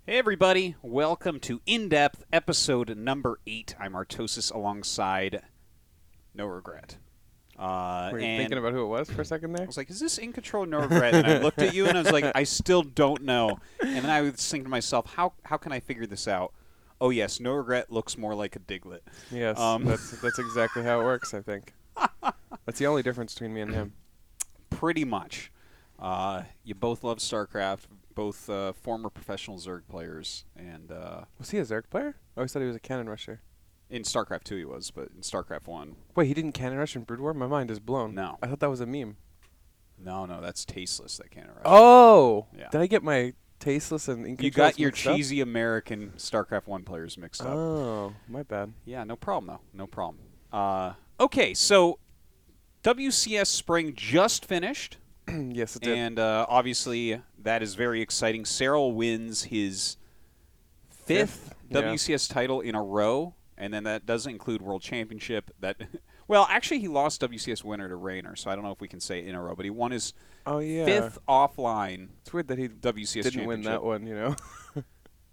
Hey everybody, welcome to In-Depth episode number 8. I'm Artosis alongside NoRegreT. Were you thinking about who it was for a second there? I was like, is this In Control NoRegreT? And I looked at you and I was like, I still don't know. And then I was thinking to myself, how can I figure this out? Oh yes, NoRegreT looks more like a Diglett. Yes, that's exactly how it works, I think. That's the only difference between me and him. Pretty much. You both love StarCraft, both former professional Zerg players. And Was he a Zerg player? I always thought he was a cannon rusher. in StarCraft 2 he was, but in StarCraft 1, Wait, he didn't cannon rush in Brood War? My mind is blown. no. I thought that was a meme. No, that's Tasteless, that can't rush. Oh! Yeah. Did I get my Tasteless and In You Controls got your mixed up? cheesy American StarCraft 1 players mixed up. Oh, my bad. Yeah, no problem, though. No problem. Okay, so WCS Spring just finished. Yes, it did. And obviously, that is very exciting. Serral wins his fifth WCS title in a row, and then that doesn't include World Championship. Well, actually, he lost WCS winner to Rayner, so I don't know if we can say in a row, but he won his fifth offline. It's weird that he WCS didn't win that one, you know?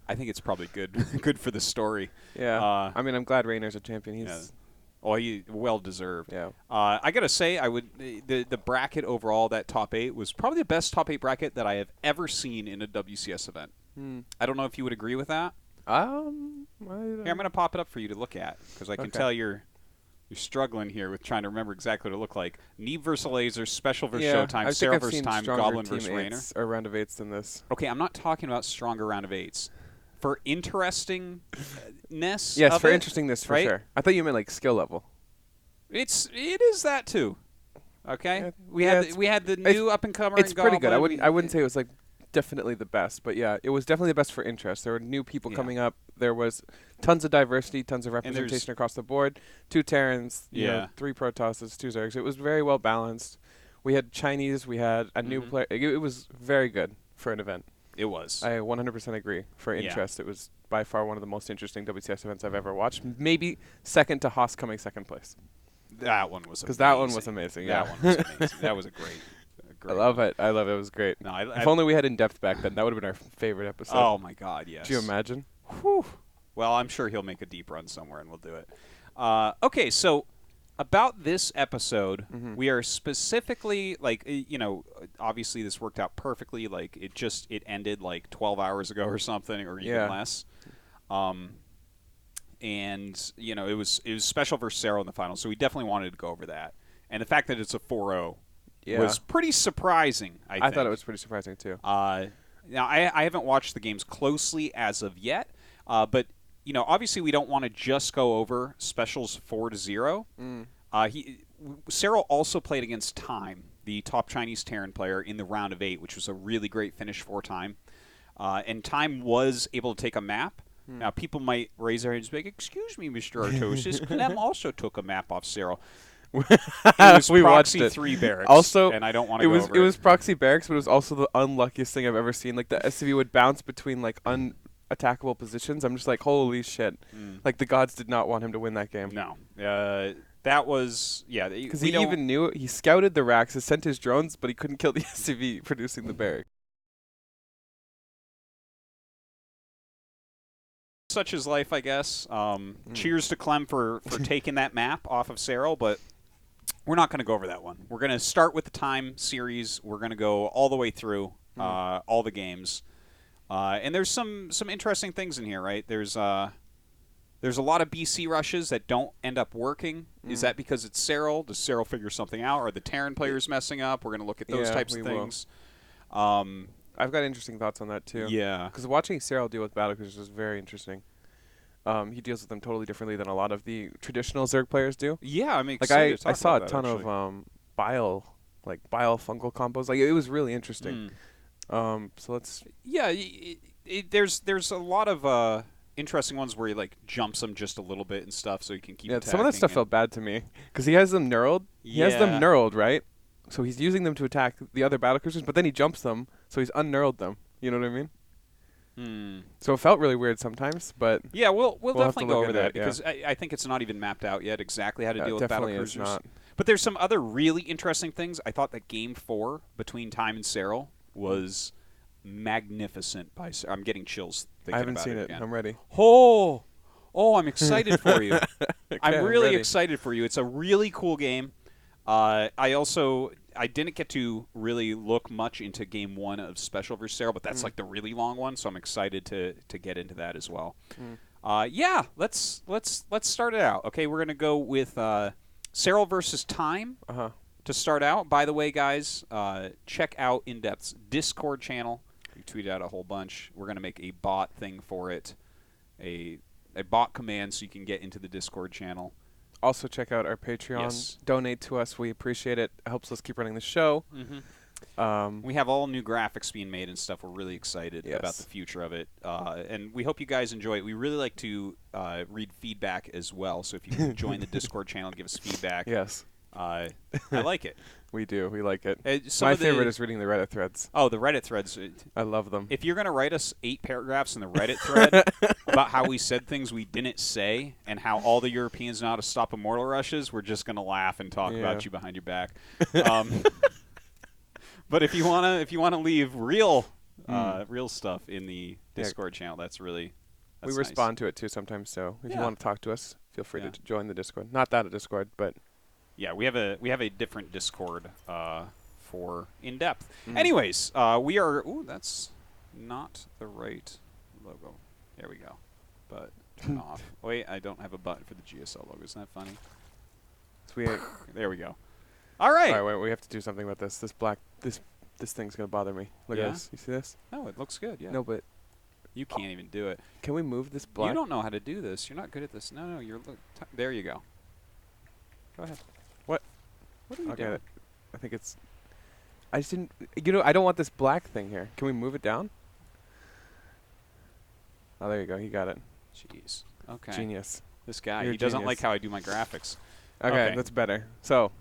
I think it's probably good for the story. Yeah. I mean, I'm glad Rayner's a champion. He's... Yeah. Well, he well deserved. Yeah. I gotta say, the bracket overall, that top 8 was probably the best top 8 bracket that I have ever seen in a WCS event. I don't know if you would agree with that. Here, I'm gonna pop it up for you to look at because I can tell you're struggling here with trying to remember exactly what it looked like. Neeb versus Laser, Special versus Showtime, Serral versus Time, Goblin versus Rayner. Or round of 8s than this. Okay, I'm not talking about stronger round of 8s. For interestingness, yes, for interestingness, for sure. I thought you meant like skill level. It is that too. Okay, we had the new up and comer. It's pretty good. I wouldn't say it was like definitely the best, but yeah, it was definitely the best for interest. There were new people coming up. There was tons of diversity, tons of representation across the board. 2 Terrans, you know, 3 Protosses, 2 Zergs. It was very well balanced. We had Chinese. We had a new player. It was very good for an event. It was. I 100% agree. For interest, it was by far one of the most interesting WCS events I've ever watched. Maybe second to Haas coming second place. That one was amazing. Because that one was amazing. Yeah. That one was amazing. That was a great I love it. I love it. It was great. No, if only we had In-Depth back then, that would have been our favorite episode. Oh, my God, yes. Do you imagine? Whew. Well, I'm sure he'll make a deep run somewhere, and we'll do it. Okay, so about this episode, we are specifically, like, you know, obviously this worked out perfectly. Like, it ended, like, 12 hours ago or something, or even less. And, you know, it was Special versus Serral in the final, so we definitely wanted to go over that. And the fact that it's a 4-0 was pretty surprising, I think. I thought it was pretty surprising, too. Now, I haven't watched the games closely as of yet, but, you know, obviously we don't want to just go over Special's 4-0. Serral also played against Time, the top Chinese Terran player, in the round of 8, which was a really great finish for Time. And Time was able to take a map. Now, people might raise their hands and be like, excuse me, Mr. Artosis, Clem also took a map off Serral. It was we Proxy watched it. 3 barracks, also, and I don't want to go over it. It was Proxy barracks, but it was also the unluckiest thing I've ever seen. Like, the SCV would bounce between, like, unattackable positions. I'm just like, holy shit. Like, the gods did not want him to win that game. No. That was, because he even knew it. He scouted the racks, he sent his drones, but he couldn't kill the SCV producing the barrack. Such is life, I guess. Cheers to Clem for taking that map off of Serral, but we're not going to go over that one. We're going to start with the Time series. We're going to go all the way through all the games. And there's some interesting things in here, right? There's a lot of BC rushes that don't end up working. Is that because it's Serral? Does Serral figure something out? Are the Terran players messing up? We're going to look at those types of things. I've got interesting thoughts on that, too. Yeah. Because watching Serral deal with battlecruisers is very interesting. He deals with them totally differently than a lot of the traditional Zerg players do. Yeah, I'm excited to talk about that. I saw a ton of bile fungal combos. Like, it was really interesting. So let's... Yeah, there's a lot of interesting ones where he, like, jumps them just a little bit and stuff so he can keep attacking. Some of that stuff felt bad to me. Because he has them knurled. He has them knurled, right? So he's using them to attack the other battlecruisers, but then he jumps them, so he's unknurled them. You know what I mean? So it felt really weird sometimes, but yeah, we'll definitely go over that because I think it's not even mapped out yet exactly how to deal with battlecruisers. Not. But there's some other really interesting things. I thought that Game 4 between Time and Serral was magnificent by I'm getting chills thinking I haven't about seen it. again. I'm ready. Oh, I'm excited for you. Okay, I'm really ready. excited for you. It's a really cool game. I didn't get to really look much into Game 1 of Special vs. Serral, but that's like the really long one, so I'm excited to get into that as well. Yeah, let's start it out. Okay, we're gonna go with Serral versus Time to start out. By the way, guys, check out In-Depth's Discord channel. We tweeted out a whole bunch. We're gonna make a bot thing for it, a bot command so you can get into the Discord channel. Also, check out our Patreon. Yes. Donate to us. We appreciate it. It helps us keep running the show. We have all new graphics being made and stuff. We're really excited about the future of it. And we hope you guys enjoy it. We really like to read feedback as well. So if you can join the Discord channel and give us feedback. Yes. I like it. We do. We like it. My favorite is reading the Reddit threads. Oh, the Reddit threads. I love them. If you're going to write us 8 paragraphs in the Reddit thread about how we said things we didn't say and how all the Europeans know how to stop immortal rushes, we're just going to laugh and talk about you behind your back. But if you wanna leave real stuff in the Discord channel, that's we nice. respond to it too sometimes. So if you want to talk to us, feel free to join the Discord. Not that a Discord, but yeah, we have a different Discord for In-Depth. Anyways, we are. Ooh, that's not the right logo. There we go. But turn off. Wait, I don't have a button for the GSL logo. Isn't that funny? Sweet. There we go. All right. All right, wait, we have to do something about this. This thing's gonna bother me. Look at this. You see this? No, it looks good. Yeah. No, but you can't even do it. Can we move this black? You don't know how to do this. You're not good at this. No, you're. There you go. Go ahead. What? What are you doing? I think it's. I just didn't. I don't want this black thing here. Can we move it down? Oh, there you go. He got it. Jeez. Okay. Genius. This guy. You're he doesn't genius. like how I do my graphics. Okay, that's better. So,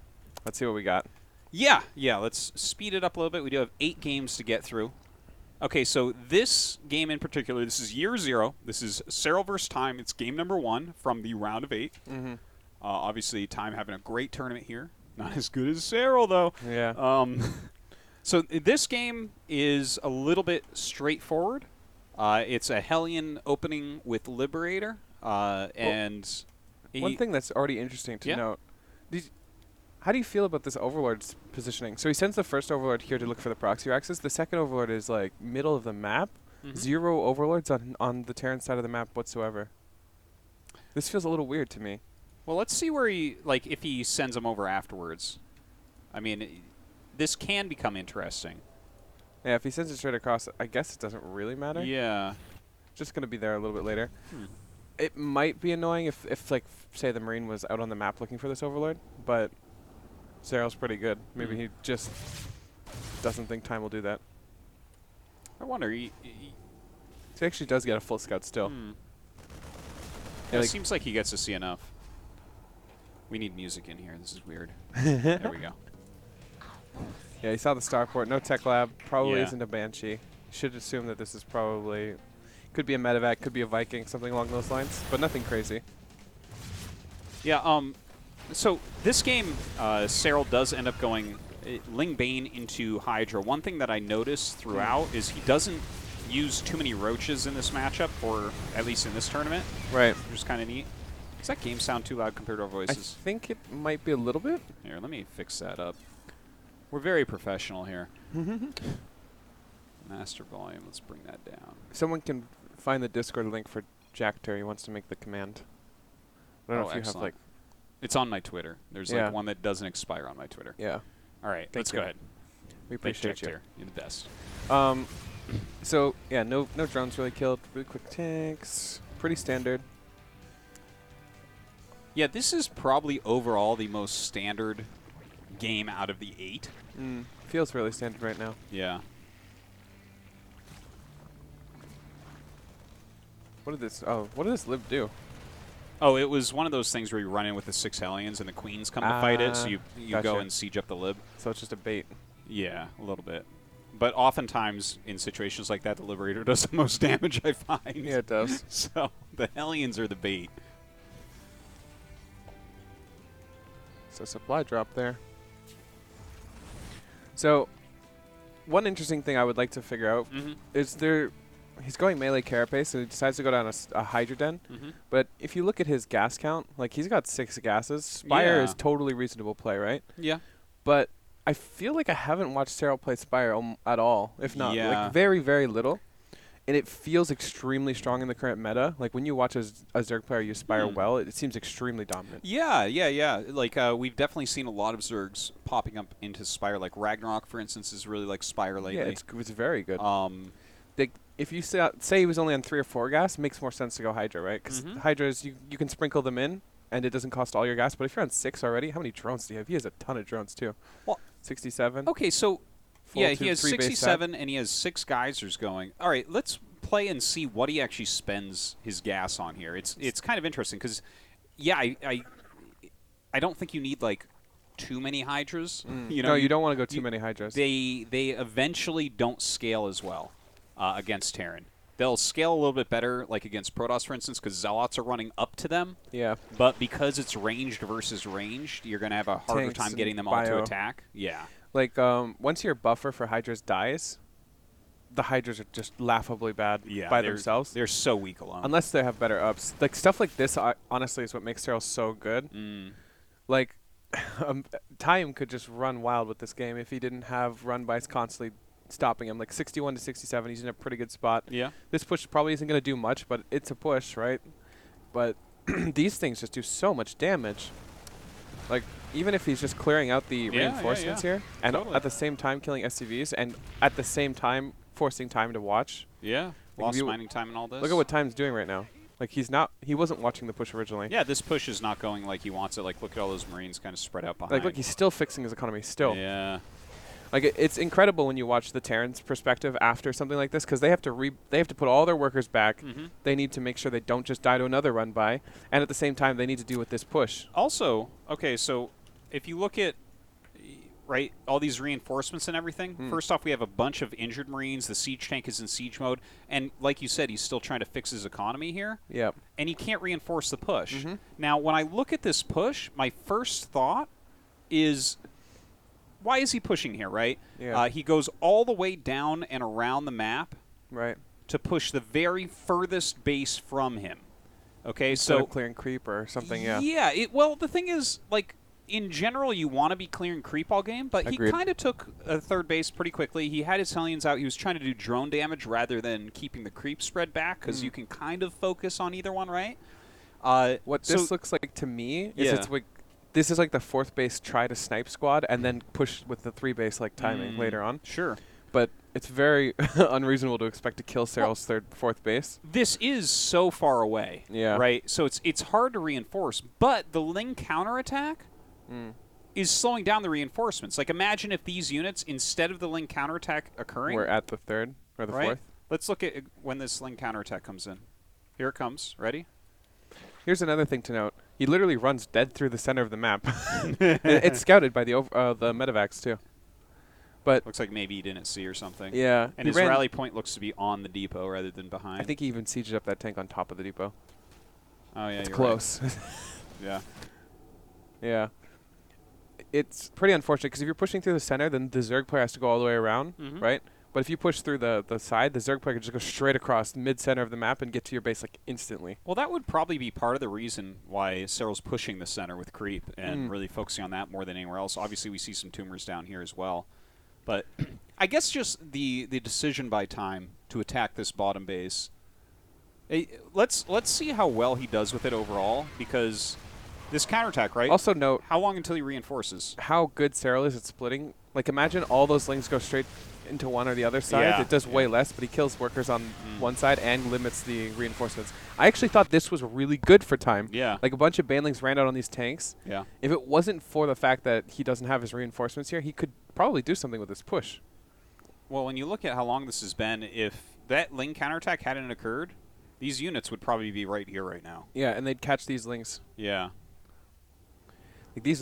let's see what we got. Yeah. Let's speed it up a little bit. We do have 8 games to get through. Okay, so this game in particular, this is Year 0. This is Serral vs. Time. It's game number 1 from the round of 8. Obviously, Time having a great tournament here. Not as good as Serral, though. Yeah. So this game is a little bit straightforward. It's a Hellion opening with Liberator, and one thing that's already interesting to note. How do you feel about this Overlord's positioning? So he sends the first Overlord here to look for the proxy axis. The second Overlord is like middle of the map. 0 Overlords on the Terran side of the map whatsoever. This feels a little weird to me. Well, let's see where if he sends them over afterwards. I mean, this can become interesting. Yeah, if he sends it straight across, I guess it doesn't really matter. Yeah. Just going to be there a little bit later. It might be annoying if like, say the Marine was out on the map looking for this Overlord, but Serral's pretty good. Maybe he just doesn't think Time will do that. I wonder. He actually does get a full scout still. Yeah, it seems like he gets to see enough. We need music in here. This is weird. There we go. Yeah, he saw the starport. No tech lab. Probably isn't a Banshee. Should assume that this is probably... Could be a medevac, could be a Viking, something along those lines, but nothing crazy. Yeah, so this game, Serral does end up going Ling Bane into Hydra. One thing that I noticed throughout is he doesn't use too many roaches in this matchup, or at least in this tournament. Right. Which is kind of neat. Does that game sound too loud compared to our voices? I think it might be a little bit. Here, let me fix that up. We're very professional here. Master volume, let's bring that down. Someone can find the Discord link for Jack Terry. He wants to make the command. I don't know if you have like... It's on my Twitter. There's like one that doesn't expire on my Twitter. Yeah. All right, let's go ahead. We appreciate you. You're the best. So, yeah, no drones really killed. Really quick tanks. Pretty standard. Yeah, this is probably overall the most standard game out of the 8. Feels really standard right now. Yeah. What did this lib do? Oh, it was one of those things where you run in with the 6 Hellions and the Queens come to fight it, so you go and siege up the lib. So it's just a bait. Yeah, a little bit. But oftentimes, in situations like that, the Liberator does the most damage, I find. Yeah, it does. So the Hellions are the bait. So supply drop there. So one interesting thing I would like to figure out is he's going melee carapace, so he decides to go down a Hydra Den. But if you look at his gas count, like he's got 6 gases. Spire is totally reasonable play, right? Yeah. But I feel like I haven't watched Serral play Spire at all, if not like very, very little. And it feels extremely strong in the current meta. Like when you watch a Zerg player use Spire well, it seems extremely dominant. Yeah. Like we've definitely seen a lot of Zergs popping up into Spire. Like Ragnarok, for instance, is really like Spire lately. Yeah, it's very good. If you say he was only on 3 or 4 gas, it makes more sense to go Hydra, right? Because Hydras, you can sprinkle them in, and it doesn't cost all your gas. But if you're on 6 already, how many drones do you have? He has a ton of drones, too. Well, 67. Okay, so... Yeah, he has 67, and he has 6 geysers going. All right, let's play and see what he actually spends his gas on here. It's kind of interesting because, yeah, I don't think you need like too many Hydras. You know, no, you don't want to go too many Hydras. They eventually don't scale as well against Terran. They'll scale a little bit better, like against Protoss, for instance, because Zealots are running up to them. Yeah. But because it's ranged versus ranged, you're going to have a harder time getting them all to attack. Yeah. Like, once your buffer for Hydras dies, the Hydras are just laughably bad by themselves. They're so weak alone. Unless they have better ups. Like, stuff like this, honestly, is what makes Serral so good. Like, Time could just run wild with this game if he didn't have run-bys constantly stopping him. Like, 61 to 67, he's in a pretty good spot. Yeah. This push probably isn't going to do much, but it's a push, right? But these things just do so much damage. Like, even if he's just clearing out the reinforcements here, and at the same time killing SCVs, and at the same time forcing Time to watch. Yeah, lost mining time and all this. Look at what Time's doing right now. Like, he wasn't watching the push originally. Yeah, this push is not going like he wants it. Like, look at all those Marines kind of spread out behind. Like, look, he's still fixing his economy, still. Yeah. Like, it's incredible when you watch the Terran's perspective after something like this, because they have to put all their workers back. They need to make sure they don't just die to another run-by, and at the same time, they need to deal with this push. Also, okay, so if you look at all these reinforcements and everything, first off, we have a bunch of injured Marines. The siege tank is in siege mode, and like you said, he's still trying to fix his economy here. Yep. And he can't reinforce the push. Now, when I look at this push, my first thought is, why is he pushing here, right? Yeah. He goes all the way down and around the map to push the very furthest base from him. Okay, instead of clearing creep or something, Yeah, well, the thing is, like, in general, you want to be clearing creep all game, but he kind of took a third base pretty quickly. He had his Hellions out. He was trying to do drone damage rather than keeping the creep spread back, because you can kind of focus on either one, right? What this looks like to me is it's like, this is like the 4th base try to snipe squad and then push with the 3 base like timing later on. Sure. But it's very unreasonable to expect to kill Serral's 4th base. This is so far away. Yeah. Right? So it's hard to reinforce, but the Ling counterattack is slowing down the reinforcements. Like, imagine if these units, instead of the Ling counterattack occurring... We're at the 3rd or the 4th. Let's look at when this Ling counterattack comes in. Here it comes. Ready? Here's another thing to note. He literally runs dead through the center of the map. It's scouted by the medevacs, too. But looks like maybe he didn't see or something. Yeah. And his rally point looks to be on the depot rather than behind. I think he even sieged up that tank on top of the depot. Oh, yeah, it's close. Right. Yeah. Yeah. It's pretty unfortunate, because if you're pushing through the center, then the Zerg player has to go all the way around, right? But if you push through the side, the Zerg player can just go straight across mid-center of the map and get to your base like instantly. Well, that would probably be part of the reason why Serral's pushing the center with creep and really focusing on that more than anywhere else. Obviously, we see some tumors down here as well. But I guess just the decision by Time to attack this bottom base. Let's see how well he does with it overall, because this counterattack, right? Also note, how long until he reinforces? How good Serral is at splitting. Like, imagine all those Lings go straight into one or the other side. Yeah, it does way less, but he kills workers on one side and limits the reinforcements. I actually thought this was really good for Time. Yeah. Like, a bunch of Banelings ran out on these tanks. Yeah. If it wasn't for the fact that he doesn't have his reinforcements here, he could probably do something with this push. Well, when you look at how long this has been, if that Ling counterattack hadn't occurred, these units would probably be right here right now. Yeah, and they'd catch these Lings. Yeah. Like, these...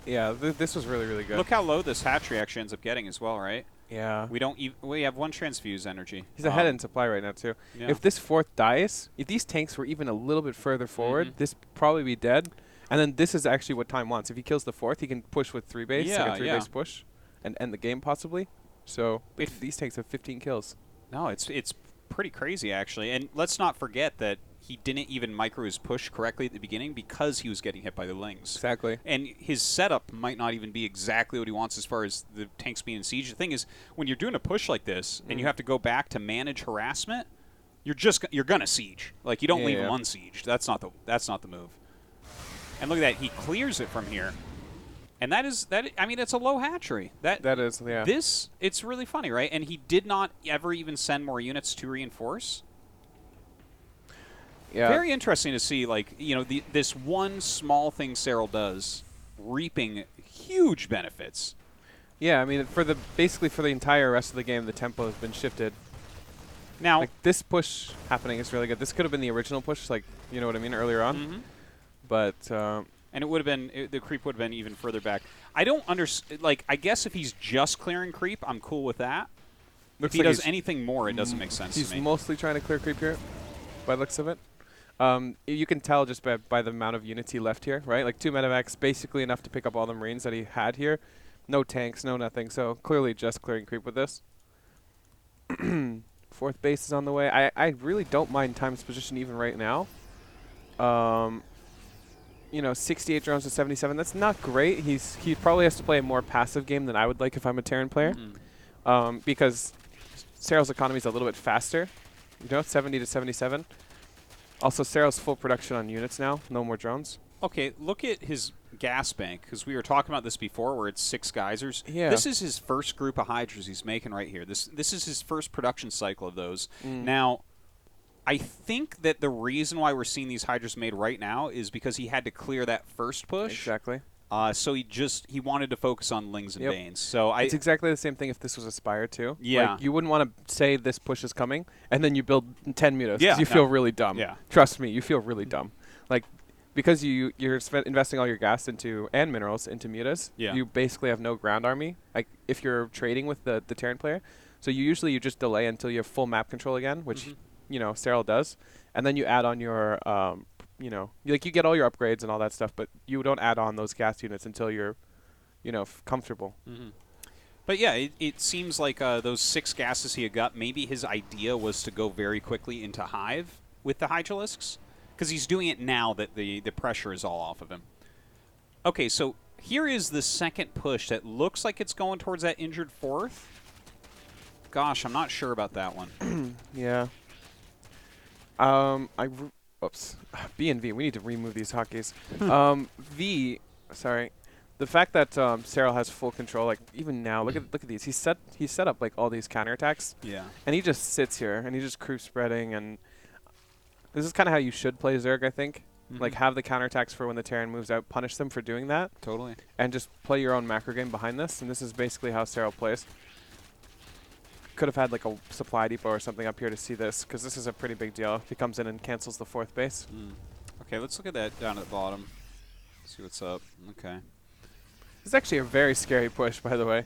Yeah, this was really, really good. Look how low this hatchery actually ends up getting as well, right? Yeah. We have 1 transfuse energy. He's ahead in supply right now, too. Yeah. If this 4th dies, if these tanks were even a little bit further forward, this probably be dead. And then this is actually what Time wants. If he kills the 4th, he can push with 3 base, like a 3 base push, and end the game possibly. So these tanks have 15 kills. No, it's pretty crazy, actually. And let's not forget that he didn't even micro his push correctly at the beginning because he was getting hit by the Lings. Exactly. And his setup might not even be exactly what he wants as far as the tanks being in siege. The thing is, when you're doing a push like this and you have to go back to manage harassment, you're gonna siege. Like, you don't leave him unsieged. That's not the move. And look at that, he clears it from here. And I mean, it's a low hatchery. That is, yeah. It's really funny, right? And he did not ever even send more units to reinforce. Yeah. Very interesting to see, like, you know, this one small thing Serral does, reaping huge benefits. Yeah, I mean, basically for the entire rest of the game, the tempo has been shifted. Now, like, this push happening is really good. This could have been the original push, like, you know what I mean, earlier on. But and it would have been the creep would have been even further back. I don't understand. Like, I guess if he's just clearing creep, I'm cool with that. If he does anything more, it doesn't make sense to me. He's mostly trying to clear creep here, by the looks of it. You can tell just by the amount of units he left here, right? Like 2 medevacs, basically enough to pick up all the Marines that he had here. No tanks, no nothing. So clearly just clearing creep with this. 4th base is on the way. I really don't mind Time's position even right now. You know, 68 drones to 77. That's not great. He probably has to play a more passive game than I would like if I'm a Terran player, because Serral's economy is a little bit faster. You know, 70 to 77. Also, Serral's full production on units now. No more drones. Okay, look at his gas bank, because we were talking about this before, where it's 6 geysers. Yeah. This is his first group of hydras he's making right here. This is his first production cycle of those. Now, I think that the reason why we're seeing these hydras made right now is because he had to clear that first push. Exactly. So he wanted to focus on Lings and Banes. So it's exactly the same thing if this was Aspire too. Yeah. Like, you wouldn't want to say this push is coming and then you build 10 mutas. Yeah. You feel really dumb. Yeah. Trust me, you feel really dumb. Like, because you're investing all your gas and minerals into mutas, you basically have no ground army. Like, if you're trading with the Terran player, so you just delay until you have full map control again, which you know Serral does, and then you add on your you know, you get all your upgrades and all that stuff, but you don't add on those gas units until you're, you know, comfortable. But yeah, it seems like those 6 gases he had got, maybe his idea was to go very quickly into Hive with the Hydralisks, because he's doing it now that the pressure is all off of him. Okay, so here is the second push that looks like it's going towards that injured 4th. Gosh, I'm not sure about that one. Yeah. Oops. B and V. We need to remove these hotkeys. V. Sorry. The fact that Serral has full control, like even now, look at these. He set up like all these counterattacks. Yeah. And he just sits here and he just creep spreading, and this is kind of how you should play Zerg, I think. Like, have the counterattacks for when the Terran moves out, punish them for doing that. Totally. And just play your own macro game behind this, and this is basically how Serral plays. Could have had like a supply depot or something up here to see this, because this is a pretty big deal if he comes in and cancels the 4th base. Okay, let's look at that down at the bottom. See what's up. Okay. This is actually a very scary push, by the way.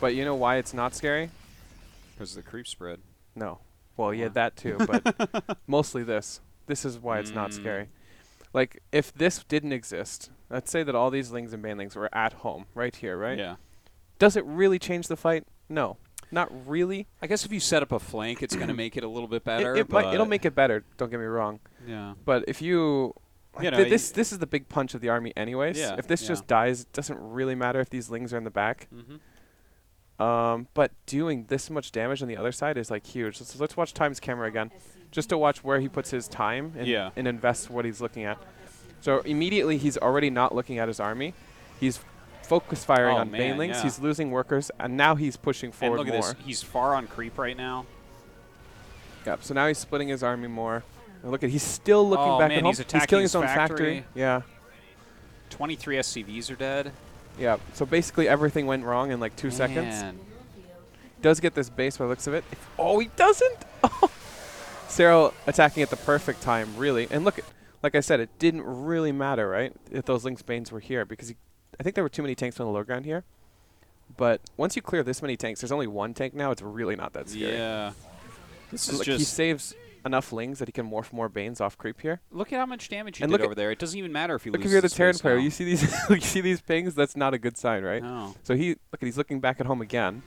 But you know why it's not scary? Because of the creep spread. No. Well, yeah, that too, but mostly this. This is why it's not scary. Like, if this didn't exist, let's say that all these Lings and Banelings were at home, right here, right? Yeah. Does it really change the fight? No. Not really. I guess if you set up a flank, it's going to make it a little bit better. It'll make it better, don't get me wrong. Yeah. But if you... Like, this is the big punch of the army anyways. Yeah, if this just dies, it doesn't really matter if these Lings are in the back. But doing this much damage on the other side is, like, huge. So let's watch Time's camera again, just to watch where he puts his time and invest what he's looking at. So immediately he's already not looking at his army. He's focus firing on Banelings. Yeah. He's losing workers, and now he's pushing forward more. And look at this. He's far on creep right now. Yep. So now he's splitting his army more. And look at, he's still looking back at home. He's killing his own factory. Yeah. 23 SCVs are dead. Yeah. So basically everything went wrong in like 2 seconds. Does get this base by the looks of it. Oh, he doesn't. Serral attacking at the perfect time, really. And look, like I said, it didn't really matter, right, if those Lynx Banes were here, because I think there were too many tanks on the low ground here. But once you clear this many tanks, there's only 1 tank now. It's really not that scary. Yeah. This is look, just... He saves enough lings that he can morph more Banes off creep here. Look at how much damage he did over there. It doesn't even matter if he loses. Look, if you're the Terran player, you see these you see these pings, that's not a good sign, right? No. So he's looking back at home again.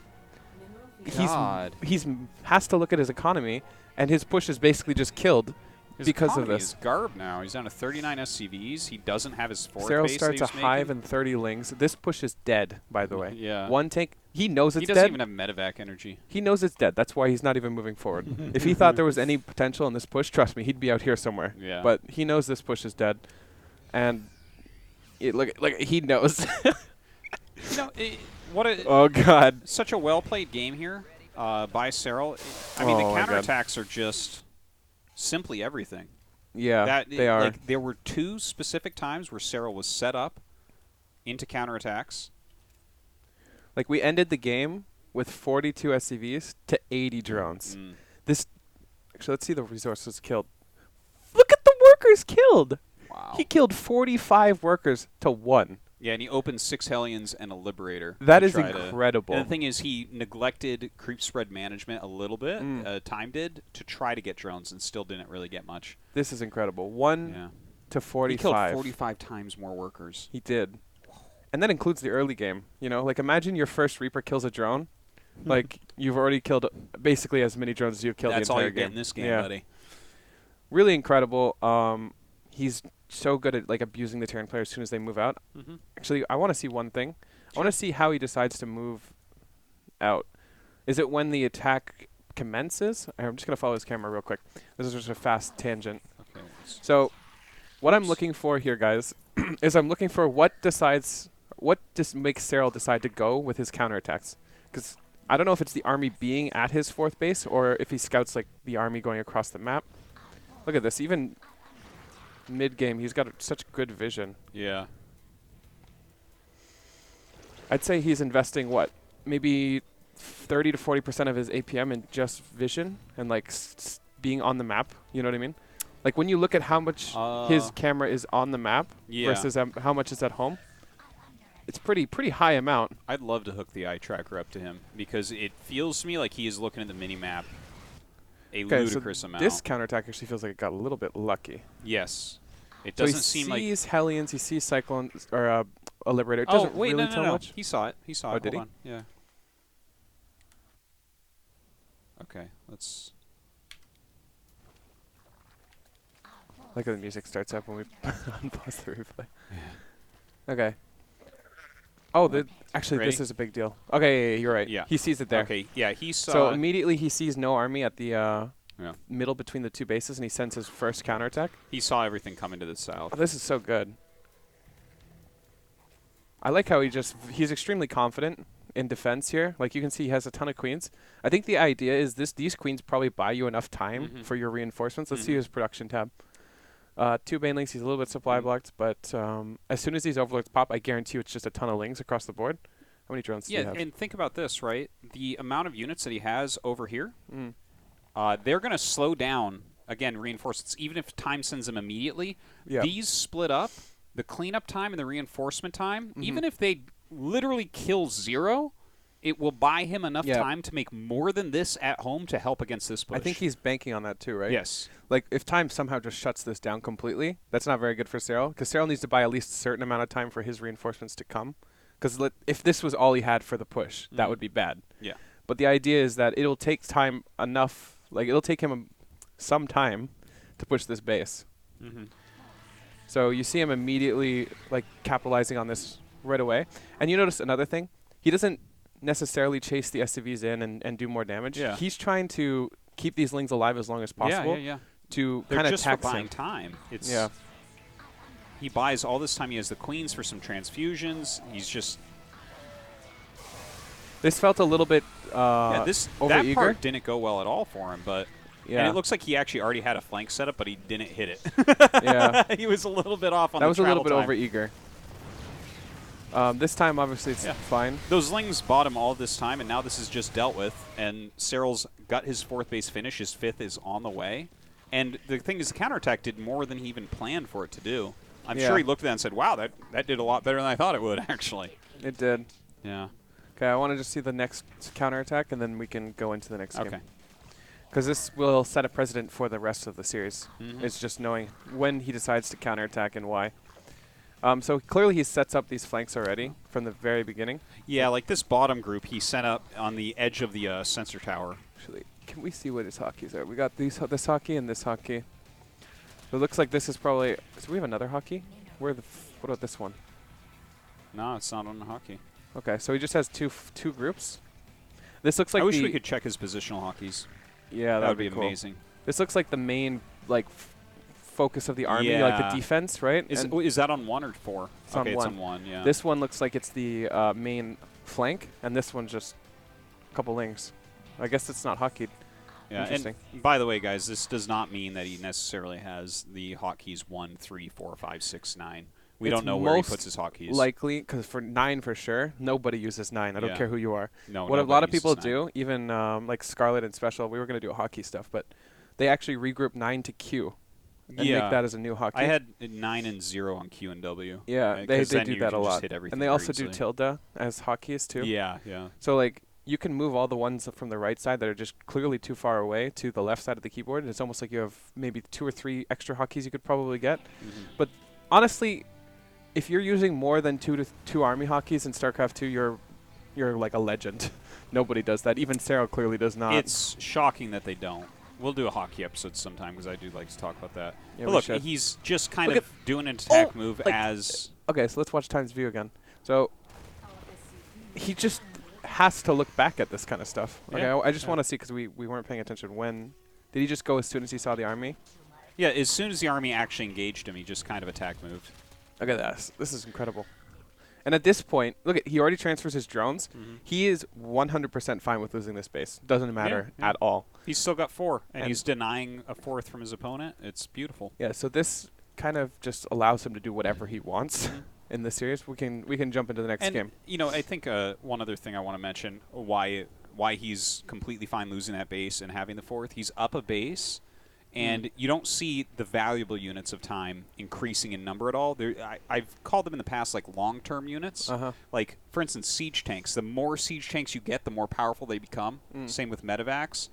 God. He's has to look at his economy, and his push is basically just killed because of this. His garb now. He's down to 39 SCVs. He doesn't have his fourth Serral base starts a making. hive and 30 lings. This push is dead, by the way. Yeah. One tank. He knows it's dead. He doesn't even have medevac energy. He knows it's dead. That's why he's not even moving forward. If he thought there was any potential in this push, trust me, he'd be out here somewhere. Yeah. But he knows this push is dead, and look, he knows. Oh God! Such a well played game here by Serral. I mean, the counterattacks are just simply everything. Yeah, they are. Like, there were 2 specific times where Serral was set up into counterattacks. Like, we ended the game with 42 SCVs to 80 drones. Actually, let's see the resources killed. Look at the workers killed. Wow. He killed 45 workers to 1. Yeah, and he opened 6 Hellions and a Liberator. That is incredible. And the thing is, he neglected creep spread management a little bit, Time did, to try to get drones and still didn't really get much. This is incredible. 1 to 45. He killed 45 times more workers. He did. And that includes the early game. You know, like, imagine your first Reaper kills a drone. Like, you've already killed basically as many drones as you've killed the entire game. That's all you get in this game, buddy. Really incredible. He's so good at, like, abusing the Terran player as soon as they move out. Actually, I want to see one thing. I want to see how he decides to move out. Is it when the attack commences? I'm just going to follow his camera real quick. This is just a fast tangent. Okay. So what I'm looking for here, guys, is I'm looking for what just makes Serral decide to go with his counterattacks. Because I don't know if it's the army being at his 4th base or if he scouts, like, the army going across the map. Look at this. Even mid-game, he's got such good vision. Yeah. I'd say he's investing, what, maybe 30 to 40% of his APM in just vision and, like, being on the map. You know what I mean? Like, when you look at how much his camera is on the map versus how much is at home, it's pretty high amount. I'd love to hook the eye tracker up to him because it feels to me like he is looking at the mini-map ludicrous amount. This counterattack actually feels like it got a little bit lucky. Yes. It doesn't seem like... he sees Hellions, he sees Cyclones, or a Liberator. It doesn't really tell much. He saw it. He saw it. Did he? Hold on. Yeah. Okay, let's... Like how the music starts up when we unpause the replay. Yeah. Okay. Oh, actually, this is a big deal. Okay, you're right. Yeah. He sees it there. Okay, yeah, he saw... So immediately he sees no army at the middle between the 2 bases, and he sends his first counterattack. He saw everything coming to the south. Oh, this is so good. I like how he's extremely confident in defense here. Like, you can see he has a ton of queens. I think the idea is these queens probably buy you enough time for your reinforcements. Let's see his production tab. 2 banelings, he's a little bit supply blocked, but as soon as these overlords pop, I guarantee you it's just a ton of lings across the board. How many drones do you have? Yeah, and think about this, right? The amount of units that he has over here, they're going to slow down, again, reinforcements, even if time sends them immediately. Yep. These split up, the cleanup time and the reinforcement time, even if they literally kill 0, it will buy him enough time to make more than this at home to help against this push. I think he's banking on that too, right? Yes. Like, if time somehow just shuts this down completely, that's not very good for Serral, because Serral needs to buy at least a certain amount of time for his reinforcements to come. Because if this was all he had for the push, that would be bad. Yeah. But the idea is that it'll take time enough, like, it'll take him some time to push this base. So you see him immediately, like, capitalizing on this right away. And you notice another thing. He doesn't necessarily chase the SCVs in and do more damage. Yeah. He's trying to keep these lings alive as long as possible. To kind of tax buying him. time. It's yeah. He buys all this time. He has the queens for some transfusions. He's just... This felt a little bit that part didn't go well at all for him, but... Yeah. And it looks like he actually already had a flank set up, but he didn't hit it. Yeah. He was a little bit off on the That was a little bit time. over-eager. This time, obviously, it's fine. Those lings bought him all this time, and now this is just dealt with. And Serral's got his 4th base finish. His 5th is on the way. And the thing is, the counterattack did more than he even planned for it to do. I'm sure he looked at that and said, wow, that did a lot better than I thought it would, actually. It did. Yeah. Okay, I want to just see the next counterattack, and then we can go into the next game. Because this will set a precedent for the rest of the series. It's just knowing when he decides to counterattack and why. So clearly he sets up these flanks already from the very beginning. Yeah, like this bottom group he set up on the edge of the sensor tower. Actually, can we see what his hockeys are? We got this hockey and this hockey. So it looks like this is probably... So we have another hockey? What about this one? No, it's not on the hockey. Okay, so he just has two groups. This looks like I wish we could check his positional hockeys. Yeah, that would be cool. amazing. This looks like the main focus of the army, like the defense, right? Is that on 1 or 4? It's okay, on it's 1. on 1, yeah. This one looks like it's the main flank, and this one's just a couple lings. I guess it's not hockeyed. Yeah, interesting. And by the way, guys, this does not mean that he necessarily has the hotkeys 1, 3, 4, 5, 6, 9. We don't know where he puts his hotkeys. Likely, because for 9 for sure, nobody uses 9. I don't care who you are. No, what a lot of people do, even like Scarlet and Special, we were going to do hockey stuff, but they actually regroup 9 to Q and make that as a new hockey. I had 9 and 0 on Q and W. Yeah, they do that a lot. And they also do tilde as hockeys too. Yeah. So like you can move all the ones from the right side that are just clearly too far away to the left side of the keyboard. It's almost like you have maybe 2 or 3 extra hotkeys you could probably get. But honestly, if you're using more than 2 army hotkeys in StarCraft 2, you're like a legend. Nobody does that. Even Serral clearly does not. It's shocking that they don't. We'll do a hockey episode sometime because I do like to talk about that. Yeah, but look, he's just kind of doing an attack move as... Okay, so let's watch Time's view again. So he just has to look back at this kind of stuff. Okay, I just want to see, because we weren't paying attention. When did he just go as soon as he saw the army? Yeah, as soon as the army actually engaged him, he just kind of attack moved. Look at this. This is incredible. And at this point, look at he already transfers his drones. He is 100% fine with losing this base. Doesn't matter at all. He's still got 4, and he's denying a 4th from his opponent. It's beautiful. Yeah, so this kind of just allows him to do whatever he wants in the series. We can jump into the next game. You know, I think one other thing I want to mention why he's completely fine losing that base and having the 4th. He's up a base. And you don't see the valuable units of time increasing in number at all. I've called them in the past like long-term units. Like, for instance, siege tanks. The more siege tanks you get, the more powerful they become. Same with medevacs.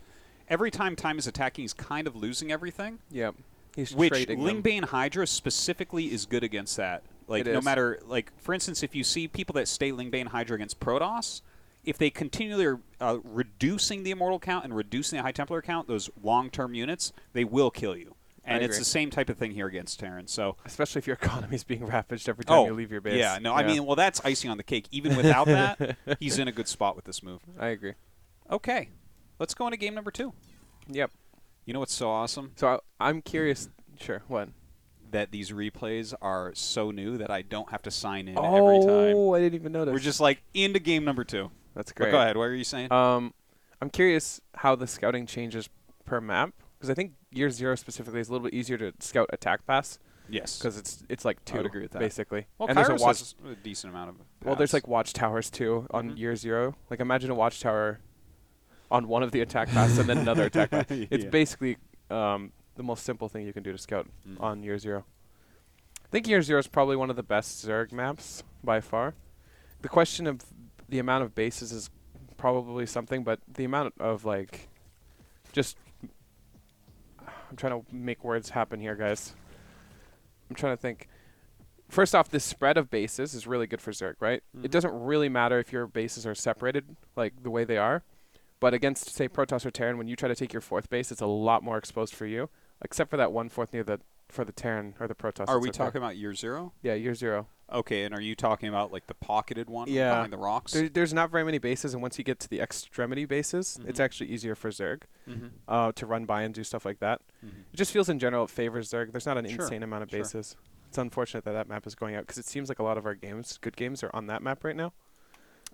Every time Time is attacking, he's kind of losing everything. Yep. He's which trading Lingbane Hydra specifically is good against that. Like, no matter, like, for instance, if you see people that stay Lingbane Hydra against Protoss, if they continually are reducing the Immortal count and reducing the High Templar count, those long-term units, they will kill you. And it's the same type of thing here against Terran. So, especially if your economy is being ravaged every time you leave your base. Yeah, no, I mean, well, that's icing on the cake. Even without that, he's in a good spot with this move. I agree. Okay, let's go into game number 2. Yep. You know what's so awesome? So I'm curious. Sure, what? That these replays are so new that I don't have to sign in every time. Oh, I didn't even notice. We're just like into game number 2. That's great. But go ahead. What were you saying? I'm curious how the scouting changes per map, because I think Year 0 specifically is a little bit easier to scout attack pass. Yes. Because it's like 2. I would agree with that. Basically. Well, and Kairos there's has a decent amount of pass. Well, there's like watchtowers too on Year 0. Like imagine a watchtower on one of the attack pass and then another attack pass. It's basically the most simple thing you can do to scout on Year 0. I think Year 0 is probably one of the best Zerg maps by far. The question of the amount of bases is probably something, but the amount of like just I'm trying to make words happen here, guys. I'm trying to think. First off, this spread of bases is really good for Zerg, right? It doesn't really matter if your bases are separated like the way they are, but against, say, Protoss or Terran, when you try to take your 4th base, it's a lot more exposed for you, except for that 1/4 near for the Terran or the Protoss. Are we talking about Year 0? Yeah, Year 0. Okay, and are you talking about like the pocketed one behind the rocks? There's not very many bases, and once you get to the extremity bases, it's actually easier for Zerg to run by and do stuff like that. It just feels in general it favors Zerg. There's not an insane amount of bases. It's unfortunate that map is going out, because it seems like a lot of our good games are on that map right now.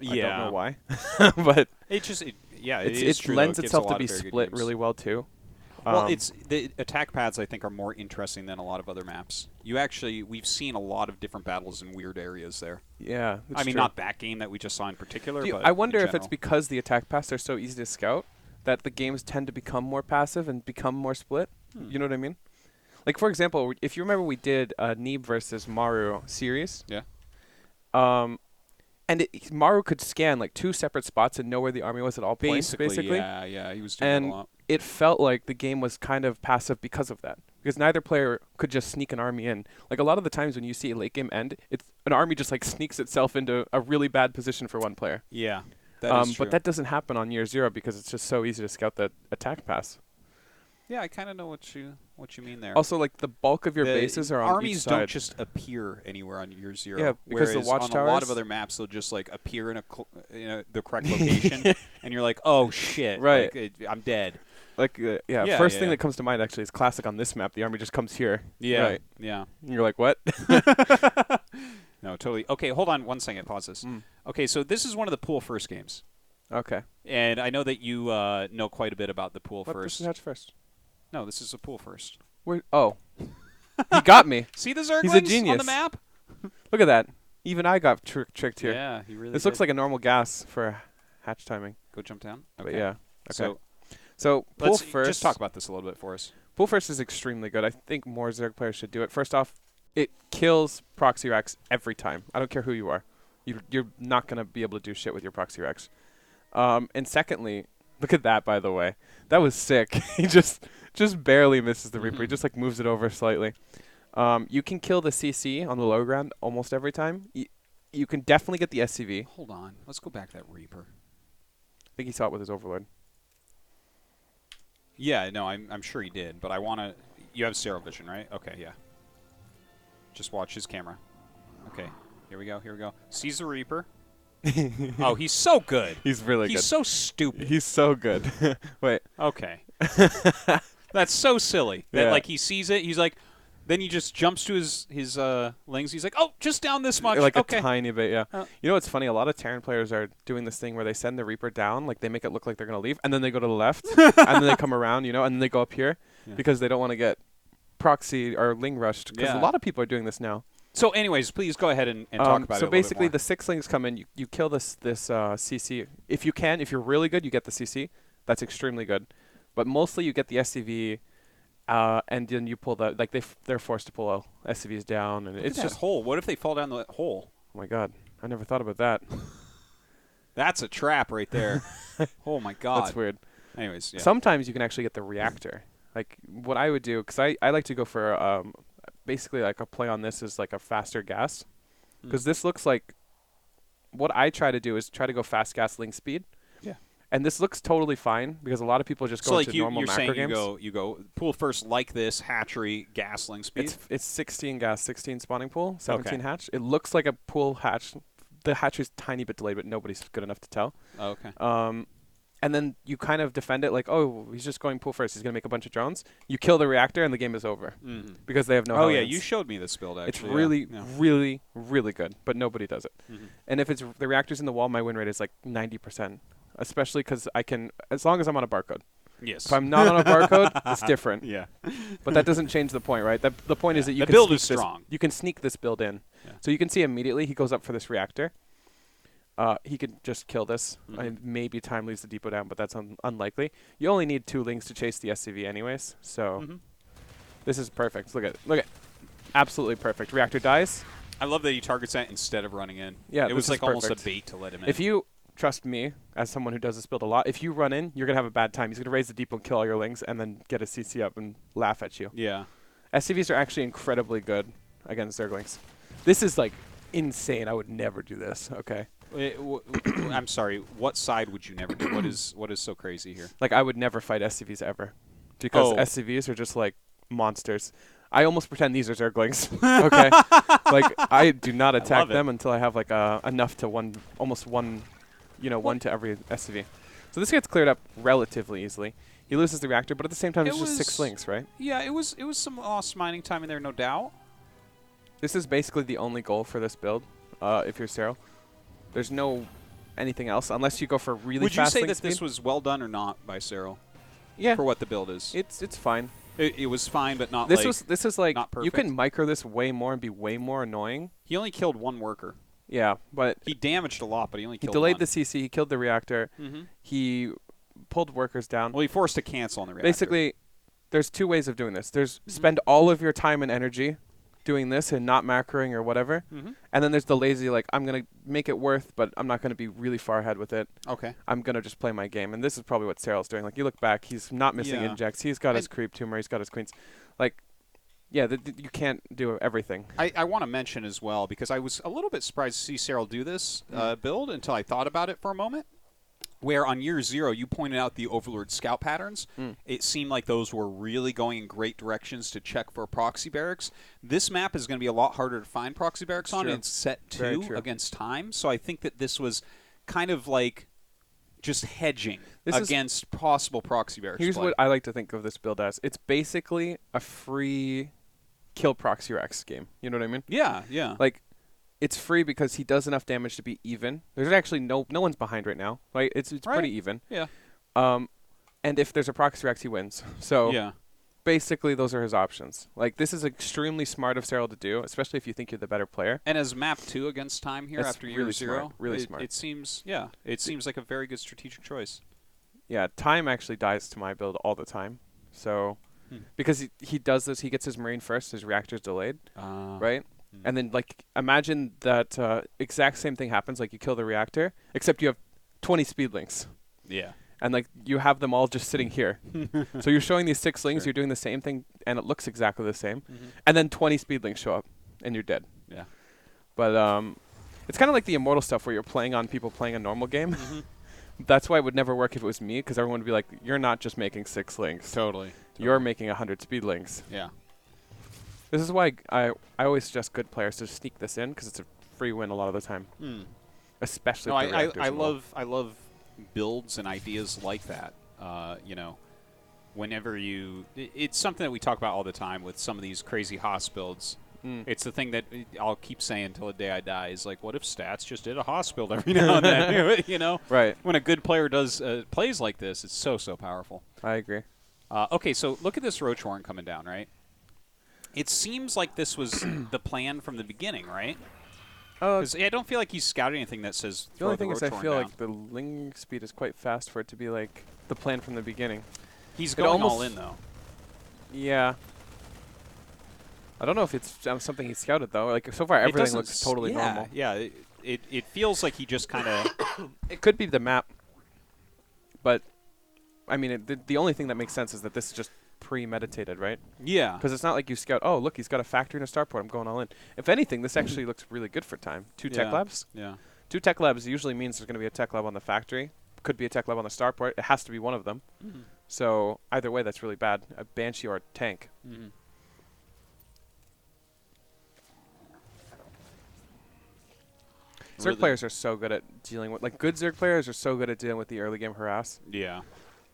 I don't know why. But it just it true, lends itself to be split really well too. Well, the attack paths I think are more interesting than a lot of other maps. We've seen a lot of different battles in weird areas there. Yeah, I mean, not that game that we just saw in particular. But I wonder if it's because the attack paths are so easy to scout that the games tend to become more passive and become more split. You know what I mean? Like, for example, if you remember, we did a Neeb versus Maru series. Yeah. And Maru could scan like 2 separate spots and know where the army was at all points, basically. Yeah, he was doing that a lot. It felt like the game was kind of passive because of that. Because neither player could just sneak an army in. Like a lot of the times when you see a late game end, it's an army just like sneaks itself into a really bad position for one player. Yeah, that is true. But that doesn't happen on year 0 because it's just so easy to scout that attack pass. Yeah, I kind of know what you mean there. Also, like the bulk of your bases are on armies each side. don't just appear anywhere on year 0. Yeah, because whereas the watchtowers, on a lot of other maps, they'll just like appear in the correct location, and you're like, oh shit, right? Like, I'm dead. Like first thing that comes to mind actually is classic on this map. The army just comes here. Yeah, right. Yeah. And you're like, what? No, totally. Okay, hold on 1 second. Pause this. Okay, so this is one of the pool first games. Okay. And I know that you know quite a bit about the pool first. This is hatch first. No, this is a pool first. Oh. He got me. See the Zerglings He's a genius. on the map? Look at that. Even I got tricked here. Yeah, he really This did. looks like a normal gas for hatch timing. Go jump down? Okay. But yeah. Okay. So pool let's first. just talk about this a little bit for us. Pool first is extremely good. I think more Zerg players should do it. First off, it kills proxy racks every time. I don't care who you are. You're not going to be able to do shit with your proxy racks. And secondly, look at that, by the way. That was sick. He just barely misses the Reaper. He just like moves it over slightly. You can kill the CC on the low ground almost every time. You can definitely get the SCV. Hold on. Let's go back to that Reaper. I think he saw it with his Overlord. Yeah, no, I'm sure he did, but I want to... You have Serral vision, right? Okay, yeah. Just watch his camera. Okay, here we go. Sees the Reaper. Oh, he's so good. He's really good. He's so stupid. He's so good. Wait. Okay. That's so silly. That, like, he sees it, he's like... Then he just jumps to his lings. He's like, oh, just down this much. Like okay. A tiny bit, yeah. You know what's funny? A lot of Terran players are doing this thing where they send the Reaper down, like they make it look like they're going to leave, and then they go to the left, and then they come around, and then they go up here because they don't want to get proxy or ling rushed, because a lot of people are doing this now. So anyways, please go ahead and talk about it So a basically, bit more. the 6 lings come in. You kill this CC. If you can, if you're really good, you get the CC. That's extremely good. But mostly you get the SCV, and then you pull the, like they're forced to pull SCVs down, and it's just hole. What if they fall down the hole? Oh my god, I never thought about that. That's a trap right there. Oh my god, that's weird. Anyways, yeah. Sometimes you can actually get the reactor. Like what I would do, because I like to go for basically like a play on this is like a faster gas, because this looks like what I try to do is try to go fast gas link speed. Yeah. And this looks totally fine because a lot of people just go into normal macro games. So you go pool first like this, hatchery, gasling speed? It's 16 gas, 16 spawning pool, 17 hatch. It looks like a pool hatch. The hatchery's tiny bit delayed, but nobody's good enough to tell. Oh, okay. And then you kind of defend it like, oh, he's just going pool first. He's going to make a bunch of drones. You kill the reactor, and the game is over because they have no Hellions. Yeah, you showed me this build, actually. It's really, really, really good, but nobody does it. And if it's the reactor's in the wall, my win rate is like 90%. Especially because I can, as long as I'm on a barcode. Yes. If I'm not on a barcode, it's different. Yeah. But that doesn't change the point, right? The point is that you the can build sneak is strong. You can sneak this build in. Yeah. So you can see immediately he goes up for this reactor. He could just kill this. And maybe time leaves the depot down, but that's unlikely. You only need 2 lings to chase the SCV anyways. So this is perfect. Look at absolutely perfect. Reactor dies. I love that he targets that instead of running in. Yeah, it was like almost a bait to let him in. If you trust me, as someone who does this build a lot, if you run in, you're going to have a bad time. He's going to raise the depot and kill all your lings and then get a CC up and laugh at you. Yeah. SCVs are actually incredibly good against Zerglings. This is, like, insane. I would never do this. Okay. I'm sorry. What side would you never do? What is so crazy here? Like, I would never fight SCVs ever. Because SCVs are just, like, monsters. I almost pretend these are Zerglings. Okay? Like, I do not attack them until I have, like, enough to almost one to every SCV. So this gets cleared up relatively easily. He loses the reactor, but at the same time, it's just 6 links, right? Yeah, it was some lost mining time in there, no doubt. This is basically the only goal for this build, if you're Serral. There's no anything else, unless you go for really fast link speed. Would you say that this was well done or not by Serral? Yeah. For what the build is? It's fine. It was fine, but not this is like, not perfect. You can micro this way more and be way more annoying. He only killed 1 worker. Yeah, but he damaged a lot, but he only killed 1. He delayed the CC. He killed the reactor. He pulled workers down. Well, he forced a cancel on the reactor. Basically, there's 2 ways of doing this. There's spend all of your time and energy doing this and not macroing or whatever. And then there's the lazy, like, I'm going to make it worth, but I'm not going to be really far ahead with it. Okay. I'm going to just play my game. And this is probably what Serral's doing. Like, you look back, he's not missing injects. He's got his creep tumor. He's got his queens. Like, yeah, you can't do everything. I want to mention as well, because I was a little bit surprised to see Serral do this build until I thought about it for a moment. Where on year 0, you pointed out the Overlord scout patterns. It seemed like those were really going in great directions to check for proxy barracks. This map is going to be a lot harder to find proxy barracks on. It's set 2 against time. So I think that this was kind of like just hedging against possible proxy barracks. Here's what I like to think of this build as. It's basically a free kill proxy racks game. You know what I mean? Yeah, yeah. Like, it's free because he does enough damage to be even. There's actually no one's behind right now. Right? It's pretty even. Yeah. And if there's a proxy racks, he wins. So yeah. Basically, those are his options. Like, this is extremely smart of Serral to do, especially if you think you're the better player. And as map 2 against time here after year 0, really smart. It seems like a very good strategic choice. Yeah, time actually dies to my build all the time. So because he does this, he gets his Marine first, his reactor's delayed, right? And then, like, imagine that exact same thing happens. Like, you kill the reactor, except you have 20 speed links. Yeah. And, like, you have them all just sitting here. So you're showing these 6 links, you're doing the same thing, and it looks exactly the same. And then 20 speed links show up, and you're dead. Yeah. But it's kind of like the Immortal stuff where you're playing on people playing a normal game. That's why it would never work if it was me, because everyone would be like, you're not just making 6 links. Totally. You're making 100 speed links. Yeah. This is why I always suggest good players to sneak this in, because it's a free win a lot of the time. Especially with the reactors. I love builds and ideas like that. You know, whenever it's something that we talk about all the time with some of these crazy Haas builds. It's the thing that I'll keep saying until the day I die is like, what if Stats just did a Haas build every now and then? You know, right? When a good player does plays like this, it's so powerful. I agree. Okay, so look at this Roach Horn coming down, right? It seems like this was the plan from the beginning, right? Because I don't feel like he's scouted anything that says the only thing is I feel like the ling speed is quite fast for it to be like the plan from the beginning. He's going all in, though. Yeah. I don't know if it's something he scouted, though. Like, so far, everything looks totally normal. Yeah, it feels like he just kind of... It could be the map. But, I mean, the only thing that makes sense is that this is just premeditated, right? Yeah. Because it's not like you scout, oh, look, he's got a factory and a starport. I'm going all in. If anything, this actually looks really good for time. 2 tech labs? Yeah. 2 tech labs usually means there's going to be a tech lab on the factory. Could be a tech lab on the starport. It has to be one of them. So, either way, that's really bad. A Banshee or a tank. Zerg players are so good at dealing with, like, good Zerg players are so good at dealing with the early game harass. Yeah.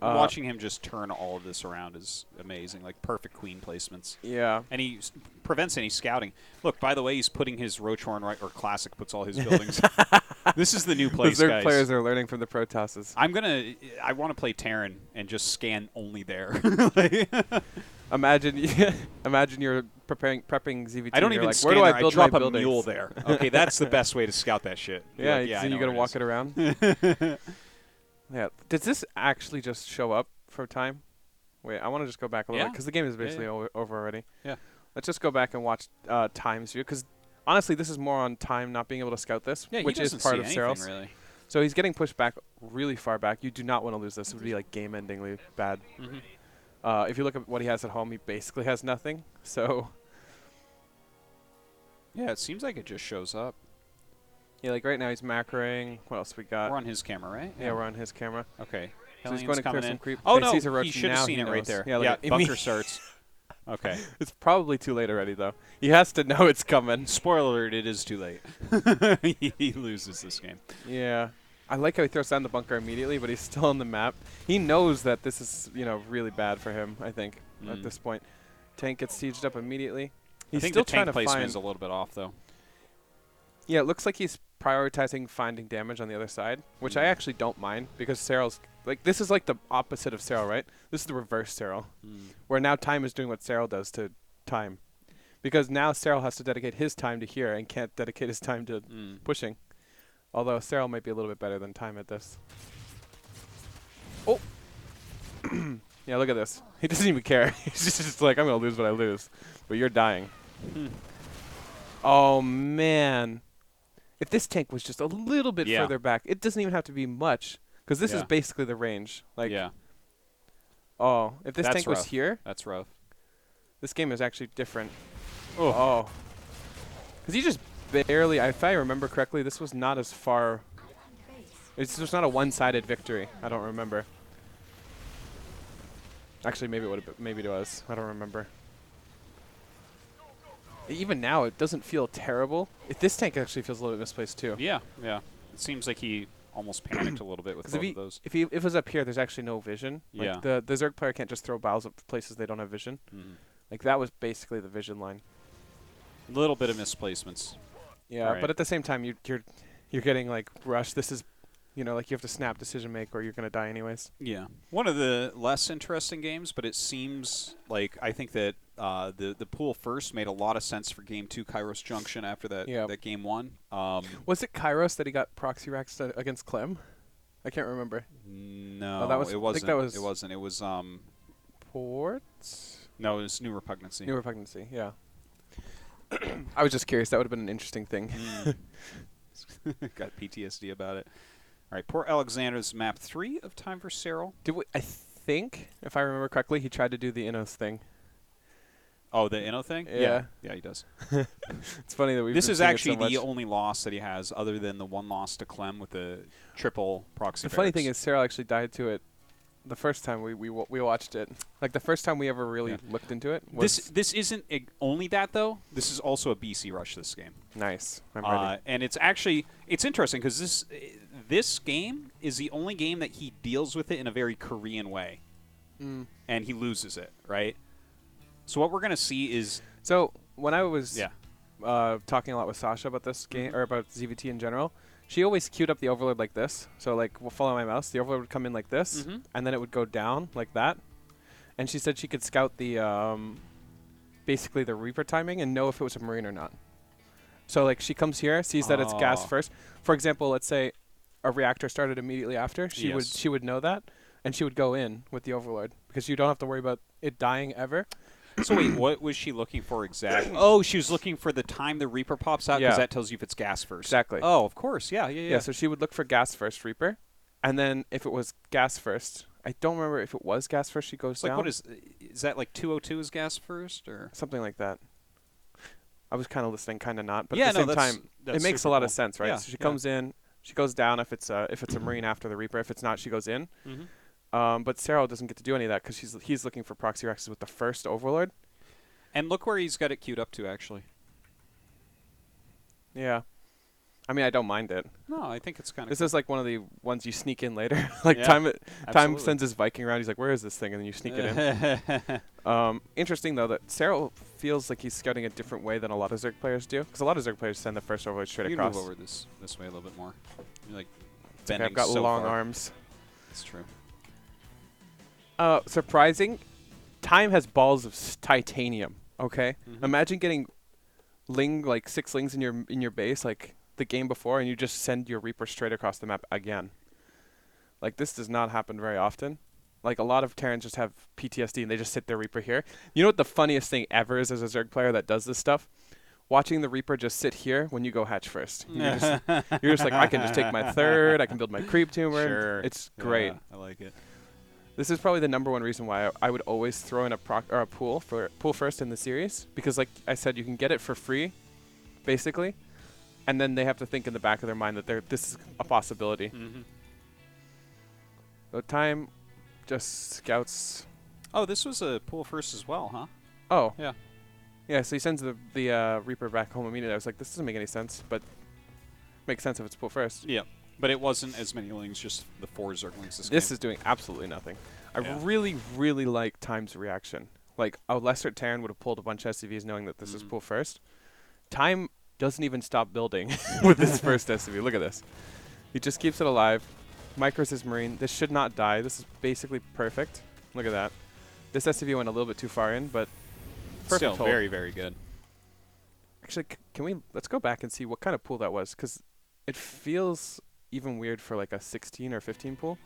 Watching him just turn all of this around is amazing. Like, perfect queen placements. Yeah. And he prevents any scouting. Look, by the way, he's putting his Roach Horn right, or Classic puts all his buildings. This is the new place, the Zerg guys. players are learning from the Protosses. I want to play Terran and just scan only there. Imagine you're prepping ZVT. I don't even like, scan where do there. I build drop my a buildings? mule there. Okay, that's the best way to scout that shit. Yeah, like, you gotta walk it around. Yeah. Does this actually just show up for time? Wait, I want to just go back a little bit because the game is basically over already. Yeah. Let's just go back and watch Time's view, because honestly, this is more on Time not being able to scout this, which is part of Serral's. Really. So he's getting pushed back really far back. You do not want to lose this. It would be like game-endingly bad. If you look at what he has at home, he basically has nothing. So yeah, it seems like it just shows up. Yeah, like right now he's macroing. What else we got? We're on his camera, right? Yeah, we're on his camera. Okay. So he's going to clear some creep. Oh, no, he should have seen it right there. Yeah, bunker starts. Okay. It's probably too late already, though. He has to know it's coming. Spoiler alert, it is too late. He loses this game. Yeah. I like how he throws down the bunker immediately, but he's still on the map. He knows that this is, really bad for him, I think, at this point. Tank gets sieged up immediately. He's still trying to find... placement is a little bit off, though. Yeah, it looks like he's prioritizing finding damage on the other side, which I actually don't mind, because Serral's... Like, this is like the opposite of Serral, right? This is the reverse Serral, where now Time is doing what Serral does to Time. Because now Serral has to dedicate his time to here and can't dedicate his time to pushing. Although Serral might be a little bit better than Time at this. Oh! Yeah, look at this. He doesn't even care. He's just like, I'm going to lose what I lose. But you're dying. Oh, man. If this tank was just a little bit further back, it doesn't even have to be much, because this is basically the range. Like, oh, if this tank was here, that's rough. This game is actually different. Oh, because you just barely. If I remember correctly, this was not as far. It's just not a one-sided victory. I don't remember. Actually, maybe it would have. Maybe it was. I don't remember. Even now, it doesn't feel terrible. This tank actually feels a little bit misplaced too. Yeah, yeah. It seems like he almost panicked a little bit with both of those. If it was up here, there's actually no vision. Like the Zerg player can't just throw bows up places they don't have vision. Like that was basically the vision line. A little bit of misplacements. Yeah, but at the same time, you're getting like rushed. This is, like you have to snap decision make or you're gonna die anyways. Yeah, one of the less interesting games, but it seems like I think that the pool first made a lot of sense for Game 2 Kairos Junction after that Game 1. Was it Kairos that he got proxy racks against Clem? I can't remember. No, it wasn't. I think it wasn't. It was Ports. No, it was New Repugnancy. New Repugnancy, yeah. I was just curious. That would have been an interesting thing. Got PTSD about it. All right, Port Alexander's map 3 of Time for Serral. I think, if I remember correctly, he tried to do the Innos thing. Oh, the Inno thing? Yeah. Yeah, he does. It's funny that This is actually the only loss that he has, other than the one loss to Clem with the triple proxy. The funny thing is, Serral actually died to it the first time we watched it. Like the first time we ever really looked into it. This isn't only that though. This is also a BC rush. This game. Nice. I'm ready. And it's interesting because this game is the only game that he deals with it in a very Korean way, and he loses it, right? So what we're gonna see is when I was talking a lot with Sasha about this game or about ZVT in general. She always queued up the overload like this. So, like, we'll follow my mouse. The overload would come in like this, and then it would go down like that. And she said she could scout the, basically the Reaper timing and know if it was a Marine or not. So, like, she comes here, sees that it's gas first. For example, let's say a reactor started immediately after. She would know that, and she would go in with the overload because you don't have to worry about it dying ever. So wait, what was she looking for exactly? Oh, she was looking for the time the Reaper pops out because that tells you if it's gas first. Exactly. Oh, of course. Yeah. So she would look for gas first Reaper, and then if it was gas first, I don't remember if it was gas first. She goes down. Like what is that? Like 202 is gas first or something like that? I was kind of listening, kind of not, but at the same time, it makes a lot of sense, right? Yeah, so she comes in, she goes down if it's a Marine after the Reaper. If it's not, she goes in. But Serral doesn't get to do any of that because he's looking for proxy rexes with the first overlord. And look where he's got it queued up to, actually. Yeah. I mean, I don't mind it. No, I think it's kind of This is like one of the ones you sneak in later. Like, Time sends his Viking around. He's like, where is this thing? And then you sneak it in. Interesting, though, that Serral feels like he's scouting a different way than a lot of Zerg players do. Because a lot of Zerg players send the first overload straight across. You move over this way a little bit more. You're like bending I've got long arms. That's true. Surprising. Time has balls of titanium. Okay, imagine getting like 6 lings in your base like the game before, and you just send your Reaper straight across the map again. Like this does not happen very often. Like a lot of Terrans just have PTSD and they just sit their Reaper here. You know what the funniest thing ever is as a Zerg player that does this stuff? Watching the Reaper just sit here when you go hatch first. You're just like, I can just take my third. I can build my creep tumor. Sure. It's great. Yeah, I like it. This is probably the #1 reason why I would always throw in a pool first in the series, because like I said, you can get it for free, basically, and then they have to think in the back of their mind that this is a possibility. So Time just scouts. Oh, this was a pool first as well, huh? Oh. Yeah. Yeah, so he sends the Reaper back home immediately. I was like, this doesn't make any sense, but makes sense if it's pool first. Yeah. But it wasn't as many lings, just the 4 Zerglings this is doing absolutely nothing. I really, really like Time's reaction. Like, a lesser Terran would have pulled a bunch of SCVs knowing that this is pool first. Time doesn't even stop building with this first SCV. Look at this. He just keeps it alive. Micros his Marine. This should not die. This is basically perfect. Look at that. This SCV went a little bit too far in, but perfect. Still very, very good. Actually, let's go back and see what kind of pool that was, because it feels even weird for like a 16 or 15 pool.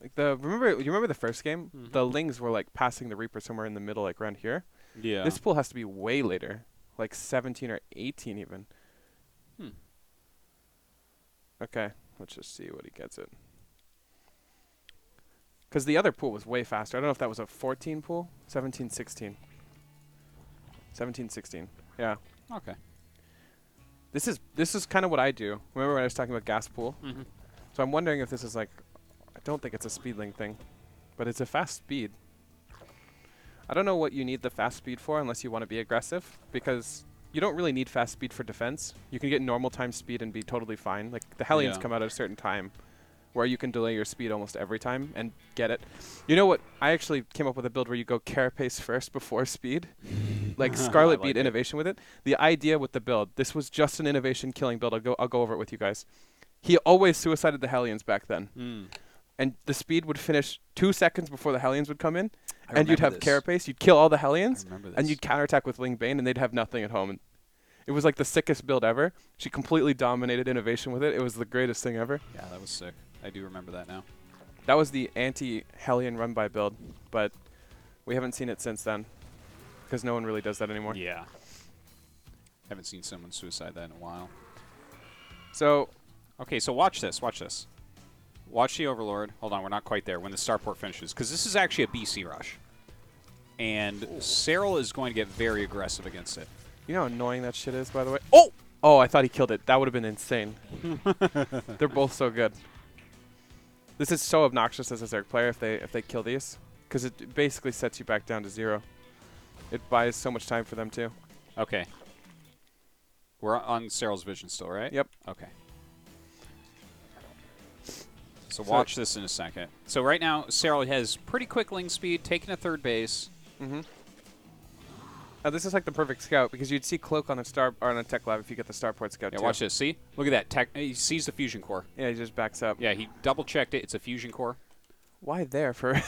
Like you remember the first game? The Lings were like passing the Reaper somewhere in the middle, like around here. Yeah. This pool has to be way later, like 17 or 18 even. Okay, let's just see what he gets it. Because the other pool was way faster. I don't know if that was a 14 pool, 17, 16. 17, 16. Yeah. Okay. This is kind of what I do. Remember when I was talking about gas pool? So I'm wondering if this is like, I don't think it's a speedling thing, but it's a fast speed. I don't know what you need the fast speed for unless you want to be aggressive, because you don't really need fast speed for defense. You can get normal time speed and be totally fine. Like the Hellions come out at a certain time where you can delay your speed almost every time and get it. You know what? I actually came up with a build where you go carapace first before speed. Like Scarlet beat innovation with it. The idea with the build, this was just an innovation killing build. I'll go over it with you guys. He always suicided the Hellions back then. And the speed would finish 2 seconds before the Hellions would come in. And you'd have carapace. You'd kill all the Hellions. And you'd counterattack with Wing Bane, and they'd have nothing at home. And it was like the sickest build ever. She completely dominated innovation with it. It was the greatest thing ever. Yeah, that was sick. I do remember that now. That was the anti-Hellion run-by build, but we haven't seen it since then because no one really does that anymore. Yeah. Haven't seen someone suicide that in a while. So, okay, so watch this. Watch this. Watch the Overlord. Hold on, we're not quite there. When the starport finishes, because this is actually a BC rush. And Serral is going to get very aggressive against it. You know how annoying that shit is, by the way? Oh! Oh, I thought he killed it. That would have been insane. They're both so good. This is so obnoxious as a Zerg player if they kill these, because it basically sets you back down to 0. It buys so much time for them too. Okay. We're on Serral's vision still, right? Yep. Okay. So watch this in a second. So right now, Serral has pretty quick ling speed, taking a third base. Now this is like the perfect scout, because you'd see Cloak on a tech lab if you get the starport scout too. Yeah, watch this. See? Look at that. He sees the fusion core. Yeah, he just backs up. Yeah, he double-checked it. It's a fusion core. Why there for...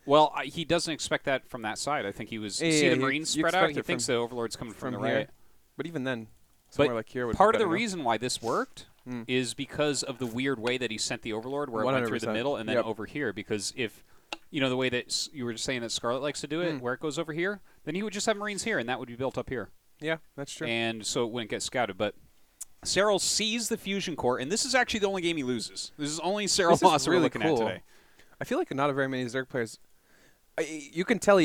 Well, he doesn't expect that from that side. I think he was... see the Marines spread out? He thinks the Overlord's coming from the right. But even then, somewhere like here would be part of the better reason why this worked is because of the weird way that he sent the Overlord, where it went through the middle and then over here. Because if... You know, the way that you were just saying that Scarlet likes to do it, where it goes over here, then he would just have Marines here, and that would be built up here. Yeah, that's true. And so it wouldn't get scouted. But Serral sees the fusion core, and this is actually the only game he loses. This is only Serral loss that we're looking at today. I feel like not very many Zerg players... you can tell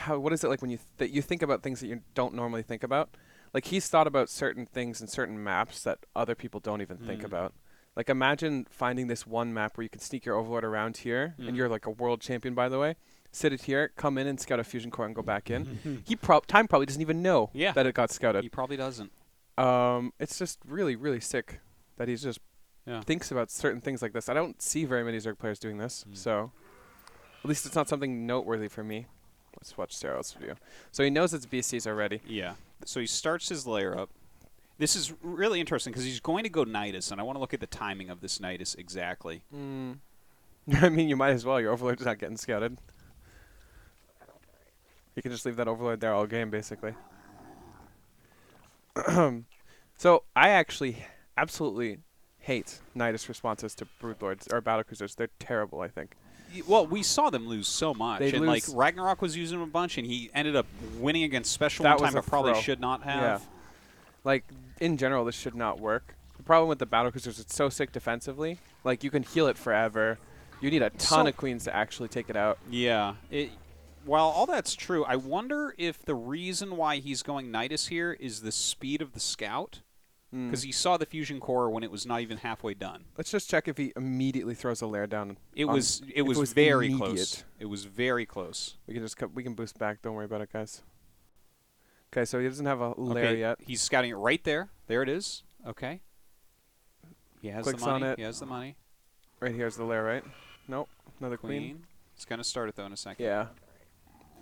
what is it like when you think about things that you don't normally think about? Like, he's thought about certain things in certain maps that other people don't even think about. Like, imagine finding this one map where you can sneak your Overlord around here, and you're like a world champion, by the way. Sit it here, come in and scout a fusion core and go back in. Time probably doesn't even know that it got scouted. He probably doesn't. It's just really, really sick that he just thinks about certain things like this. I don't see very many Zerg players doing this, so at least it's not something noteworthy for me. Let's watch Serral's video. So he knows it's BCs already. Yeah. So he starts his layer up. This is really interesting because he's going to go Nidus, and I want to look at the timing of this Nidus exactly. I mean, you might as well. Your Overlord's not getting scouted. You can just leave that Overlord there all game, basically. So I actually absolutely hate Nidus responses to Broodlords or Battlecruisers. They're terrible, I think. Well, we saw them lose so much. And like Ragnarok was using them a bunch, and he ended up winning against Special one time, but probably should not have. Yeah. Like, in general, this should not work. The problem with the Battlecruisers, it's so sick defensively. Like, you can heal it forever. You need a ton of queens to actually take it out. Yeah. While all that's true, I wonder if the reason why he's going Nidus here is the speed of the scout. Because he saw the fusion core when it was not even halfway done. Let's just check if he immediately throws a lair down. It was very close. It was very close. We can boost back. Don't worry about it, guys. Okay, so he doesn't have a lair yet. He's scouting it right there. There it is. Okay. He has the money. On it. He has the money. Right here's the lair, right? Nope. Another queen. He's going to start it, though, in a second. Yeah.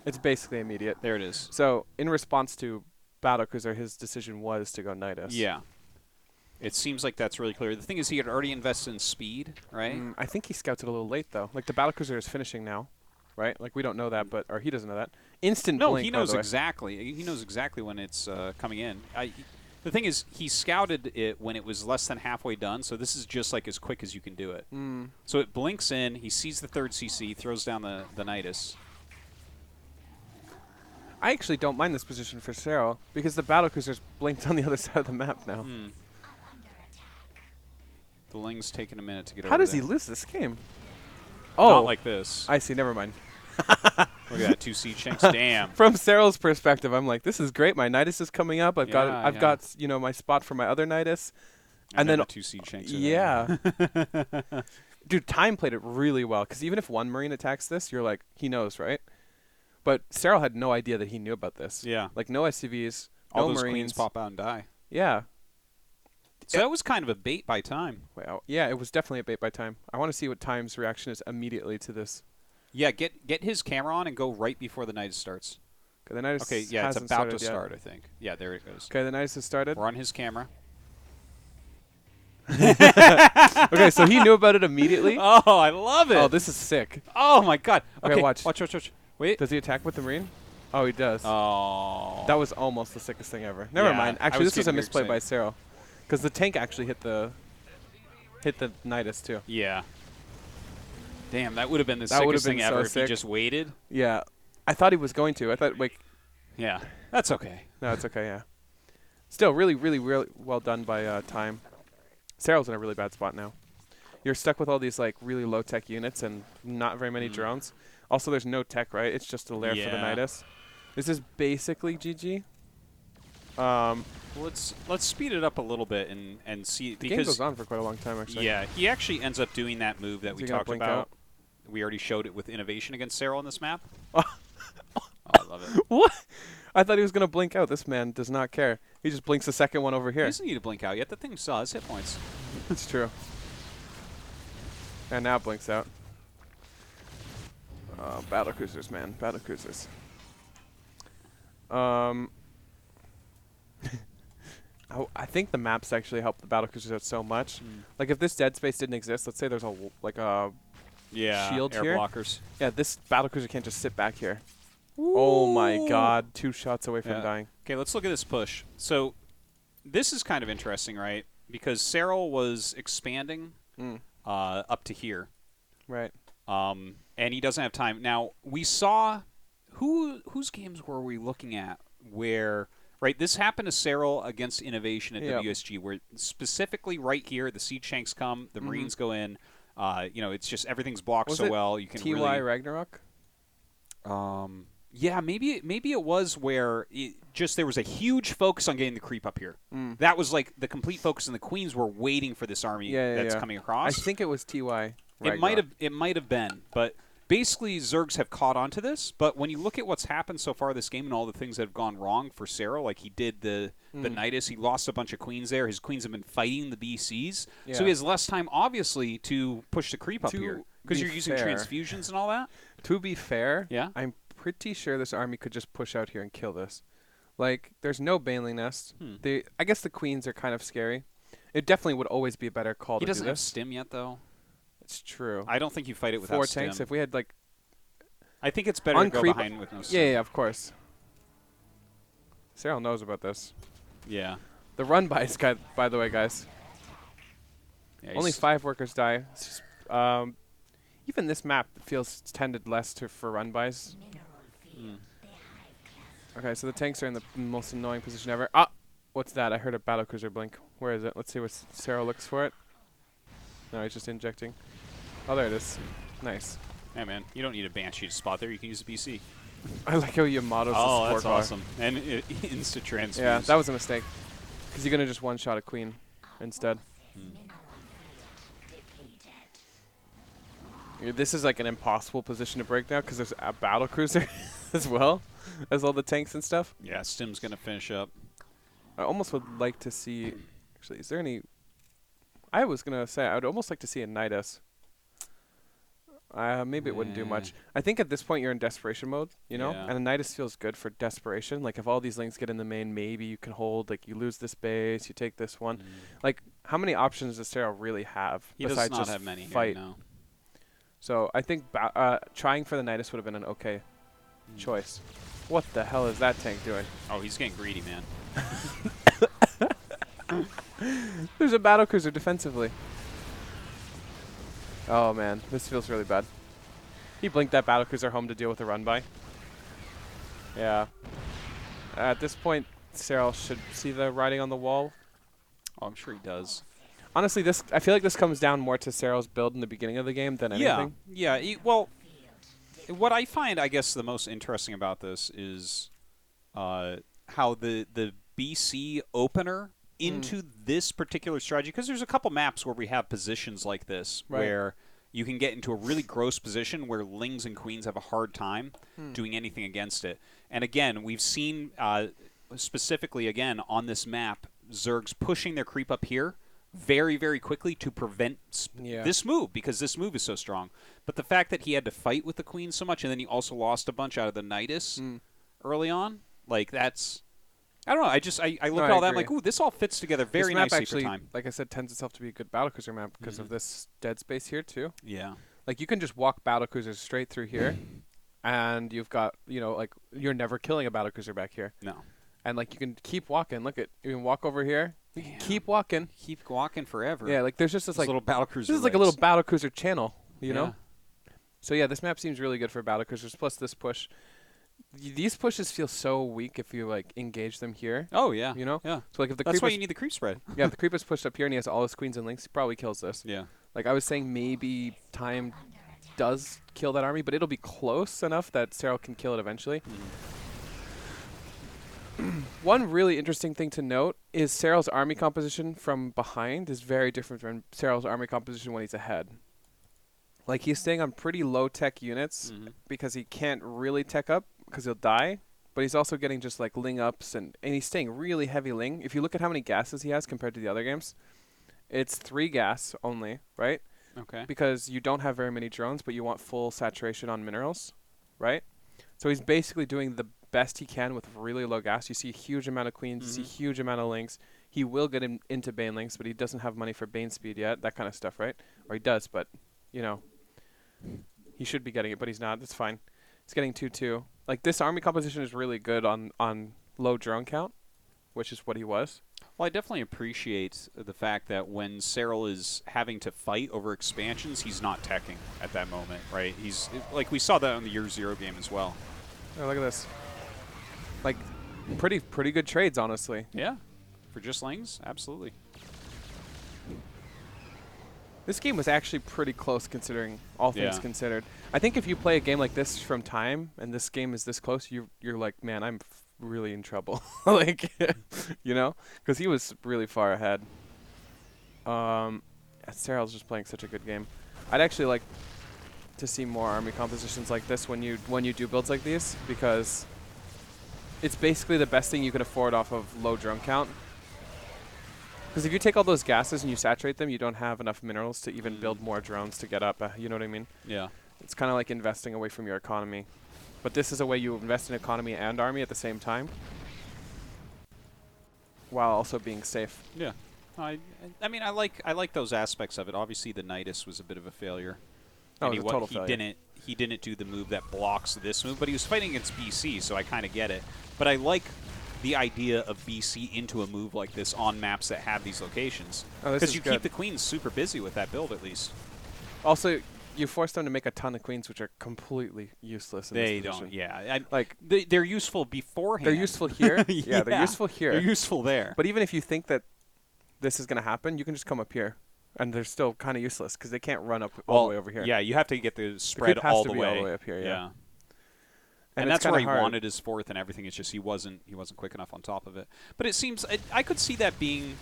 It's basically immediate. There it is. So, in response to Battlecruiser, his decision was to go Nidus. Yeah. It seems like that's really clear. The thing is, he had already invested in speed, right? I think he scouts it a little late, though. Like, the Battlecruiser is finishing now, right? Like, we don't know that, or he doesn't know that. Instant blink, he knows exactly. He knows exactly when it's coming in. The thing is, he scouted it when it was less than halfway done, so this is just like as quick as you can do it. So it blinks in, he sees the third CC, throws down the Nidus. I actually don't mind this position for Serral because the battlecruiser's blinked on the other side of the map now. The Ling's taking a minute to get over How does there. he lose this game? Not like this. I see. Never mind. Look at that, 2 siege tanks. Damn. From Serral's perspective, I'm like, this is great. My Nidus is coming up. I've got you know, my spot for my other Nidus, and then the 2 siege tanks. Yeah. Dude, Time played it really well because even if one Marine attacks this, you're like, he knows, right? But Serral had no idea that he knew about this. Yeah. Like no SCVs, all no those Marines. queens pop out and die. Yeah. So that was kind of a bait by Time. Well, yeah, it was definitely a bait by Time. I want to see what Time's reaction is immediately to this. Yeah, get his camera on and go right before the Nidus starts. Okay, the Nidus yeah, it's hasn't about to started start, yet. I think. Yeah, there it goes. Okay, the Nidus has started. We're on his camera. Okay, so he knew about it immediately. Oh, I love it. Oh, this is sick. Oh, my God. Okay, watch. Watch. Wait. Does he attack with the Marine? Oh, he does. Oh. That was almost the sickest thing ever. Never mind. Actually, this was a misplay by Serral. Because the tank actually hit the Nidus, too. Yeah. Damn, that would have been the sickest thing ever if he just waited. Yeah. I thought he was going to. I thought, like... Yeah, that's okay. No, it's okay, yeah. Still, really, really, really well done by Time. Serral's in a really bad spot now. You're stuck with all these, like, really low-tech units and not very many drones. Also, there's no tech, right? It's just a lair for the Nidus. This is basically GG. Let's speed it up a little bit and see. The game goes on for quite a long time, actually. Yeah, he actually ends up doing that move that we talked about. Out? We already showed it with innovation against Serral on this map. Oh, I love it. What? I thought he was going to blink out. This man does not care. He just blinks the second one over here. He doesn't need to blink out yet. The thing still has hit points. It's true. And now it blinks out. Battlecruisers, man. Battlecruisers. I think the maps actually help the battlecruisers out so much. Like if this dead space didn't exist, let's say there's a shield air here. blockers. Yeah, this battlecruiser can't just sit back here. Ooh. Oh my God! 2 shots away from dying. Okay, let's look at this push. So this is kind of interesting, right? Because Serral was expanding up to here. Right. And he doesn't have time. Now, we saw whose games were we looking at where this happened to Serral against Innovation at WSG, where specifically right here the siege tanks come, the Marines go in. It's just everything's blocked so well. You can TY Ragnarok. Yeah, maybe it was where there was a huge focus on getting the creep up here. That was like the complete focus, and the Queens were waiting for this army that's coming across. I think it was TY. It might have been, but basically Zergs have caught on to this. But when you look at what's happened so far this game and all the things that have gone wrong for Serral, like he did the Nidus, he lost a bunch of queens there. His queens have been fighting the BCs, so he has less time, obviously, to push the creep up here because you're using transfusions and all that. To be fair, yeah, I'm pretty sure this army could just push out here and kill this. Like, there's no Baneling Nest. I guess the queens are kind of scary. It definitely would always be a better call to do this. He doesn't have stim yet, though. It's true. I don't think you fight it without 4 stim. tanks. If we had, like... I think it's better to go behind with no stim. Yeah, of course. Serral knows about this. Yeah. The run-bys, by the way, guys. Yeah, only 5 workers die. Even this map feels tended less for run-bys. Okay, so the tanks are in the most annoying position ever. Ah! What's that? I heard a battlecruiser blink. Where is it? Let's see what Serral looks for it. No, he's just injecting. Oh, there it is. Nice. Hey, man, you don't need a Banshee to spot there. You can use a BC. I like how Yamato's the support that's bar. awesome. And insta-transfuse. Yeah, that was a mistake. Because you're going to just one-shot a queen instead. This is like an impossible position to break now because there's a battlecruiser as well as all the tanks and stuff. Yeah, Stim's going to finish up. I almost would like to see... Actually, is there any... I was going to say, I would almost like to see a Nidus. Maybe it wouldn't do much. I think at this point you're in desperation mode, you know? Yeah. And a Nidus feels good for desperation. Like, if all these links get in the main, maybe you can hold. Like, you lose this base, you take this one. Like, how many options does Serral really have besides does not just have many fight? Here, no. So I think trying for the Nidus would have been an okay choice. What the hell is that tank doing? Oh, he's getting greedy, man. There's a battlecruiser defensively. Oh, man. This feels really bad. He blinked that battlecruiser home to deal with the run-by. Yeah. At this point, Serral should see the writing on the wall. Oh, I'm sure he does. Honestly, I feel like this comes down more to Serral's build in the beginning of the game than anything. Yeah. Well, what I find, I guess, the most interesting about this is how the BC opener into this particular strategy, because there's a couple maps where we have positions like this where you can get into a really gross position where Lings and Queens have a hard time doing anything against it. And again, we've seen specifically, again, on this map, Zergs pushing their creep up here very, very quickly to prevent this move, because this move is so strong. But the fact that he had to fight with the Queen so much, and then he also lost a bunch out of the Nidus early on, like that's... I don't know. I look at all that, I'm like, ooh, this all fits together very nicely actually, for time. like I said, tends itself to be a good battlecruiser map because of this dead space here, too. Yeah. Like, you can just walk battlecruisers straight through here, and you've got, like, you're never killing a battlecruiser back here. No. And, like, you can keep walking. Look, you can walk over here. Keep walking. Keep walking forever. Yeah, like, there's just this, like... little battlecruiser This is like a little battlecruiser channel, you know? So, yeah, this map seems really good for battlecruisers, plus this push. These pushes feel so weak if you, like, engage them here. Oh, yeah. You know? Yeah. So, like, if the That's why you need the creep spread. Yeah, if the creep is pushed up here and he has all his queens and links, he probably kills this. Yeah. Like, I was saying maybe time does kill that army, but it'll be close enough that Serral can kill it eventually. One really interesting thing to note is Serral's army composition from behind is very different from Serral's army composition when he's ahead. Like, he's staying on pretty low-tech units because he can't really tech up because he'll die, but he's also getting just, like, ling ups, and he's staying really heavy ling. If you look at how many gases he has compared to the other games, it's 3 gas only, right? Okay. Because you don't have very many drones, but you want full saturation on minerals, right? So he's basically doing the best he can with really low gas. You see a huge amount of queens, you see a huge amount of links. He will get into Bane links, but he doesn't have money for Bane speed yet, that kind of stuff, right? Or he does, but, he should be getting it, but he's not. That's fine. He's getting 2-2. Like, this army composition is really good on low drone count, which is what he was. Well, I definitely appreciate the fact that when Serral is having to fight over expansions, he's not teching at that moment, right? He's like, we saw that in the Year Zero game as well. Oh, look at this. Like, pretty good trades, honestly. Yeah, for just Lings, absolutely. This game was actually pretty close, considering all things considered. I think if you play a game like this from time, and this game is this close, you're like, man, I'm really in trouble. Like, because he was really far ahead. Serral's just playing such a good game. I'd actually like to see more army compositions like this when you do builds like these, because it's basically the best thing you can afford off of low drone count. Because if you take all those gases and you saturate them, you don't have enough minerals to even build more drones to get up. You know what I mean? Yeah. It's kind of like investing away from your economy. But this is a way you invest in economy and army at the same time, while also being safe. Yeah. I mean, I like those aspects of it. Obviously, the Nidus was a bit of a failure. Oh, it was a total failure. He didn't do the move that blocks this move, but he was fighting against BC, so I kind of get it. But I like the idea of BC into a move like this on maps that have these locations. Because you keep the queens super busy with that build, at least. Also, you force them to make a ton of queens, which are completely useless in this position. They don't, like, they're useful beforehand. They're useful here. Yeah, they're useful here. They're useful there. But even if you think that this is going to happen, you can just come up here. And they're still kind of useless, because they can't run up all the way over here. Yeah, you have to get the spread all the way. All the way up here, yeah. And that's where he wanted his fourth and everything. It's just he wasn't quick enough on top of it. But it seems I could see that being,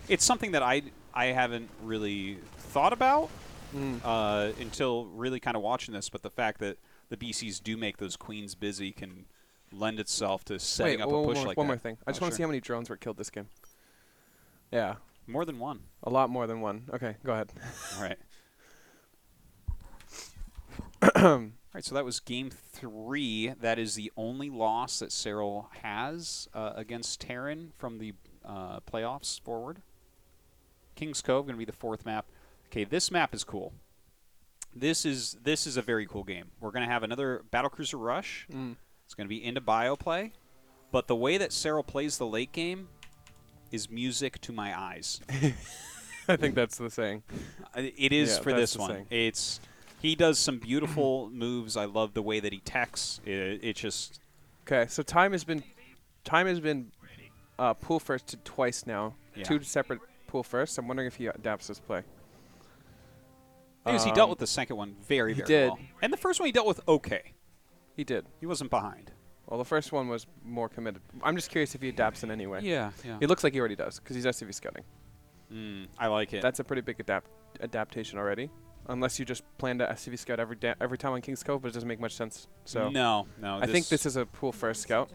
it's something that I haven't really thought about until really kind of watching this. But the fact that the BCs do make those queens busy can lend itself to setting up a push like that. One more thing. I just want to see how many drones were killed this game. Yeah. More than one. A lot more than one. Okay, go ahead. All right. All right, so that was Game 3. That is the only loss that Serral has against Terran from the playoffs forward. King's Cove going to be the 4th map. Okay, this map is cool. This is a very cool game. We're going to have another Battlecruiser rush. It's going to be into bio play. But the way that Serral plays the late game is music to my eyes. I think that's the saying. It is for this one. He does some beautiful moves. I love the way that he techs. It just okay. So time has been pool firsted twice now. Yeah. 2 separate pool firsts. I'm wondering if he adapts this play. Because he dealt with the second one very well. And the first one he dealt with okay. He did. He wasn't behind. Well, the first one was more committed. I'm just curious if he adapts in any way. Yeah. It looks like he already does because he's SCV scouting. I like it. That's a pretty big adaptation already. Unless you just plan to SCV scout every time on King's Cove, but it doesn't make much sense. So no. I think this is a pool first scout.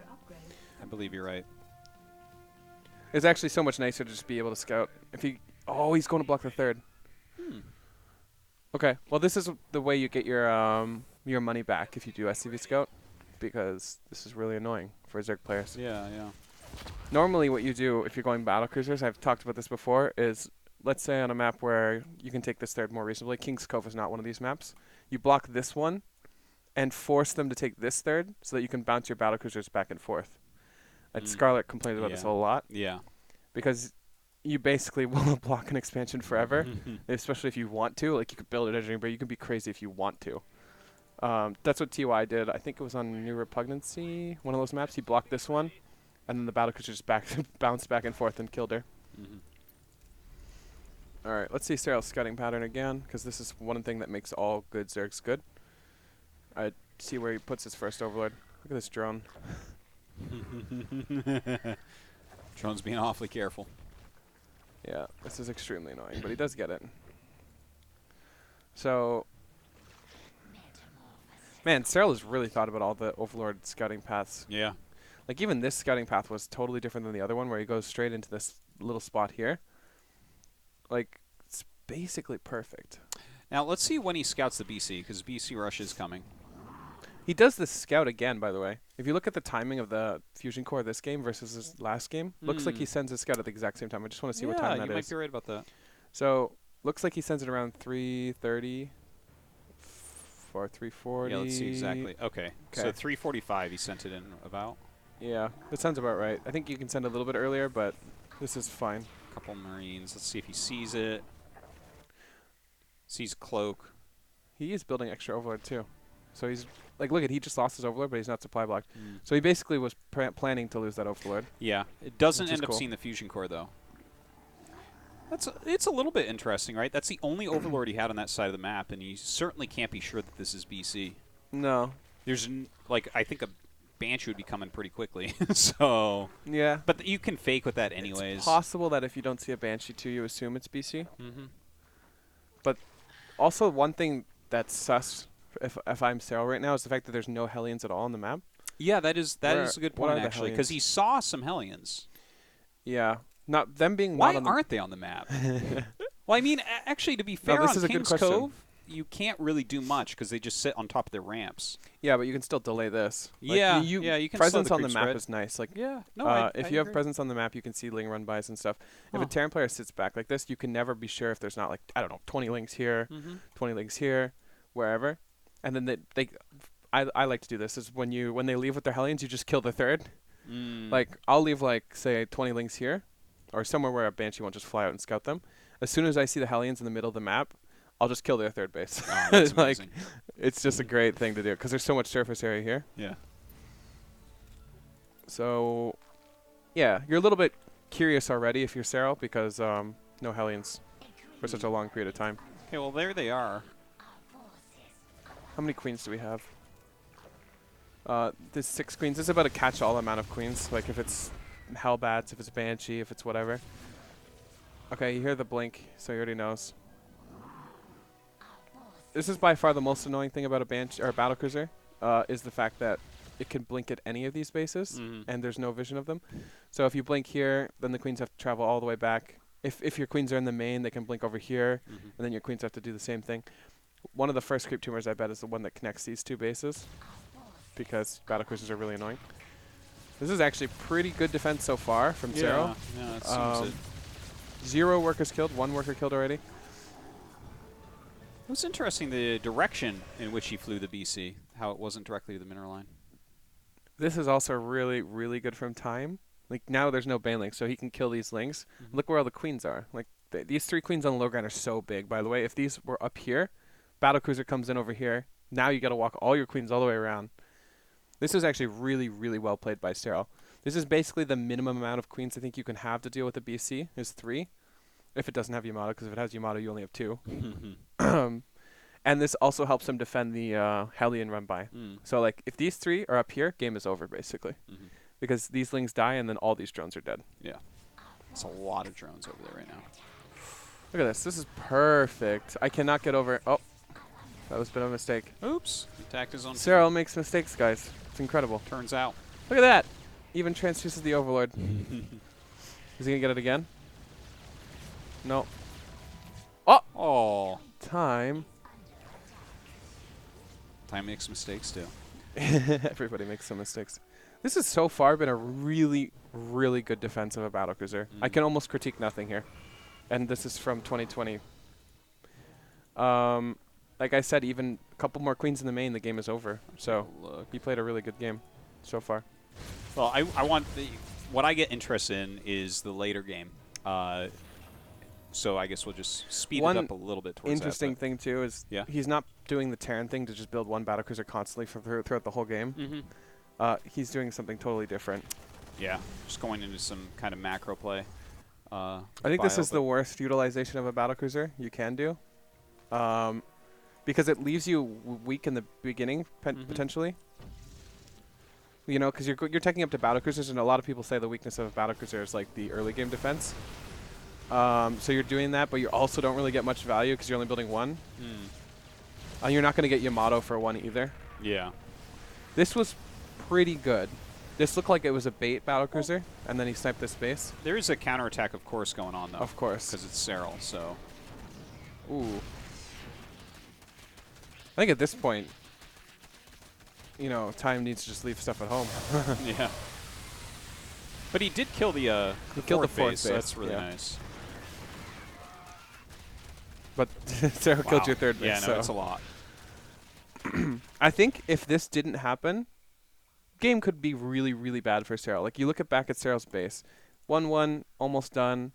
I believe you're right. It's actually so much nicer to just be able to scout. If he, he's going to block the third. Okay, well this is the way you get your money back if you do SCV scout, because this is really annoying for Zerg players. Yeah. Normally what you do if you're going battle cruisers, I've talked about this before, is let's say on a map where you can take this third more reasonably, King's Cove is not one of these maps, you block this one and force them to take this third so that you can bounce your battle cruisers back and forth. And Scarlet complains about this a lot. Yeah. Because you basically will block an expansion forever, especially if you want to. Like, you could build it engineering, but you can be crazy if you want to. That's what TY did. I think it was on New Repugnancy, one of those maps. He blocked this one, and then the battle cruiser just bounced back and forth and killed her. All right, let's see Serral's scouting pattern again, because this is one thing that makes all good Zergs good. I see where he puts his first overlord. Look at this drone. Drone's being awfully careful. Yeah, this is extremely annoying, but he does get it. So, man, Serral has really thought about all the overlord scouting paths. Yeah. Like, even this scouting path was totally different than the other one, where he goes straight into this little spot here. Like, it's basically perfect. Now, let's see when he scouts the BC, because BC Rush is coming. He does this scout again, by the way. If you look at the timing of the Fusion Core this game versus his last game, looks like he sends his scout at the exact same time. I just want to see what time that is. Yeah, you might be right about that. So, looks like he sends it around 3:30 or 3:40. Yeah, let's see exactly. Okay. So 3:45 he sent it in about. Yeah, that sounds about right. I think you can send a little bit earlier, but this is fine. Couple Marines. Let's see if he sees it. Sees Cloak. He is building extra overlord too. So he's like, look at, he just lost his overlord, but he's not supply blocked. So he basically was planning to lose that overlord. Yeah, it doesn't end up seeing the Fusion Core though. It's a little bit interesting, right? That's the only overlord he had on that side of the map, and you certainly can't be sure that this is BC. No. There's I think a Banshee would be coming pretty quickly. So yeah, but you can fake with that anyways. It's possible that if you don't see a Banshee too, you assume it's BC. But also one thing that's sus, if I'm Serral right now, is the fact that there's no Hellions at all on the map. Yeah, that is a good point actually, because he saw some Hellions. Yeah, not them being. Why aren't they on the map? Well, I mean, actually, to be fair, on King's Cove, you can't really do much because they just sit on top of their ramps. Yeah, but you can still delay this. Like you can. Presence on the map is nice. Like, yeah, no, if you have presence on the map, you can see ling run bys and stuff. If a Terran player sits back like this, you can never be sure if there's not, like, I don't know, 20 lings here, 20 lings here, wherever. And then I like to do this, is when they leave with their Hellions, you just kill the third. Like, I'll leave, like, say 20 lings here, or somewhere where a Banshee won't just fly out and scout them. As soon as I see the Hellions in the middle of the map, I'll just kill their third base. Oh, that's amazing. It's just a great thing to do because there's so much surface area here. Yeah. So, yeah, you're a little bit curious already if you're Serral because no Hellions for such a long period of time. Okay, well, there they are. How many queens do we have? There's 6 queens. This is about a catch-all amount of queens. Like, if it's Hellbats, if it's Banshee, if it's whatever. Okay, you hear the blink, so he already knows. This is by far the most annoying thing about a Banshee or a battlecruiser, is the fact that it can blink at any of these bases, and there's no vision of them. So if you blink here, then the queens have to travel all the way back. If your queens are in the main, they can blink over here, and then your queens have to do the same thing. One of the first creep tumors, I bet, is the one that connects these 2 bases, because battlecruisers are really annoying. This is actually pretty good defense so far from Serral. Yeah, it seems it. 0 workers killed, 1 worker killed already. It was interesting the direction in which he flew the BC, how it wasn't directly to the mineral line. This is also really, really good from time Like, now there's no Banelink, so he can kill these links. Look where all the queens are. Like, these 3 queens on the low ground are so big, by the way. If these were up here, Battlecruiser comes in over here. Now you got to walk all your queens all the way around. This is actually really, really well played by Serral. This is basically the minimum amount of queens I think you can have to deal with a BC, is 3. If it doesn't have Yamato, because if it has Yamato, you only have 2. And this also helps him defend the Hellion run by. So, like, if these 3 are up here, game is over, basically. Because these lings die, and then all these drones are dead. Yeah. It's a lot of drones over there right now. Look at this. This is perfect. I cannot get over. Oh, that was a bit of a mistake. Oops. He attacked his own. Serral makes mistakes, guys. It's incredible. Turns out. Look at that. Even transfuses the Overlord. Is he going to get it again? No. Oh. Time. Time makes mistakes, too. Everybody makes some mistakes. This has so far been a really, really good defense of a battlecruiser. I can almost critique nothing here. And this is from 2020. Like I said, even a couple more queens in the main, the game is over. So he played a really good game so far. Well, I want what I get interested in is the later game. So I guess we'll just speed it up a little bit towards interesting thing, too, is he's not doing the Terran thing to just build one battlecruiser constantly throughout the whole game. He's doing something totally different. Yeah, just going into some kind of macro play. I think this is the worst utilization of a battlecruiser you can do. Because it leaves you weak in the beginning, potentially. You know, because you're taking up to battlecruisers, and a lot of people say the weakness of a battlecruiser is like the early game defense. So you're doing that, but you also don't really get much value because you're only building 1. You're not going to get Yamato for 1 either. Yeah. This was pretty good. This looked like it was a bait battlecruiser, and then he sniped this base. There is a counterattack, of course, going on, though. Of course. Because it's Serral, so. Ooh. I think at this point, you know, Time needs to just leave stuff at home. Yeah. But he did kill the fourth base, so that's really nice. But Serral killed your 3rd base. Yeah, no, that's a lot. I think if this didn't happen, game could be really, really bad for Serral. Like, you look back at Serral's base. 1-1, almost done.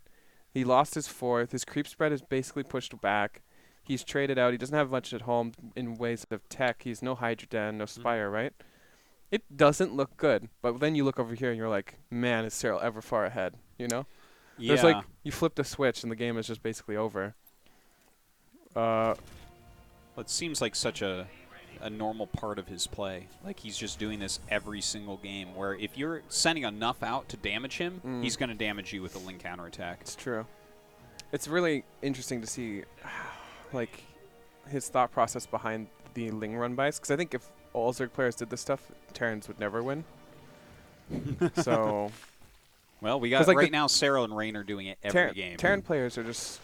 He lost his 4th. His creep spread is basically pushed back. He's traded out. He doesn't have much at home in ways of tech. He's no Hydroden, no Spire, right? It doesn't look good. But then you look over here and you're like, man, is Serral ever far ahead? You know? Yeah. There's like, you flipped a switch and the game is just basically over. Well, it seems like such a normal part of his play. Like, he's just doing this every single game, where if you're sending enough out to damage him, he's going to damage you with a link counterattack. It's true. It's really interesting to see, like, his thought process behind the Ling run bys. Because I think if all Zerg players did this stuff, Terrans would never win. So, well, we got right now Serral and Rain are doing it every game. Terran players are just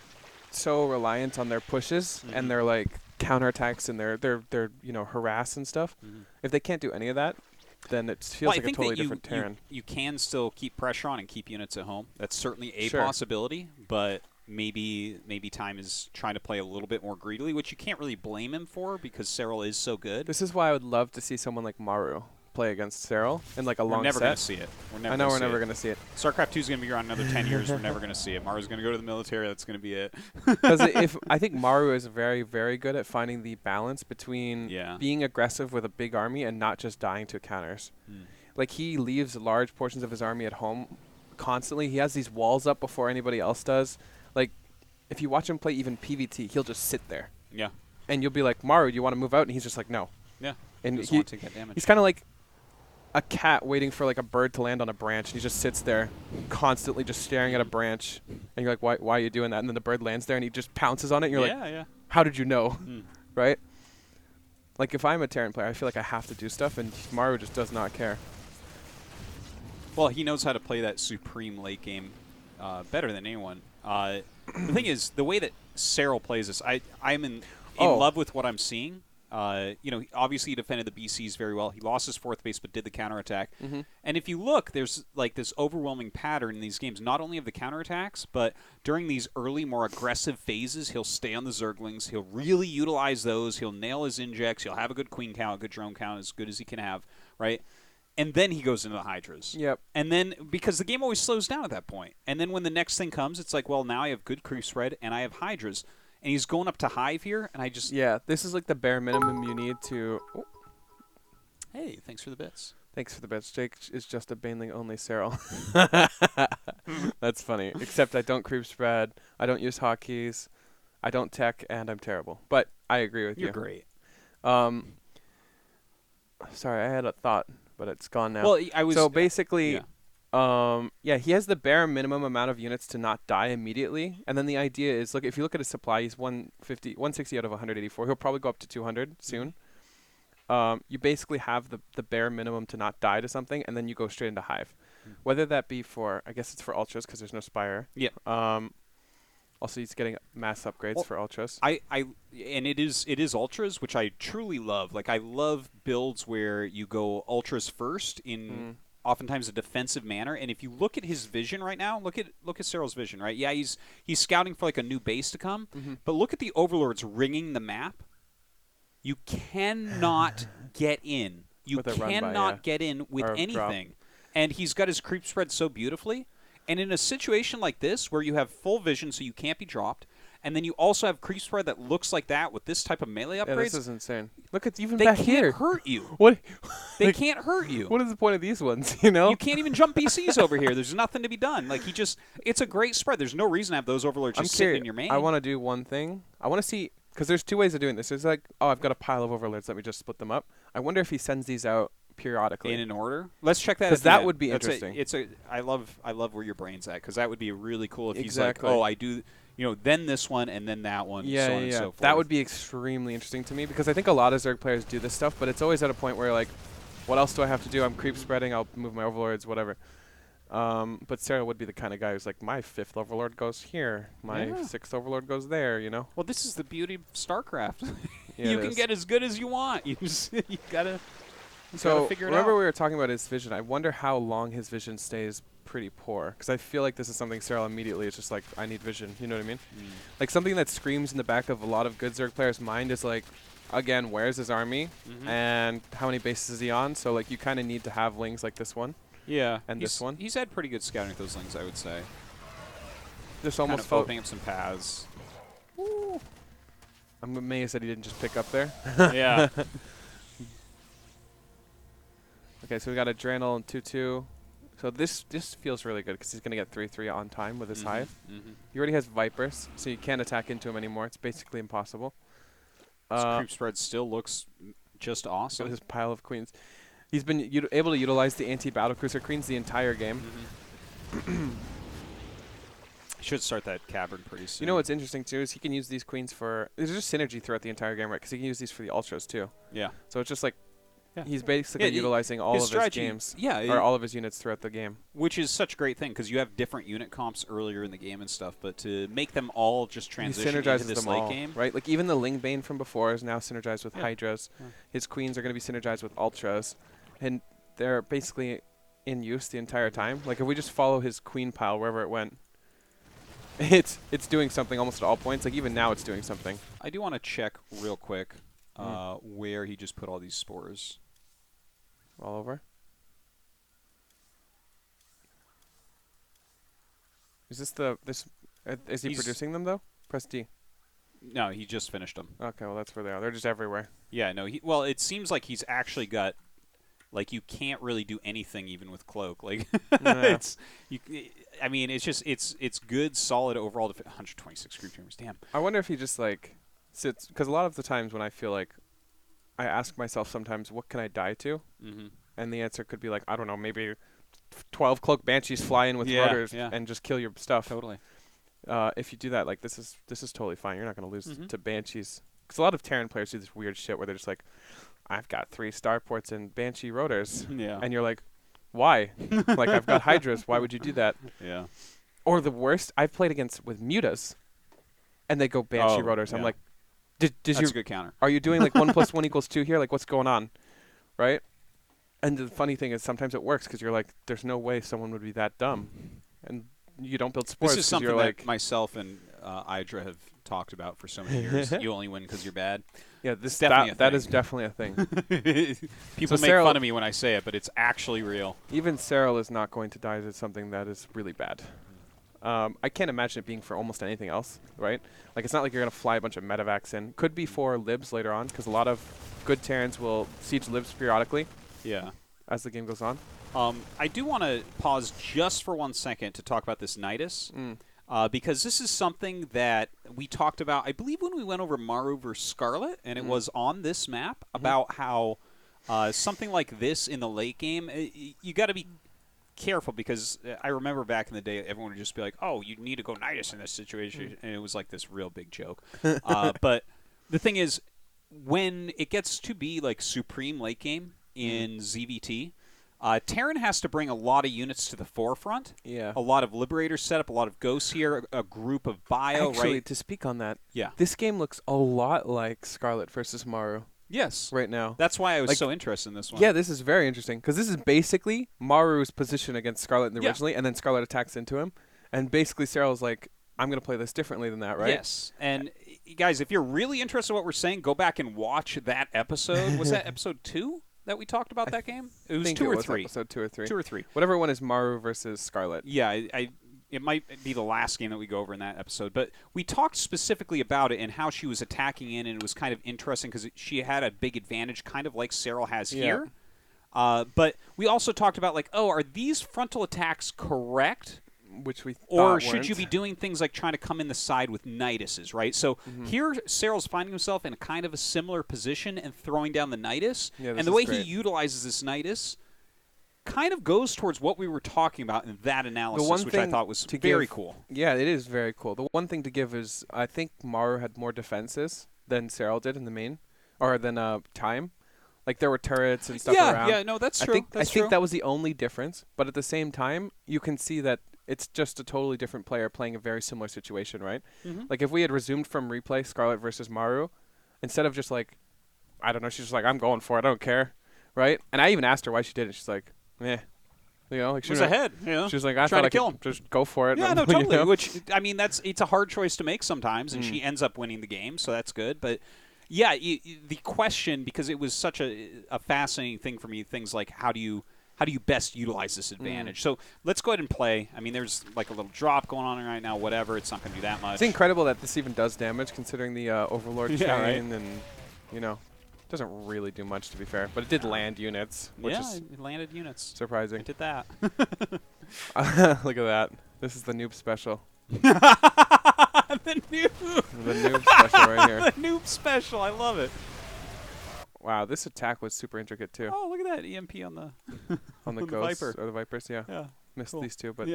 so reliant on their pushes and their like counterattacks and their you know, harass and stuff. If they can't do any of that, then it feels like a totally different Terran. You can still keep pressure on and keep units at home. That's certainly a possibility, but maybe Time is trying to play a little bit more greedily, which you can't really blame him for because Serral is so good. This is why I would love to see someone like Maru play against Serral in like a long set. We're never going to see it. I know we're never going to see it. StarCraft 2 is going to be around another 10 years. We're never going to see it. Maru's going to go to the military. That's going to be it. Because I think Maru is very, very good at finding the balance between being aggressive with a big army and not just dying to counters. Like, he leaves large portions of his army at home constantly. He has these walls up before anybody else does. Like, if you watch him play even PvT, he'll just sit there. Yeah. And you'll be like, Maru, do you want to move out? And he's just like, no. Yeah. And he wants to get damage. He's kind of like a cat waiting for like a bird to land on a branch, and he just sits there constantly just staring at a branch, and you're like, why are you doing that? And then the bird lands there and he just pounces on it, and you're like, how did you know? Right? Like, if I'm a Terran player, I feel like I have to do stuff, and Maru just does not care. Well, he knows how to play that supreme late game better than anyone. The thing is, the way that Serral plays this, I'm in love with what I'm seeing. You know, obviously he defended the BCs very well. He lost his 4th base, but did the counterattack. And if you look, there's like this overwhelming pattern in these games, not only of the counterattacks, but during these early, more aggressive phases, he'll stay on the Zerglings. He'll really utilize those. He'll nail his injects. He'll have a good queen count, a good drone count, as good as he can have, right? and then he goes into the Hydras. Yep. And then, because the game always slows down at that point. And then when the next thing comes, it's like, well, now I have good creep spread, and I have Hydras. And he's going up to Hive here, and I just... Yeah, this is like the bare minimum you need to... Oh. Hey, thanks for the bits. Thanks for the bits. Jake is just a Baneling-only Serral. That's funny. Except I don't creep spread, I don't use hotkeys, I don't tech, and I'm terrible. But I agree with you. You're great. Sorry, I had a thought, but it's gone now. Well, I was... So basically... Yeah. Yeah, he has the bare minimum amount of units to not die immediately, and then the idea is, look, if you look at his supply, he's 160 out of 184. He'll probably go up to 200 soon. You basically have the bare minimum to not die to something, and then you go straight into Hive. Whether that be for, I guess it's for Ultras, because there's no Spire. Yeah. Also, he's getting mass upgrades for Ultras. And it is Ultras, which I truly love. Like, I love builds where you go Ultras first in... oftentimes a defensive manner, and if you look at his vision right now, look at Serral's vision, right? Yeah, he's scouting for like a new base to come, but look at the Overlords ringing the map. You cannot get in. You cannot get in with anything, and he's got his creep spread so beautifully. And in a situation like this, where you have full vision, so you can't be dropped, and then you also have creep spread that looks like that with this type of melee upgrades. Yeah, this is insane. Look at even they back can't here. hurt you. What? They can't hurt you. What is the point of these ones? You know, you can't even jump BCs over here. There's nothing to be done. Like it's a great spread. There's no reason to have those Overlords just sitting in your main. I want to do one thing. I want to see, because there's two ways of doing this. There's like, oh, I've got a pile of Overlords. Let me just split them up. I wonder if he sends these out periodically in an order. Let's check that. Because that would be interesting. I love where your brain's at, because that would be really cool if he's exactly. like, oh, I do. Then this one, and then that one, yeah, so on and so forth. That would be extremely interesting to me, because I think a lot of Zerg players do this stuff, but it's always at a point where, like, what else do I have to do? I'm creep spreading, I'll move my Overlords, whatever. But Serral would be the kind of guy who's like, my 5th Overlord goes here, my 6th Overlord goes there, you know? Well, this is the beauty of StarCraft. Yeah, you can get as good as you want. You gotta figure it out. Remember we were talking about his vision. I wonder how long his vision stays pretty poor, because I feel like this is something Serral immediately is just like, I need vision, you know what I mean? Like something that screams in the back of a lot of good Zerg players' mind is like, again, where's his army and how many bases is he on? So like you kind of need to have lings like this one. Yeah, and this one. He's had pretty good scouting with those lings, I would say. Just almost kind of opening up some paths. Ooh. I'm amazed that he didn't just pick up there. Yeah. Okay, so we got a Draenal and 2/2. So this feels really good, because he's going to get 3/3 on time with his Hive. He already has Vipers, so you can't attack into him anymore. It's basically impossible. His creep spread still looks just awesome. Look at his pile of queens. He's been able to utilize the anti-battlecruiser queens the entire game. Should start that cavern pretty soon. You know what's interesting too is he can use these queens for... There's just synergy throughout the entire game, right? Because he can use these for the Ultras too. Yeah. So it's just like... Yeah. He's basically utilizing all of his games, or all of his units throughout the game. Which is such a great thing, because you have different unit comps earlier in the game and stuff, but to make them all just transition into this late game. Right? Like even the Lingbane from before is now synergized with Hydras. His queens are going to be synergized with Ultras, and they're basically in use the entire time. Like if we just follow his queen pile wherever it went, it's doing something almost at all points. Like even now it's doing something. I do want to check real quick where he just put all these spores. All over. Is this is he producing them though? Press D. No, he just finished them. Okay, well that's where they are. They're just everywhere. Yeah, no. Well, it seems like he's actually got, like, you can't really do anything even with Cloak. Like, I mean, it's just it's good, solid overall. 126 creep tumors. Damn. I wonder if he just like sits, because a lot of the times when I feel like, I ask myself sometimes, what can I die to? And the answer could be like, I don't know, maybe 12 Cloak Banshees fly in with rudders and just kill your stuff. Totally. If you do that, like this is totally fine. You're not going to lose to Banshees. Because a lot of Terran players do this weird shit where they're just like, I've got 3 starports and Banshee rotors. Yeah. And you're like, why? Like, I've got Hydras. Why would you do that? Yeah. Or the worst, I've played against with Mutas, and they go Banshee rotors. I'm like, that's a good counter. Are you doing like 1 + 1 = 2 here? Like, what's going on? Right? And the funny thing is sometimes it works, because you're like, there's no way someone would be that dumb. And you don't build supports. This is something that like myself and Idra have talked about for so many years. You only win because you're bad. Yeah, that is definitely a thing. People make fun of me when I say it, but it's actually real. Even Serral is not going to die to something that is really bad. I can't imagine it being for almost anything else, right? Like, it's not like you're going to fly a bunch of medevacs in. Could be for libs later on, because a lot of good Terrans will siege libs periodically. Yeah. As the game goes on. I do want to pause just for 1 second to talk about this Nidus, because this is something that we talked about, I believe, when we went over Maru vs. Scarlet, and it was on this map, about how something like this in the late game, you got to be careful, because I remember back in the day, everyone would just be like, oh, you need to go Nidus in this situation, and it was like this real big joke. But the thing is, when it gets to be like supreme late game in ZVT, Terran has to bring a lot of units to the forefront. Yeah. A lot of Liberators set up, a lot of Ghosts here, a group of Bio, Actually, right? to speak on that, yeah, this game looks a lot like Scarlet versus Maru. Yes. Right now. That's why I was so interested in this one. Yeah, this is very interesting, because this is basically Maru's position against Scarlet originally, and then Scarlet attacks into him. And basically Serral's like, I'm going to play this differently than that, right? Yes. And guys, if you're really interested in what we're saying, go back and watch that episode. Was that episode 2 that we talked about that game? It was 2 or 3. Episode 2 or 3. 2 or 3. Whatever one is Maru versus Scarlet. Yeah, it might be the last game that we go over in that episode. But we talked specifically about it and how she was attacking in, and it was kind of interesting because she had a big advantage, kind of like Serral has here. But we also talked about, like, oh, are these frontal attacks correct? Which we Or should you be doing things like trying to come in the side with Niduses, right? So here, Serral's finding himself in kind of a similar position and throwing down the Nidus. Yeah, and the way he utilizes this Nidus kind of goes towards what we were talking about in that analysis, which I thought was very cool. Yeah, it is very cool. The one thing to give is I think Maru had more defenses than Serral did in the main, or than Time. Like, there were turrets and stuff around. Yeah, no, that's true. I think that was the only difference. But at the same time, you can see that it's just a totally different player playing a very similar situation, right? Like, if we had resumed from replay Scarlet versus Maru, instead of just like, I don't know, she's just like, I'm going for it, I don't care, right? And I even asked her why she did it. She's like, eh. You know, like she was ahead. You know, she was like, I trying thought to kill him. Just go for it. Yeah, no, totally. You know? Which, I mean, it's a hard choice to make sometimes, and she ends up winning the game, so that's good. But yeah, the question, because it was such a fascinating thing for me, things like how do you best utilize this advantage? So let's go ahead and play. I mean, there's like a little drop going on right now. Whatever, it's not going to do that much. It's incredible that this even does damage, considering the Overlord chain, and you know. Doesn't really do much, to be fair, but it did land units, which is it landed units. Surprising. It did that. Look at that. This is the noob special. The noob special right here. The noob special. I love it. Wow, this attack was super intricate too. Oh, look at that EMP on the on the ghosts or the Vipers. Yeah. Missed these two, but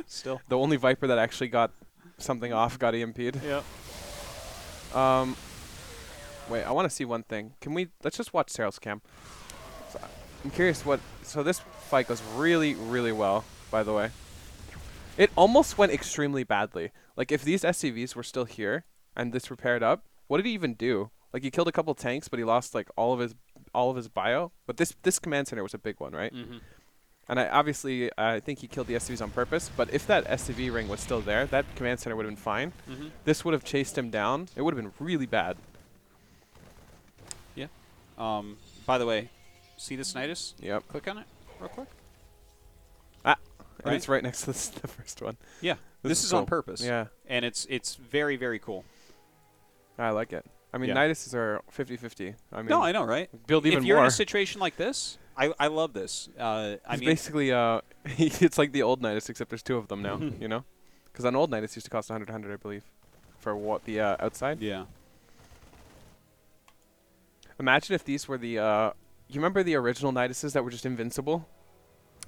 still the only Viper that actually got something off got EMP'd. Yeah. Wait, I want to see one thing. Let's just watch Serral's cam. So I'm curious so this fight goes really, really well, by the way. It almost went extremely badly. Like, if these SCVs were still here and this repaired up, what did he even do? Like, he killed a couple tanks, but he lost like all of his bio. But this command center was a big one, right? And I think he killed the SCVs on purpose. But if that SCV ring was still there, that command center would have been fine. This would have chased him down. It would have been really bad. By the way, see this Nidus? Yep. Click on it real quick. And it's right next to the first one. Yeah. This is on purpose. Yeah. And it's very, very cool. I like it. I mean, Niduses are 50-50. I mean, no, I know, right? Build even more. If you're in a situation like this, I love this. I mean, basically, it's like the old Nidus, except there's two of them now, you know? Because an old Nidus used to cost 100, I believe, for what, the outside? Yeah. Imagine if these were the, you remember the original Niduses that were just invincible?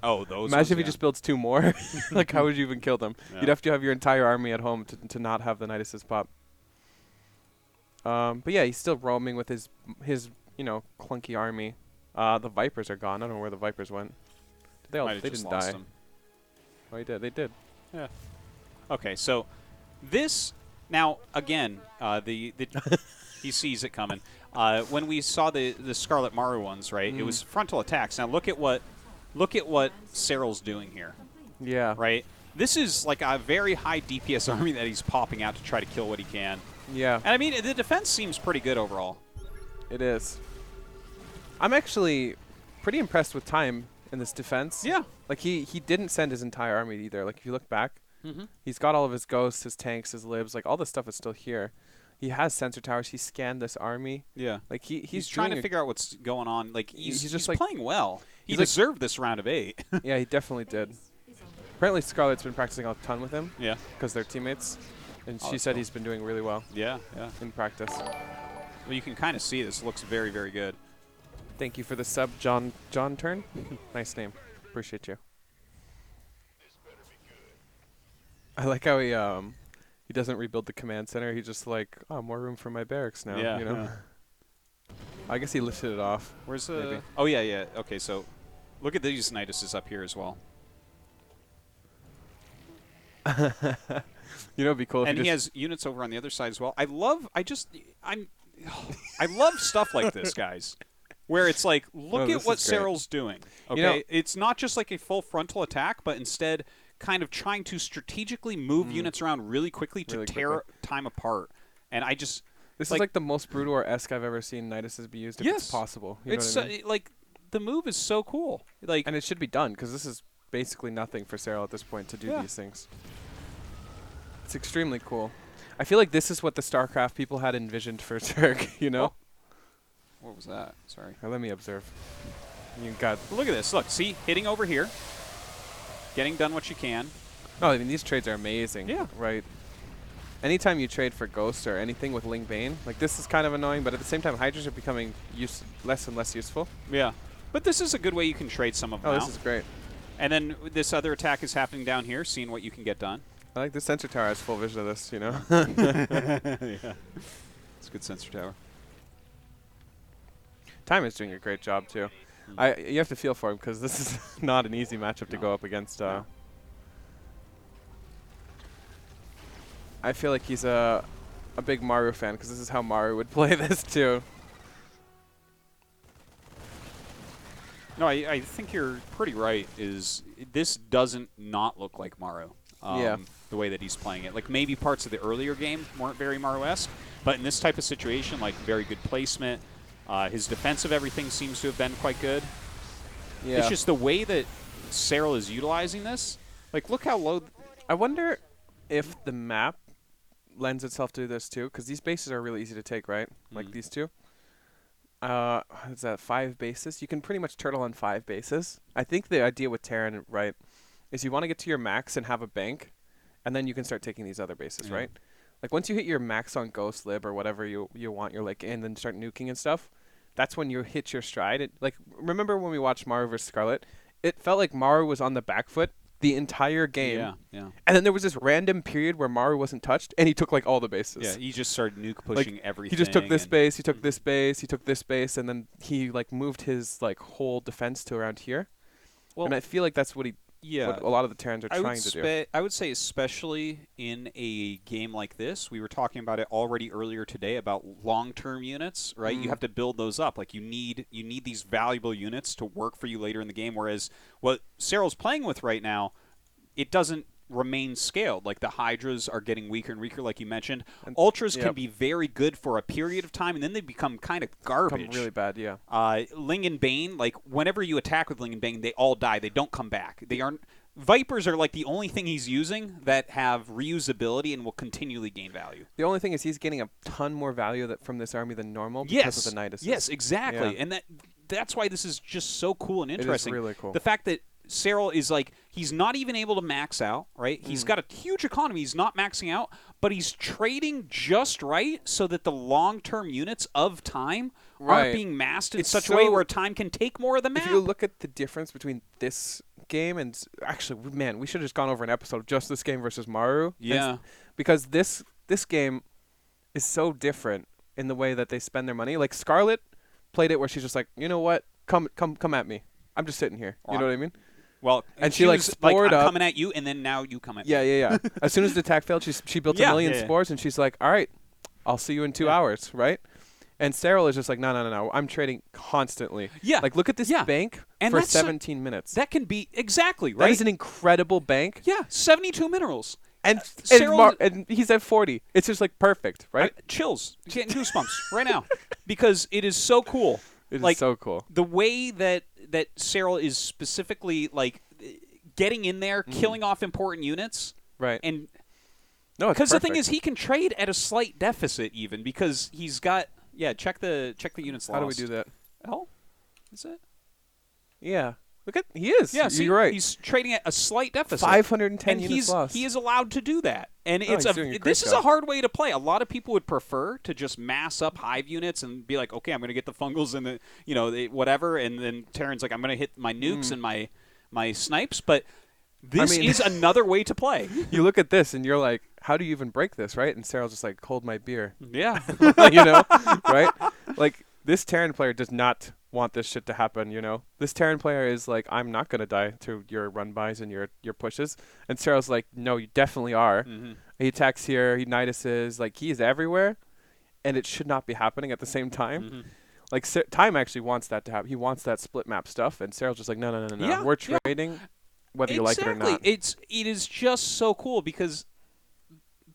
Oh, those Imagine if he just builds two more. Like, how would you even kill them? Yeah. You'd have to have your entire army at home to not have the Niduses pop. But yeah, he's still roaming with his you know, clunky army. The Vipers are gone. I don't know where the Vipers went. They didn't die. Them. Oh, they did. Yeah. Okay, so this now again, he sees it coming. When we saw the Scarlet Maru ones, right? It was frontal attacks. Now look at what Serral's doing here. Yeah. Right? This is like a very high DPS army that he's popping out to try to kill what he can. Yeah. And I mean, the defense seems pretty good overall. It is. I'm actually pretty impressed with time in this defense. Yeah. Like, he didn't send his entire army either. Like, if you look back, he's got all of his ghosts, his tanks, his libs. Like, all this stuff is still here. He has sensor towers. He scanned this army. Yeah. Like, he's trying to figure out what's going on. Like, he's just like, playing well. He deserved this round of 8. Yeah, he definitely did. Apparently, Scarlett's been practicing a ton with him. Yeah. Because they're teammates. And she said he's been doing really well. Yeah, yeah. In practice. Well, you can kind of see this looks very, very good. Thank you for the sub, John Turn. Nice name. Appreciate you. I like how he doesn't rebuild the command center. He's just like, oh, more room for my barracks now. Yeah. You know. Yeah. I guess he lifted it off. Where's the? Oh yeah, yeah. Okay, so look at these Nituses up here as well. You know, it'd be cool. And he has units over on the other side as well. I love stuff like this, guys. Where it's like, look at what Serral's doing. Okay, you know, it's not just like a full frontal attack, but instead kind of trying to strategically move units around really quickly to tear time apart. And I just this is like the most Broodwar-esque I've ever seen Nituses be used. If it's possible. You know what I mean? Like the move is so cool. Like, and it should be done because this is basically nothing for Serral at this point to do these things. It's extremely cool. I feel like this is what the StarCraft people had envisioned for Turk, you know? Oh. What was that? Sorry. Let me observe. You got. Look at this. Look, see, hitting over here. Getting done what you can. Oh, I mean, these trades are amazing. Yeah. Right. Anytime you trade for Ghost or anything with Ling Bane, like this is kind of annoying, but at the same time, Hydras are becoming less and less useful. Yeah. But this is a good way you can trade some of them out. This is great. And then this other attack is happening down here, seeing what you can get done. I like the sensor tower has full vision of this, you know? Yeah. It's a good sensor tower. Time is doing a great job, too. You have to feel for him, because this is not an easy matchup to go up against. I feel like he's a big Maru fan, because this is how Maru would play this, too. No, I think you're pretty right. This doesn't not look like Maru. The way that he's playing it. Like, maybe parts of the earlier game weren't very Maru-esque, but in this type of situation, like, very good placement. His defensive everything seems to have been quite good. Yeah. It's just the way that Serral is utilizing this. Like, look how low... I wonder if the map lends itself to this, too, because these bases are really easy to take, right? Like these two. Is that 5 bases? You can pretty much turtle on 5 bases. I think the idea with Terran, right, is you want to get to your max and have a bank, and then you can start taking these other bases, right? Like, once you hit your max on Ghost Lib or whatever you want, you're like, and then start nuking and stuff, that's when you hit your stride. Like, remember when we watched Maru vs. Scarlet? It felt like Maru was on the back foot the entire game. Yeah. And then there was this random period where Maru wasn't touched, and he took, like, all the bases. Yeah, he just started nuke pushing everything. He just took this base, he took this base, he took this base, and then he, like, moved his, like, whole defense to around here. Well, and I feel like that's what what a lot of the Terrans are trying to do. I would say especially in a game like this, we were talking about it already earlier today about long-term units, right? You have to build those up. Like, you need these valuable units to work for you later in the game, whereas what Serral's playing with right now, it doesn't remain scaled. Like, the Hydras are getting weaker and weaker, like you mentioned. And Ultras can be very good for a period of time, and then they become kind of garbage. Become really bad, yeah. Ling and Bane, like, whenever you attack with Ling and Bane, they all die. They don't come back. They aren't. Vipers are like the only thing he's using that have reusability and will continually gain value. The only thing is he's getting a ton more value from this army than normal because of the Nituses. Yes, exactly. Yeah. And that's why this is just so cool and interesting. It is really cool. The fact that Serral is like, he's not even able to max out, right? He's got a huge economy. He's not maxing out, but he's trading just right so that the long-term units of time aren't being masked in such a way where time can take more of the map. If you look at the difference between this game and actually, man, we should have just gone over an episode of just this game versus Maru. Yeah. Because this game is so different in the way that they spend their money. Like, Scarlet played it where she's just like, you know what? Come at me. I'm just sitting here. You know what I mean? Well, and she like spored I'm up. coming at you, and then now you come at me. Yeah. As soon as the attack failed, she built a million spores, and she's like, all right, I'll see you in 2 hours, right? And Serral is just like, no. I'm trading constantly. Yeah. Like, look at this bank and for 17 minutes. That can be exactly right. That is an incredible bank. Yeah, 72 minerals. And and he's at 40. It's just like perfect, right? Chills. Getting goosebumps right now because it is so cool. It is so cool. The way that Serral is specifically like getting in there, killing off important units, right? And no, because the thing is, he can trade at a slight deficit even because he's got check the units. How do we do that? L, is it? Yeah. Look at he is. Yeah, you're right. He's trading at a slight deficit. 510 units lost. He is allowed to do that, and this is a hard way to play. A lot of people would prefer to just mass up hive units and be like, okay, I'm going to get the fungals and the whatever, and then Terran's like, I'm going to hit my nukes and my snipes, but this is another way to play. You look at this and you're like, how do you even break this, right? And Serral's just like, hold my beer. Yeah, right? Like this Terran player does not want this shit to happen, This Terran player is like, I'm not going to die to your run-bys and your pushes. And Serral's like, no, you definitely are. Mm-hmm. He attacks here, he Niduses, like he is everywhere, and it should not be happening at the same time. Mm-hmm. Like Time actually wants that to happen. He wants that split map stuff, and Serral's just like, no. Yeah, we're trading whether you like it or not. It is just so cool because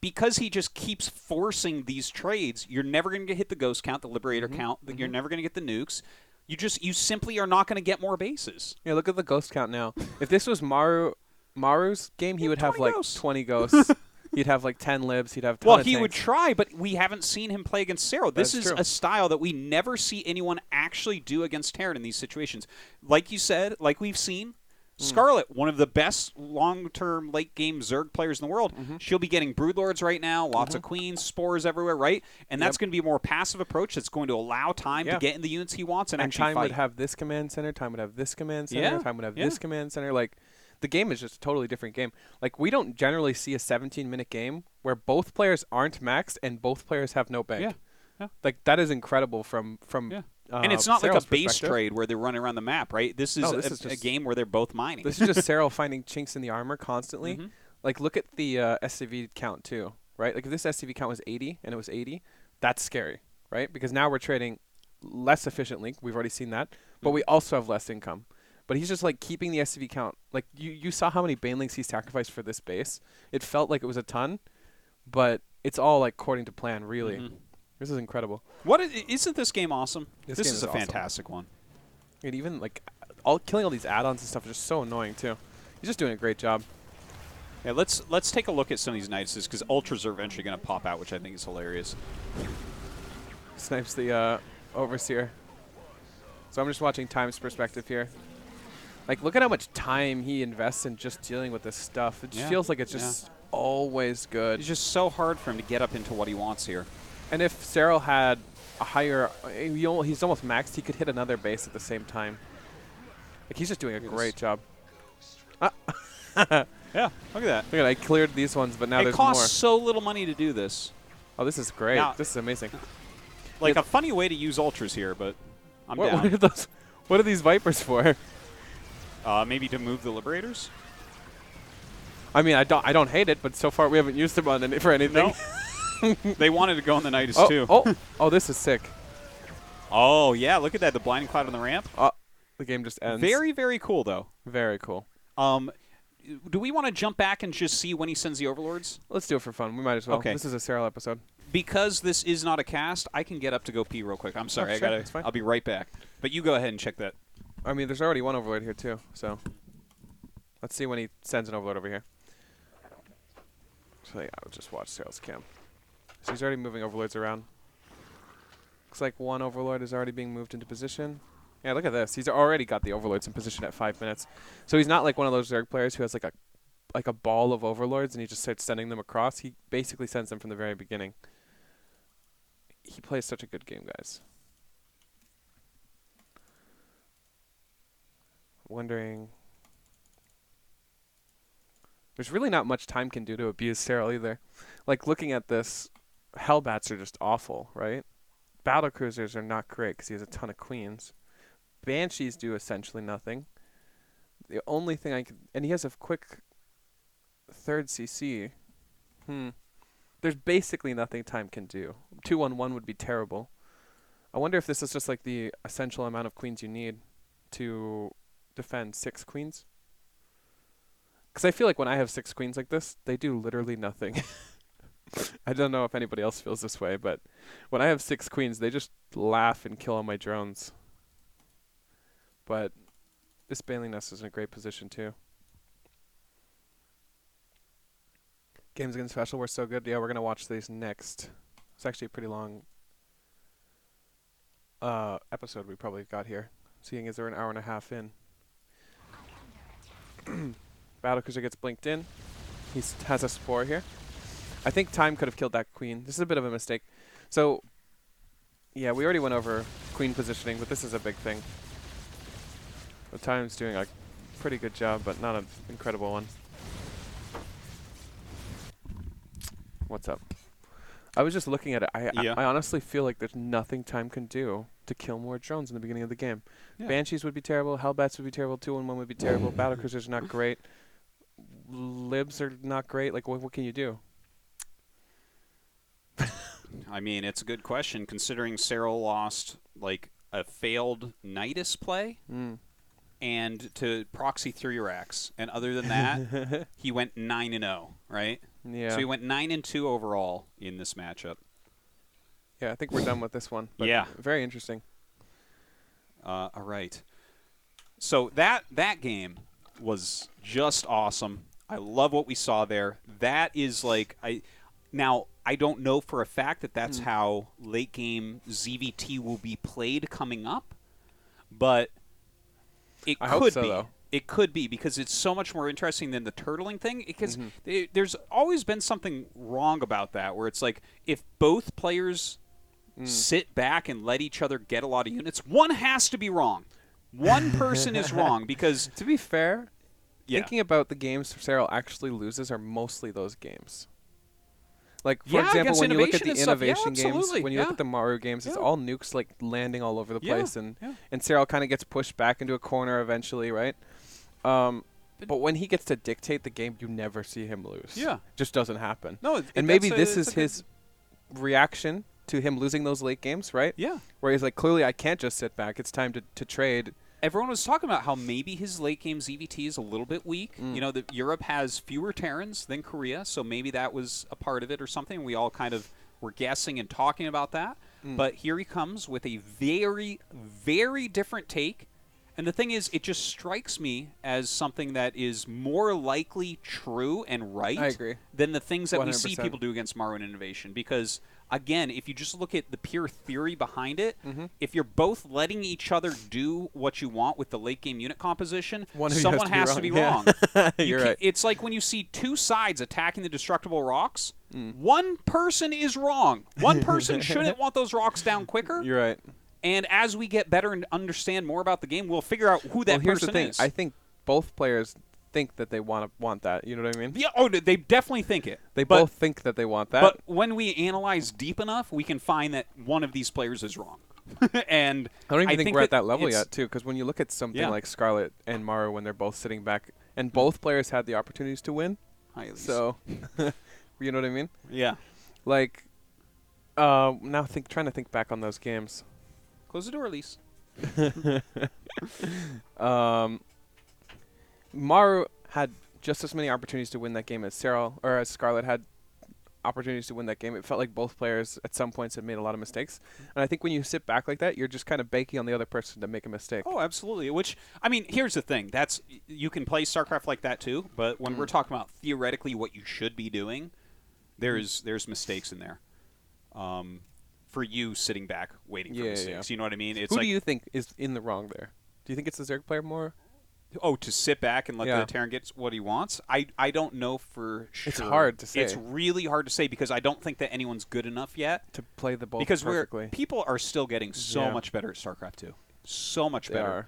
he just keeps forcing these trades. You're never going to hit the ghost count, the liberator count. You're never going to get the nukes. You simply are not going to get more bases. Yeah, look at the ghost count now. If this was Maru's game, he would have like ghosts. 20 ghosts. He'd have like 10 libs. He'd have he would try, but we haven't seen him play against Serral. This is a style that we never see anyone actually do against Terran in these situations. Like you said, like we've seen, Scarlet, one of the best long-term late-game Zerg players in the world. Mm-hmm. She'll be getting Broodlords right now, lots of Queens, Spores everywhere, right? And that's going to be a more passive approach that's going to allow Time to get in the units he wants and actually Time fight. Would have this command center, Time would have this command center, Time would have this command center. Like, the game is just a totally different game. Like, we don't generally see a 17-minute game where both players aren't maxed and both players have no bank. Yeah. Like, that is incredible from and it's not Serral's like a base trade where they're running around the map, right? This is a game where they're both mining. This is just Serral finding chinks in the armor constantly. Mm-hmm. Like, look at the SCV count, too, right? Like, if this SCV count was 80 and it was 80, that's scary, right? Because now we're trading less efficiently. We've already seen that. But we also have less income. But he's just, like, keeping the SCV count. Like, you saw how many Banelings he sacrificed for this base. It felt like it was a ton, but it's all, like, according to plan, really. Mm-hmm. This is incredible. Isn't this game awesome? This is a awesome. Fantastic one. And even like killing all these add-ons and stuff is just so annoying too. He's just doing a great job. Yeah, let's take a look at some of these Niduses because Ultras are eventually going to pop out, which I think is hilarious. Snipes the Overseer. So I'm just watching Time's perspective here. Like, look at how much time he invests in just dealing with this stuff. It just feels like it's just always good. It's just so hard for him to get up into what he wants here. And if Serral had a higher, he's almost maxed, he could hit another base at the same time. Like, he's just doing a great job. Yeah, look at that. Look at that. I cleared these ones, but now there's more. It costs so little money to do this. Oh, this is great. Now, this is amazing. Like a funny way to use Ultras here, but I'm down. What are these Vipers for? Maybe to move the Liberators? I mean, I don't hate it, but so far we haven't used them for anything. No. They wanted to go in the Nidus too. Oh, this is sick. Oh, yeah, look at that. The blinding cloud on the ramp. The game just ends. Very, very cool, though. Very cool. Do we want to jump back and just see when he sends the Overlords? Let's do it for fun. We might as well. Okay. This is a Serral episode. Because this is not a cast, I can get up to go pee real quick. I'm sorry. I'll be right back. But you go ahead and check that. I mean, there's already one Overlord here, too. So let's see when he sends an Overlord over here. So, yeah, I'll just watch Serral's cam. So he's already moving Overlords around. Looks like one Overlord is already being moved into position. Yeah, look at this. He's already got the Overlords in position at 5 minutes. So he's not like one of those Zerg players who has like a ball of Overlords and he just starts sending them across. He basically sends them from the very beginning. He plays such a good game, guys. Wondering. There's really not much Time can do to abuse Serral either. Like, looking at this, Hellbats are just awful, right? Battlecruisers are not great because he has a ton of Queens. Banshees do essentially nothing. The only thing I can... And he has a quick third CC. There's basically nothing Time can do. 2-1-1 would be terrible. I wonder if this is just like the essential amount of queens you need to defend 6 queens. Because I feel like when I have 6 queens like this, they do literally nothing. I don't know if anybody else feels this way, but when I have 6 queens, they just laugh and kill all my drones. But this Bailey Nest is in a great position too. Games Against Special were so good. Yeah, we're going to watch these next. It's actually a pretty long episode we probably got here, seeing as they're an hour and a half in. Battlecruiser gets blinked in. He has a Spore here. I think time could have killed that queen. This is a bit of a mistake. So, yeah, we already went over queen positioning, but this is a big thing. The time's doing a pretty good job, but not an incredible one. What's up? I was just looking at it. I honestly feel like there's nothing time can do to kill more drones in the beginning of the game. Yeah. Banshees would be terrible. Hellbats would be terrible. 2-1 would be terrible. Battlecruisers are not great. Libs are not great. Like, what can you do? I mean, it's a good question, considering Serral lost, like, a failed Nidus play and to proxy 3 racks. And other than that, he went 9-0, right? Yeah. So he went 9-2 overall in this matchup. Yeah, I think we're done with this one. But yeah. Very interesting. All right. So that game was just awesome. I love what we saw there. That is like now I don't know for a fact that that's how late game ZVT will be played coming up, but it could be. Though. It could be, because it's so much more interesting than the turtling thing. Because there's always been something wrong about that, where it's like if both players sit back and let each other get a lot of units, one has to be wrong. One person is wrong, because to be fair, thinking about the games Serral actually loses are mostly those games. Like, for example, when you look at the innovation games, when you look at the Maru games, it's all nukes like landing all over the place, and Serral kind of gets pushed back into a corner eventually, right? But when he gets to dictate the game, you never see him lose. Yeah. It just doesn't happen. No, and maybe this is his reaction to him losing those late games, right? Yeah. Where he's like, clearly I can't just sit back. It's time to trade. Everyone was talking about how maybe his late game ZVT is a little bit weak. You know, that Europe has fewer Terrans than Korea, so maybe that was a part of it or something. We all kind of were guessing and talking about that. But here he comes with a very, very different take. And the thing is, it just strikes me as something that is more likely true and right than the things that 100%. We see people do against Maru and Innovation. Because, again, if you just look at the pure theory behind it, if you're both letting each other do what you want with the late-game unit composition, someone has to be wrong. You're right. It's like when you see 2 sides attacking the destructible rocks, one person is wrong. One person shouldn't want those rocks down quicker. You're right. And as we get better and understand more about the game, we'll figure out who that person is. I think both players think that they want that. You know what I mean? Yeah. Oh, they definitely think it. They both think that they want that. But when we analyze deep enough, we can find that one of these players is wrong. And I don't even think we're at that level yet, too, because when you look at something like Scarlet and Maru when they're both sitting back, and both players had the opportunities to win. So, you know what I mean? Yeah. Like, now trying to think back on those games. Close the door, Elise. Maru had just as many opportunities to win that game as Serral, or as Scarlet had opportunities to win that game. It felt like both players at some points had made a lot of mistakes. And I think when you sit back like that, you're just kind of banking on the other person to make a mistake. Oh, absolutely. Which, I mean, here's the thing. You can play StarCraft like that too, but when we're talking about theoretically what you should be doing, there's mistakes in there. For you sitting back waiting for mistakes. You know what I mean? Who do you think is in the wrong there? Do you think it's the Zerg player more? Oh, to sit back and let the Terran get what he wants? I don't know for sure. It's hard to say. It's really hard to say because I don't think that anyone's good enough yet to play the ball perfectly. Because people are still getting so much better at StarCraft 2. So much better.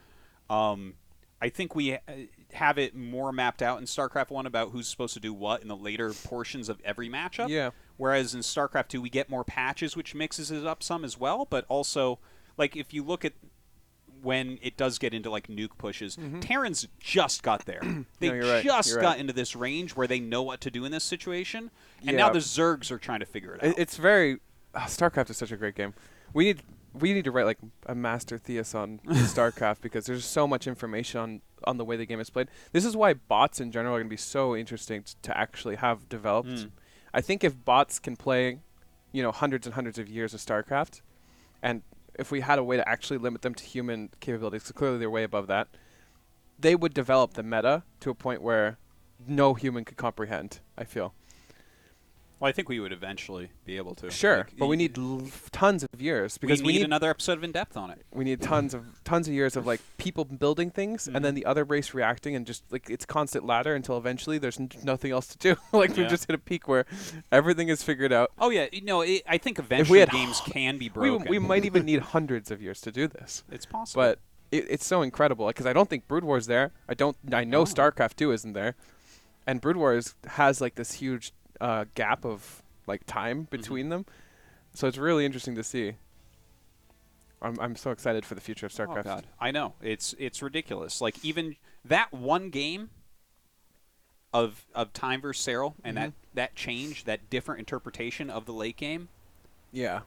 I think we have it more mapped out in StarCraft 1 about who's supposed to do what in the later portions of every matchup. Yeah. Whereas in StarCraft 2, we get more patches, which mixes it up some as well. But also, like, if you look at when it does get into, like, nuke pushes, Terrans just got there. They just got into this range where they know what to do in this situation. And now the Zergs are trying to figure it out. It's very... StarCraft is such a great game. We need we need to write like a master thesis on StarCraft because there's so much information on the way the game is played. This is why bots in general are going to be so interesting to actually have developed. I think if bots can play, hundreds and hundreds of years of StarCraft, and if we had a way to actually limit them to human capabilities, so clearly they're way above that, they would develop the meta to a point where no human could comprehend, I feel. Well, I think we would eventually be able to. Sure, but we need tons of years because we need another episode of In Depth on it. We need tons of years of like people building things and then the other race reacting and just like it's constant ladder until eventually there's nothing else to do. Like we've just hit a peak where everything is figured out. Oh yeah, I think eventually games can be broken. We might even need hundreds of years to do this. It's possible, but it's so incredible because I don't think Brood War's there. I know StarCraft 2 isn't there, and Brood Wars has like this huge gap of like time between them, so it's really interesting to see. I'm so excited for the future of StarCraft. Oh God, I know it's ridiculous. Like even that one game of Time versus Serral and that change, that different interpretation of the late game. Yeah,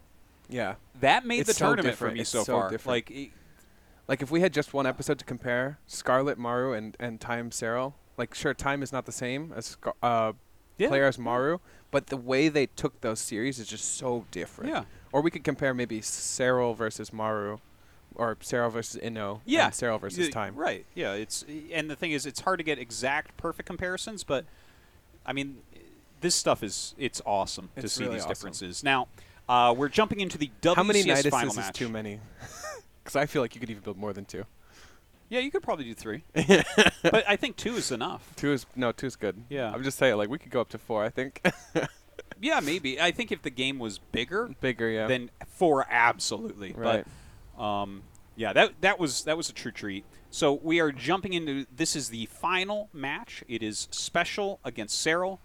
that made the tournament for me so far. Different. Like if we had just one episode to compare Scarlet Maru and Time Serral, like sure Time is not the same as player as Maru, but the way they took those series is just so different. Yeah. Or we could compare maybe Serral versus Maru, or Serral versus Inno, and Serral versus Time. Right. Yeah. And the thing is, it's hard to get exact, perfect comparisons, but I mean, this stuff it's awesome to see these differences. Now, we're jumping into the WCS How many final Niduses match. is too many? Because I feel like you could even build more than 2. Yeah, you could probably do 3. But I think 2 is enough. 2 is good. Yeah. I'm just saying, like, we could go up to 4, I think. Yeah, maybe. I think if the game was bigger, yeah, then 4 absolutely. Right. But yeah, that was a true treat. So we are jumping into this is the final match. It is Special against Serral.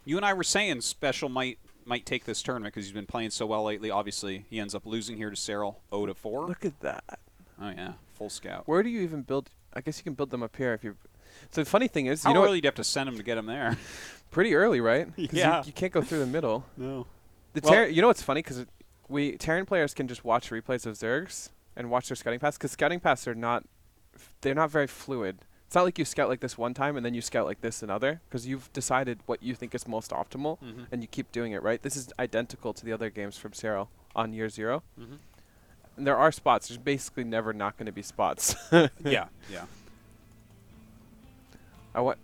You and I were saying Special might take this tournament because he's been playing so well lately. Obviously, he ends up losing here to Serral 0-4. Look at that. Oh yeah, full scout. Where do you even build? I guess you can build them up here if you. So the funny thing is, how early do you have to send him to get him there? Pretty early, right? Yeah. You can't go through the middle. No. You know what's funny? Because Terran players can just watch replays of Zergs and watch their scouting paths. Because scouting paths are not very fluid. It's not like you scout like this one time and then you scout like this another. Because you've decided what you think is most optimal and you keep doing it, right? This is identical to the other games from Serral on year 0. And there are spots. There's basically never not going to be spots. Yeah. I was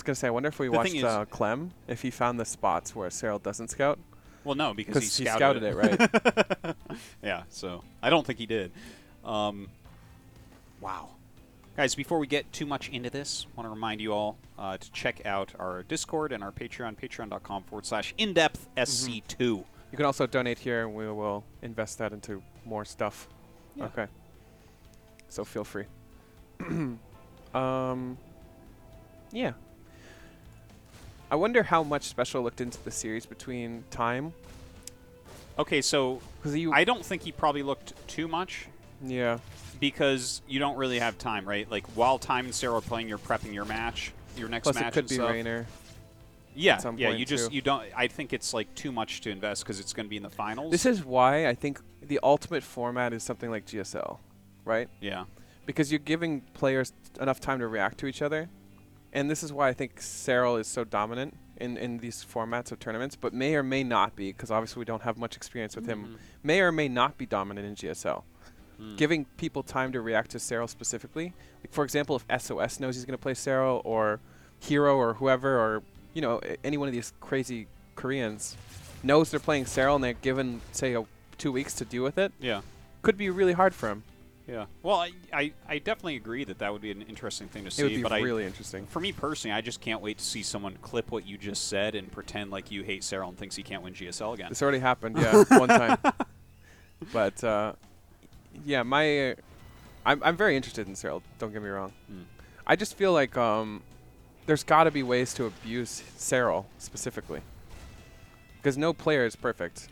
going to say, I wonder if we watched Clem, if he found the spots where Serral doesn't scout. Well, no, because he scouted it, right? Yeah, so I don't think he did. Wow. Guys, before we get too much into this, I want to remind you all to check out our Discord and our Patreon, patreon.com/indepthsc2. You can also donate here, and we will invest that into more stuff. Yeah. Okay. So feel free. Yeah. I wonder how much Special looked into the series between Time. Okay, so I don't think he probably looked too much. Yeah. Because you don't really have time, right? Like while Time and Serral are playing, you're prepping your match, your next Plus match. It could be Rainer. Yeah, you don't. I think it's like too much to invest because it's going to be in the finals. This is why I think the ultimate format is something like GSL, right? Yeah. Because you're giving players enough time to react to each other, and this is why I think Serral is so dominant in these formats of tournaments, but may or may not be, because obviously we don't have much experience with him, may or may not be dominant in GSL. Giving people time to react to Serral specifically. Like for example, if SOS knows he's going to play Serral, or Hero, or whoever, or any one of these crazy Koreans knows they're playing Serral and they're given, say, 2 weeks to deal with it. Yeah. Could be really hard for him. Yeah. Well, I definitely agree that would be an interesting thing to see. It would be really interesting. For me personally, I just can't wait to see someone clip what you just said and pretend like you hate Serral and thinks he can't win GSL again. This already happened, yeah, one time. But, yeah, I'm very interested in Serral, don't get me wrong. I just feel like there's got to be ways to abuse Serral specifically. Because no player is perfect.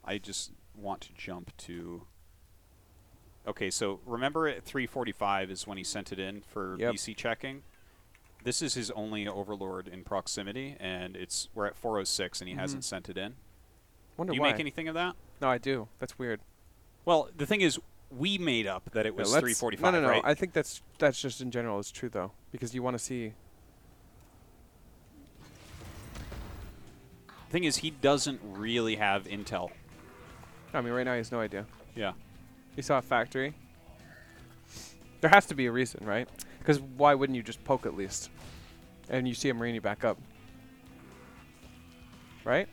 I just want to jump to... Okay, so remember at 3:45 is when he sent it in for BC checking. This is his only Overlord in proximity, and we're at 4:06 and he hasn't sent it in. Wonder Do you why. make anything of that? No, I do. That's weird. Well, the thing is, we made up that it was 345, no, right? I think that's just in general is true, though. Because you want to see... The thing is, he doesn't really have intel. I mean, right now he has no idea. Yeah. He saw a factory. There has to be a reason, right? Because why wouldn't you just poke at least? And you see a Marine, you back up. Right?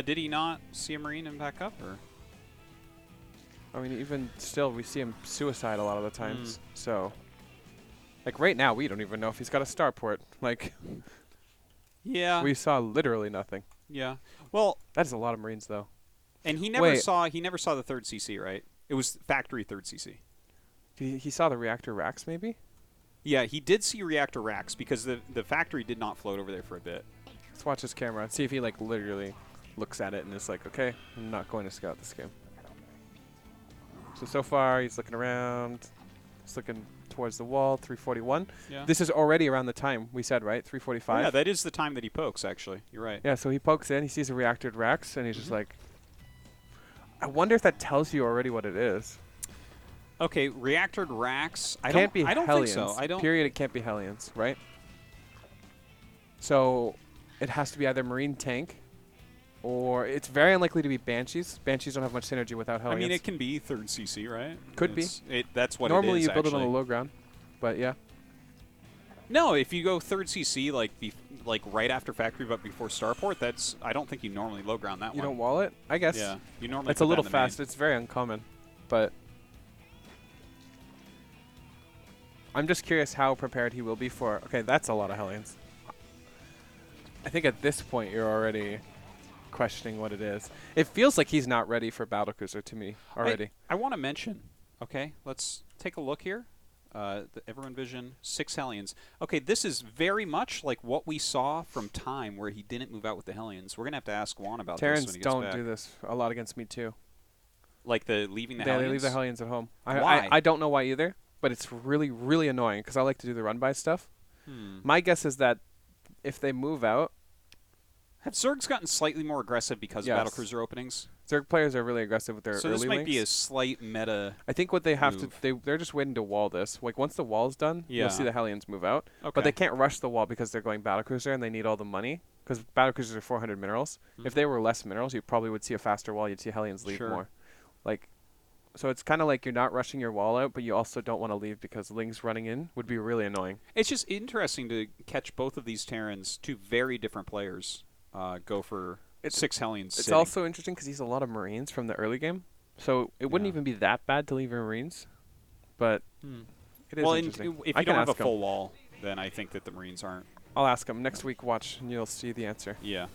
Did he not see a Marine and back up? Or? I mean, even still, we see him suicide a lot of the times. So, like right now, we don't even know if he's got a starport. Like, yeah, we saw literally nothing. Yeah. Well, that is a lot of Marines, though. And he never saw the third CC, right? It was factory third CC. He saw the reactor racks, maybe? Yeah, he did see reactor racks because the factory did not float over there for a bit. Let's watch his camera and see if he like literally looks at it and is like, okay, I'm not going to scout this game. So far, he's looking around. He's looking towards the wall, 341. Yeah. This is already around the time we said, right? 345? Yeah, that is the time that he pokes, actually. You're right. Yeah, so he pokes in, he sees a reactor racks, and he's just like... I wonder if that tells you already what it is. Okay, reactor racks. I don't think so. Period, it can't be Hellions, right? So it has to be either Marine tank, or it's very unlikely to be Banshees. Banshees don't have much synergy without Hellions. I mean, it can be third CC, right? Could be. That's what normally it is, you build actually. it on the low ground, but yeah. No, if you go third CC, like right after factory but before starport, I don't think you normally low ground that one. You don't wall it? I guess. Yeah, you normally. It's a little fast. It's very uncommon, but I'm just curious how prepared he will be for. Okay, that's a lot of Hellions. I think at this point you're already questioning what it is. It feels like he's not ready for battlecruiser to me already. I want to mention. Okay, let's take a look here. The Everyone Vision, 6 Hellions. Okay, this is very much like what we saw from Time, where he didn't move out with the Hellions. We're going to have to ask Juan about Terrans this when he gets back. don't do this a lot against me, too. Like leaving the Hellions? They leave the Hellions at home. Why? I don't know why either, but it's really, really annoying because I like to do the run-by stuff. My guess is that if they move out... Have Zerg's gotten slightly more aggressive because of battlecruiser openings? Zerg players are really aggressive with their early links. So this might be a slight meta I think what they have to... They're just waiting to wall this. Like, once the wall's done, you'll see the Hellions move out. Okay. But they can't rush the wall because they're going battlecruiser and they need all the money. Because battlecruisers are 400 minerals. If they were less minerals, you probably would see a faster wall. You'd see Hellions leave more. Like, so it's kind of like you're not rushing your wall out, but you also don't want to leave because Lings running in would be really annoying. It's just interesting to catch both of these Terrans, two very different players, go for 6 Hellions. It's also interesting because he's a lot of Marines from the early game, so it wouldn't even be that bad to leave your Marines, but it is interesting. If you don't have a full wall, then I think that the Marines aren't. I'll ask him next week. Watch, and you'll see the answer. Yeah.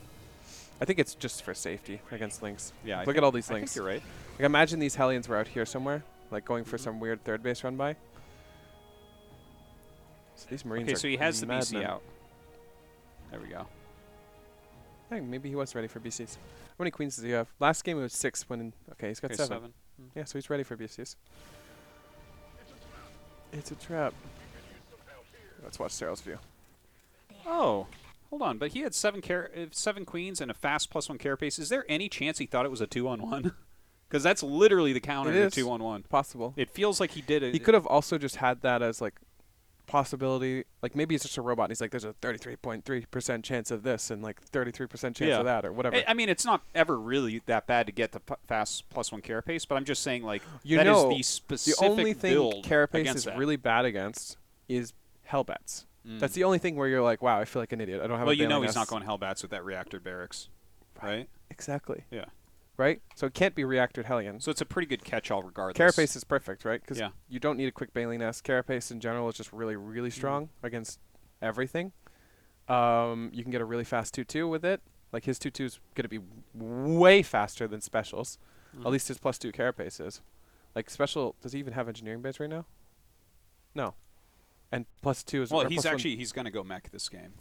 I think it's just for safety against Lings. Yeah, Look at all these Lings. I think you're right. Like, imagine these Hellions were out here somewhere, like going for some weird third base run by. So these Marines are so he has the BC madmen. out. There we go. I think maybe he was ready for BCs. How many queens does he have? Last game it was 6 when... Okay, he's got 7. Yeah, so he's ready for BCs. It's a trap. Let's watch Serral's view. Oh, hold on. But he had 7 queens and a fast +1 carapace. Is there any chance he thought it was a 2-on-1? Because that's literally the counter to 2-on-1. Possible. It feels like he did it. He could have also just had that as like possibility. Like maybe it's just a robot. And he's like, there's a 33.3% chance of this and like 33% chance of that or whatever. I mean, it's not ever really that bad to get the fast +1 carapace, but I'm just saying like is the specific the only thing build carapace is really bad against is Hellbats. That's the only thing where you're like, wow, I feel like an idiot. I don't have. Well, you know he's not going Hellbats with that reactor barracks, right? Exactly. Yeah. Right? So it can't be reactored Hellion. So it's a pretty good catch-all regardless. Carapace is perfect, right? Because you don't need a quick Bailey Nest. Carapace in general is just really, really strong against everything. You can get a really fast 2-2 with it. Like his 2-2 is going to be way faster than Specials. At least his +2 Carapace is. Like Special, does he even have Engineering Base right now? No. And +2 is... Well, he's going to go mech this game.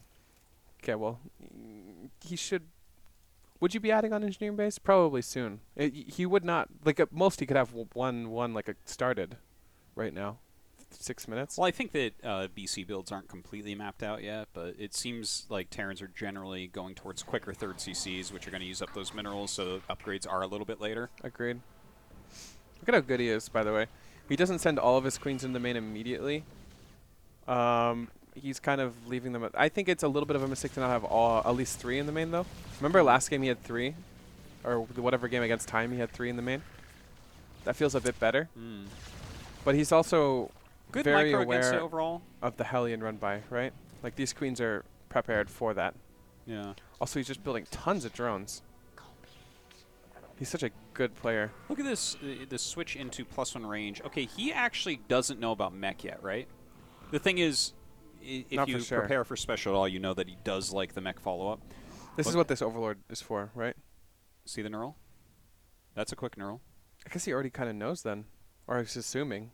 Okay, well, he should... Would you be adding on Engineering Base? Probably soon. He would not... Like, at most he could have one like, started right now. 6 minutes. Well, I think that BC builds aren't completely mapped out yet, but it seems like Terrans are generally going towards quicker third CCs, which are going to use up those minerals, so upgrades are a little bit later. Agreed. Look at how good he is, by the way. He doesn't send all of his queens in the main immediately. He's kind of leaving them. I think it's a little bit of a mistake to not have at least 3 in the main, though. Remember last game he had 3? Or whatever game against Time he had 3 in the main? That feels a bit better. But he's also good very micro aware overall of the Hellion run by, right? Like, these queens are prepared for that. Yeah. Also, he's just building tons of drones. He's such a good player. Look at this switch into +1 range. Okay, he actually doesn't know about mech yet, right? The thing is, if Not you for sure. prepare for special at all, you know that he does like the mech follow-up. This is what this Overlord is for, right? See the neural? That's a quick neural. I guess he already kind of knows then. Or he's assuming.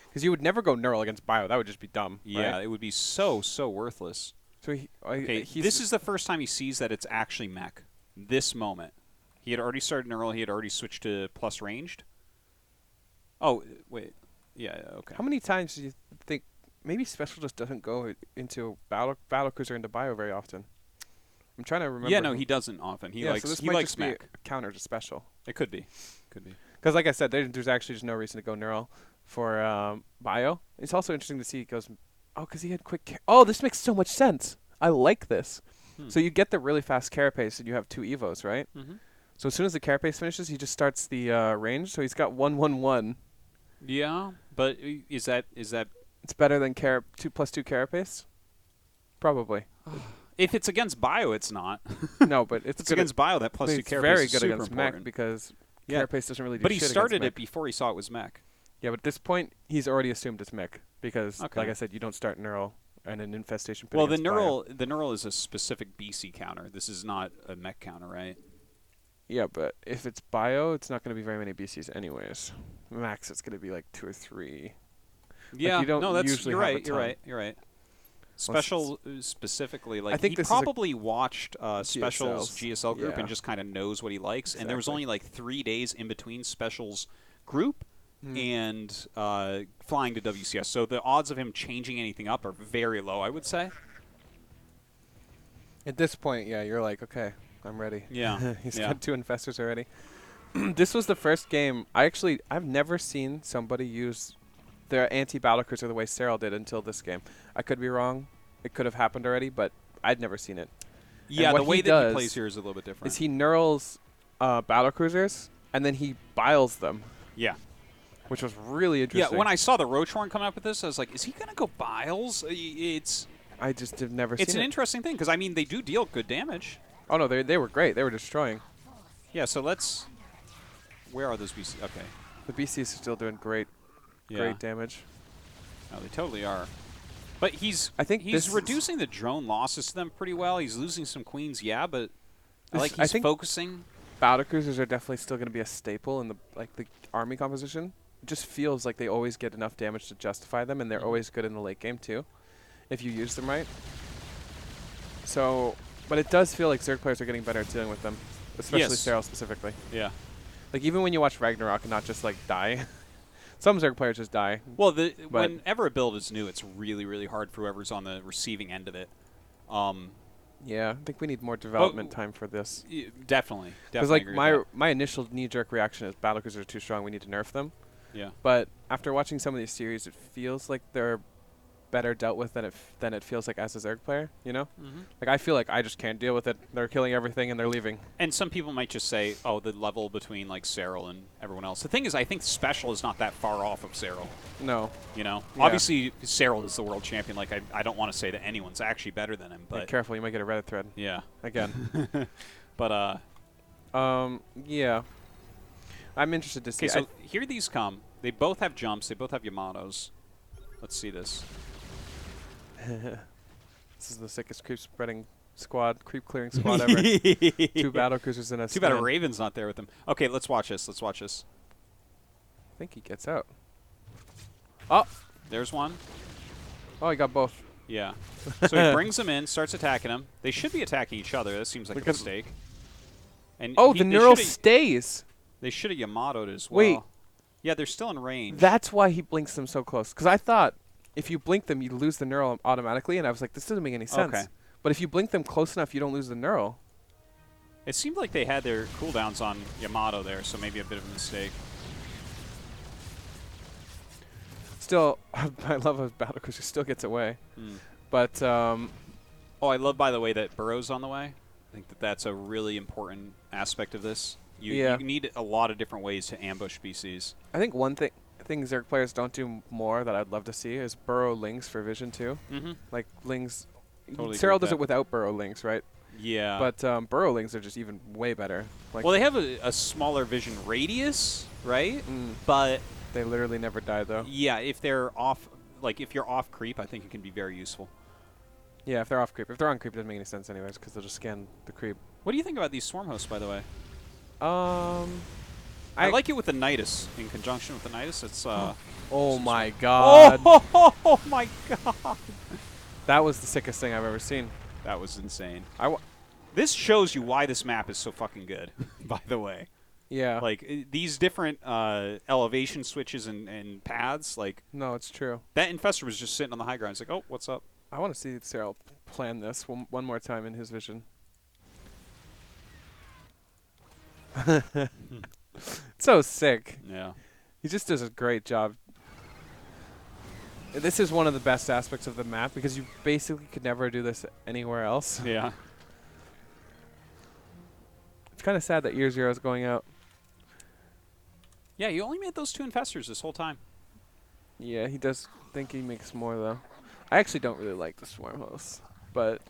Because you would never go neural against Bio. That would just be dumb. Yeah, right? it would be so worthless. So okay, this is the first time he sees that it's actually mech. This moment. He had already started neural. He had already switched to plus ranged. Oh, wait. Yeah, okay. How many times do you think maybe special just doesn't go into battle cruiser into Bio very often? I'm trying to remember. Yeah, no, he doesn't often. He likes so this he might likes just mech. be a counter to special. It could be. Could be. Because like I said, there's actually just no reason to go neural for Bio. It's also interesting to see he goes, oh, because he had quick. Oh, this makes so much sense. I like this. So you get the really fast carapace and you have 2 evos, right? So as soon as the carapace finishes, he just starts the range. So he's got 1/1/1. Yeah, but is that? It's better than 2+2 carapace? Probably. If it's against Bio, it's not. No, but it's against Bio. That +2 it's carapace very is good super against important. mech because Yeah. carapace doesn't really do But shit he started against it mech. before he saw it was mech. Yeah, but at this point, he's already assumed it's mech because, Okay. like I said, you don't start neural and an infestation pit Well, the against Bio. neural is a specific BC counter. This is not a mech counter, right? Yeah, but if it's Bio, it's not going to be very many BCs anyways. Max, it's going to be like 2 or 3. Yeah, you don't no, that's usually you're have a right. You're ton. right. You're right. Special specifically, like I think he this is a probably watched Special's GSL group Yeah. and just kind of knows what he likes. And there was Exactly. only like 3 days in between Special's group and flying to WCS. So the odds of him changing anything up are very low, I would say. At this point, yeah, you're like, okay, I'm ready. Yeah. He's Yeah. got 2 infestors already. This was the first game. I've never seen somebody use their anti-battlecruiser the way Serral did until this game. I could be wrong. It could have happened already, but I'd never seen it. Yeah, what the way he that he does plays here is a little bit different. Is he neurals battlecruisers, and then he biles them, Yeah. which was really interesting. Yeah, when I saw the Roach Horn coming up with this, I was like, is he going to go Biles? I just have never seen it. It's an interesting thing, because, I mean, they do deal good damage. Oh, no, they were great. They were destroying. Yeah, so let's... Where are those BC? Okay. The BCs are still doing great damage. No, they totally are. But he's this reducing the drone losses to them pretty well. He's losing some queens, yeah, but I I think focusing. Battlecruisers are definitely still going to be a staple in the army composition. It just feels like they always get enough damage to justify them, and they're always good in the late game too, if you use them right. So, but it does feel like Zerg players are getting better at dealing with them, especially Yes. Serral specifically. Yeah. Like even when you watch Ragnarok and not just like die, some Zerg players just die. Well, whenever a build is new, it's really, really hard for whoever's on the receiving end of it. Yeah, I think we need more development time for this. Definitely. Because like agree with my initial knee-jerk reaction is battlecruisers are too strong. We need to nerf them. that. Yeah. But after watching some of these series, it feels like they're better dealt with than it feels like as a Zerg player. You know, like I feel like I just can't deal with it. They're killing everything and they're leaving. And some people might just say, oh, the level between like Serral and everyone else. The thing is, I think Special is not that far off of Serral. No. You know, Yeah. obviously Serral is the world champion. Like I don't want to say that anyone's actually better than him, Be but careful, you might get a Reddit thread yeah. again. But Yeah. I'm interested to see. okay, so here these come. They both have jumps. They both have Yamatos. Let's see this. This is the sickest creep clearing squad ever. 2 battlecruisers in a Too bad stand. Raven's not there with them. Okay, let's watch this. Let's watch this. I think he gets out. Oh, There's one. he got both. Yeah. So he brings them in, starts attacking them. They should be attacking each other. That seems like Look a at- mistake. And Oh, the neural stays. They should have Yamato'd as well. Wait. Yeah, they're still in range. That's why he blinks them so close. Because I thought if you blink them, you lose the neural automatically, and I was like, this doesn't make any sense. Okay. But if you blink them close enough, you don't lose the neural. It seemed like they had their cooldowns on Yamato there, so maybe a bit of a mistake. Still, I love his battle because he still gets away. But, oh, I love, by the way, that Burrow's on the way. I think that that's a really important aspect of this. You need a lot of different ways to ambush BCs. I think one thing Zerg players don't do more that I'd love to see is burrow lings for vision too. Like lings. Totally Serral does it without burrow lings, right? Yeah. But burrow lings are just even way better. Like, well, they have a smaller vision radius, right? But they literally never die though. Yeah, if they're off, like if you're off creep, I think it can be very useful. Yeah, if they're off creep. If they're on creep, it doesn't make any sense anyways because they'll just scan the creep. What do you think about these swarm hosts, by the way? I like it with the Nidus in conjunction with the Nidus. It's oh my god! Oh my god! That was the sickest thing I've ever seen. That was insane. This shows you why this map is so fucking good. By the way. Yeah. Like these different elevation switches and paths. Like no, it's true. That Infestor was just sitting on the high ground. It's like, oh, what's up? I want to see Serral plan this one more time in his vision. So sick. Yeah. He just does a great job. This is one of the best aspects of the map because you basically could never do this anywhere else. Yeah. It's kind of sad that Year Zero is going out. Yeah, you only made those 2 Infestors this whole time. Yeah, he does think he makes more though. I actually don't really like the swarm hosts, but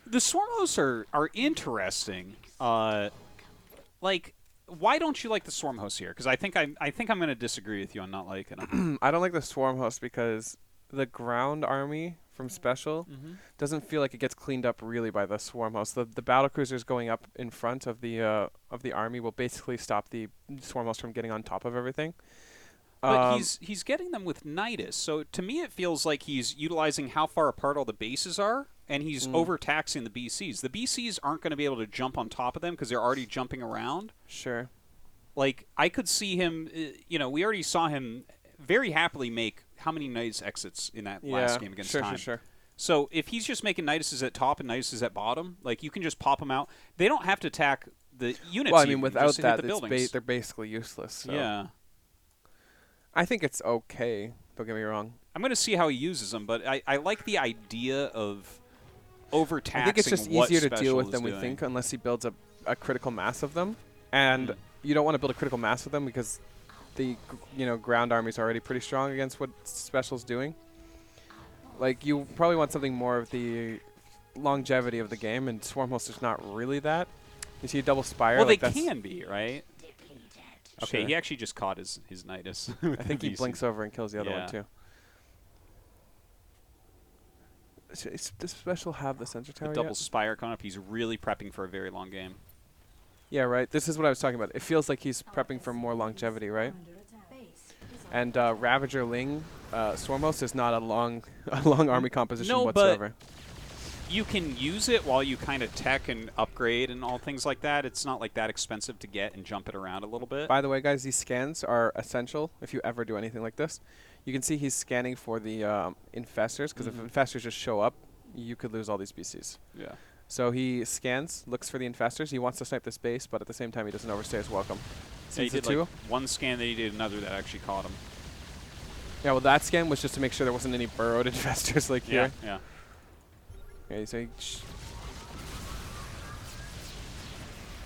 the swarm hosts are interesting. Like, why don't you like the swarm hosts here? Because I think I'm going to disagree with you on not liking them. I don't like the swarm host because the ground army from special doesn't feel like it gets cleaned up really by the swarm host. The battle cruisers going up in front of the army will basically stop the swarm host from getting on top of everything. But he's getting them with Nidus, so to me it feels like he's utilizing how far apart all the bases are, and he's overtaxing the BCs. The BCs aren't going to be able to jump on top of them because they're already jumping around. Sure. Like, I could see him, we already saw him very happily make how many Nidus exits in that last game against Time. Sure. So if he's just making Niduses at top and Niduses at bottom, like, you can just pop them out. They don't have to attack the units. Well, I mean, without that, they're basically useless. So. Yeah. I think it's okay. Don't get me wrong. I'm going to see how he uses them, but I like the idea of overtaxing. I think it's just easier to deal with than we doing. think, unless he builds a critical mass of them. And you don't want to build a critical mass of them because the ground army is already pretty strong against what special's doing. Like, you probably want something more of the longevity of the game, and Swarm Host is not really that. You see a double Spire. Well, like they can be, right? Okay, Sure. He actually just caught his Nidus. I think he blinks over and kills the other one too. Does Special have the sensor tower The double yet? Spire coming up. He's really prepping for a very long game. Yeah, right. This is what I was talking about. It feels like he's prepping for more longevity, right? And Ravager Ling, Swarmos is not a long army composition whatsoever. But you can use it while you kind of tech and upgrade and all things like that. It's not like that expensive to get and jump it around a little bit. By the way, guys, these scans are essential if you ever do anything like this. You can see he's scanning for the infestors, because if infestors just show up, you could lose all these species. Yeah. So he scans, looks for the infestors. He wants to snipe this base, but at the same time, he doesn't overstay his welcome. Yeah, he did like one scan, then he did another that actually caught him. Yeah, well, that scan was just to make sure there wasn't any burrowed infestors like here. Yeah. Okay, so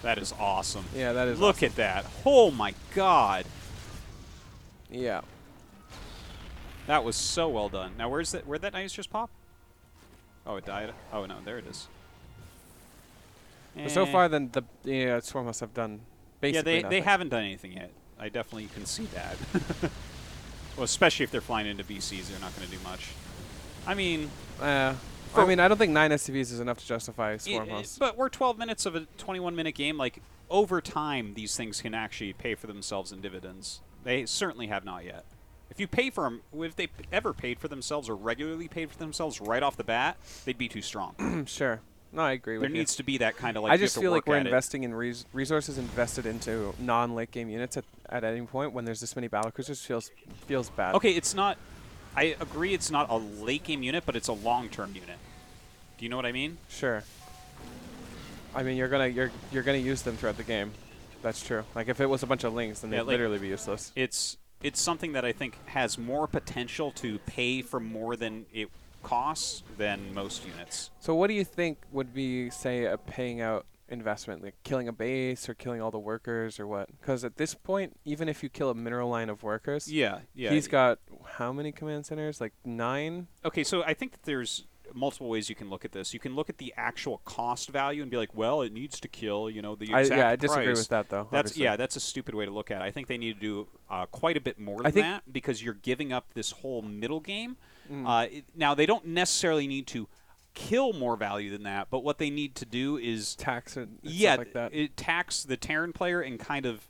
that is awesome. Yeah, that is Look awesome. at that. Oh, my God. Yeah. That was so well done. Now, where'd that Nidus just pop? Oh, it died. Oh, no, there it is. But so far, then the Swarmhosts have done basically they haven't done anything yet. I definitely can see that. Well, especially if they're flying into BCs, they're not going to do much. I mean... I don't think 9 SCVs is enough to justify Swarmhosts. But we're 12 minutes of a 21-minute game. Like, over time, these things can actually pay for themselves in dividends. They certainly have not yet. If you pay for them, if they ever paid for themselves or regularly paid for themselves right off the bat, they'd be too strong. Sure. No, I agree with you. There needs to be that kind of like. I just feel like we're investing investing in resources invested into non-late game units at any point when there's this many battlecruisers feels bad. Okay, it's not. I agree, it's not a late game unit, but it's a long-term unit. Do you know what I mean? Sure. I mean, you're gonna use them throughout the game. That's true. Like if it was a bunch of lings, then they'd literally be useless. It's something that I think has more potential to pay for more than it costs than most units. So what do you think would be, say, a paying out investment, like killing a base or killing all the workers or what? Because at this point, even if you kill a mineral line of workers, he's got how many command centers? Like 9? Okay, so I think that there's multiple ways you can look at this. You can look at the actual cost value and be like, well, it needs to kill, the exact price. Yeah, I disagree with that, though. That's a stupid way to look at it. I think they need to do quite a bit more than that because you're giving up this whole middle game. Now, they don't necessarily need to kill more value than that, but what they need to do is tax it. Stuff like that. It tax the Terran player and kind of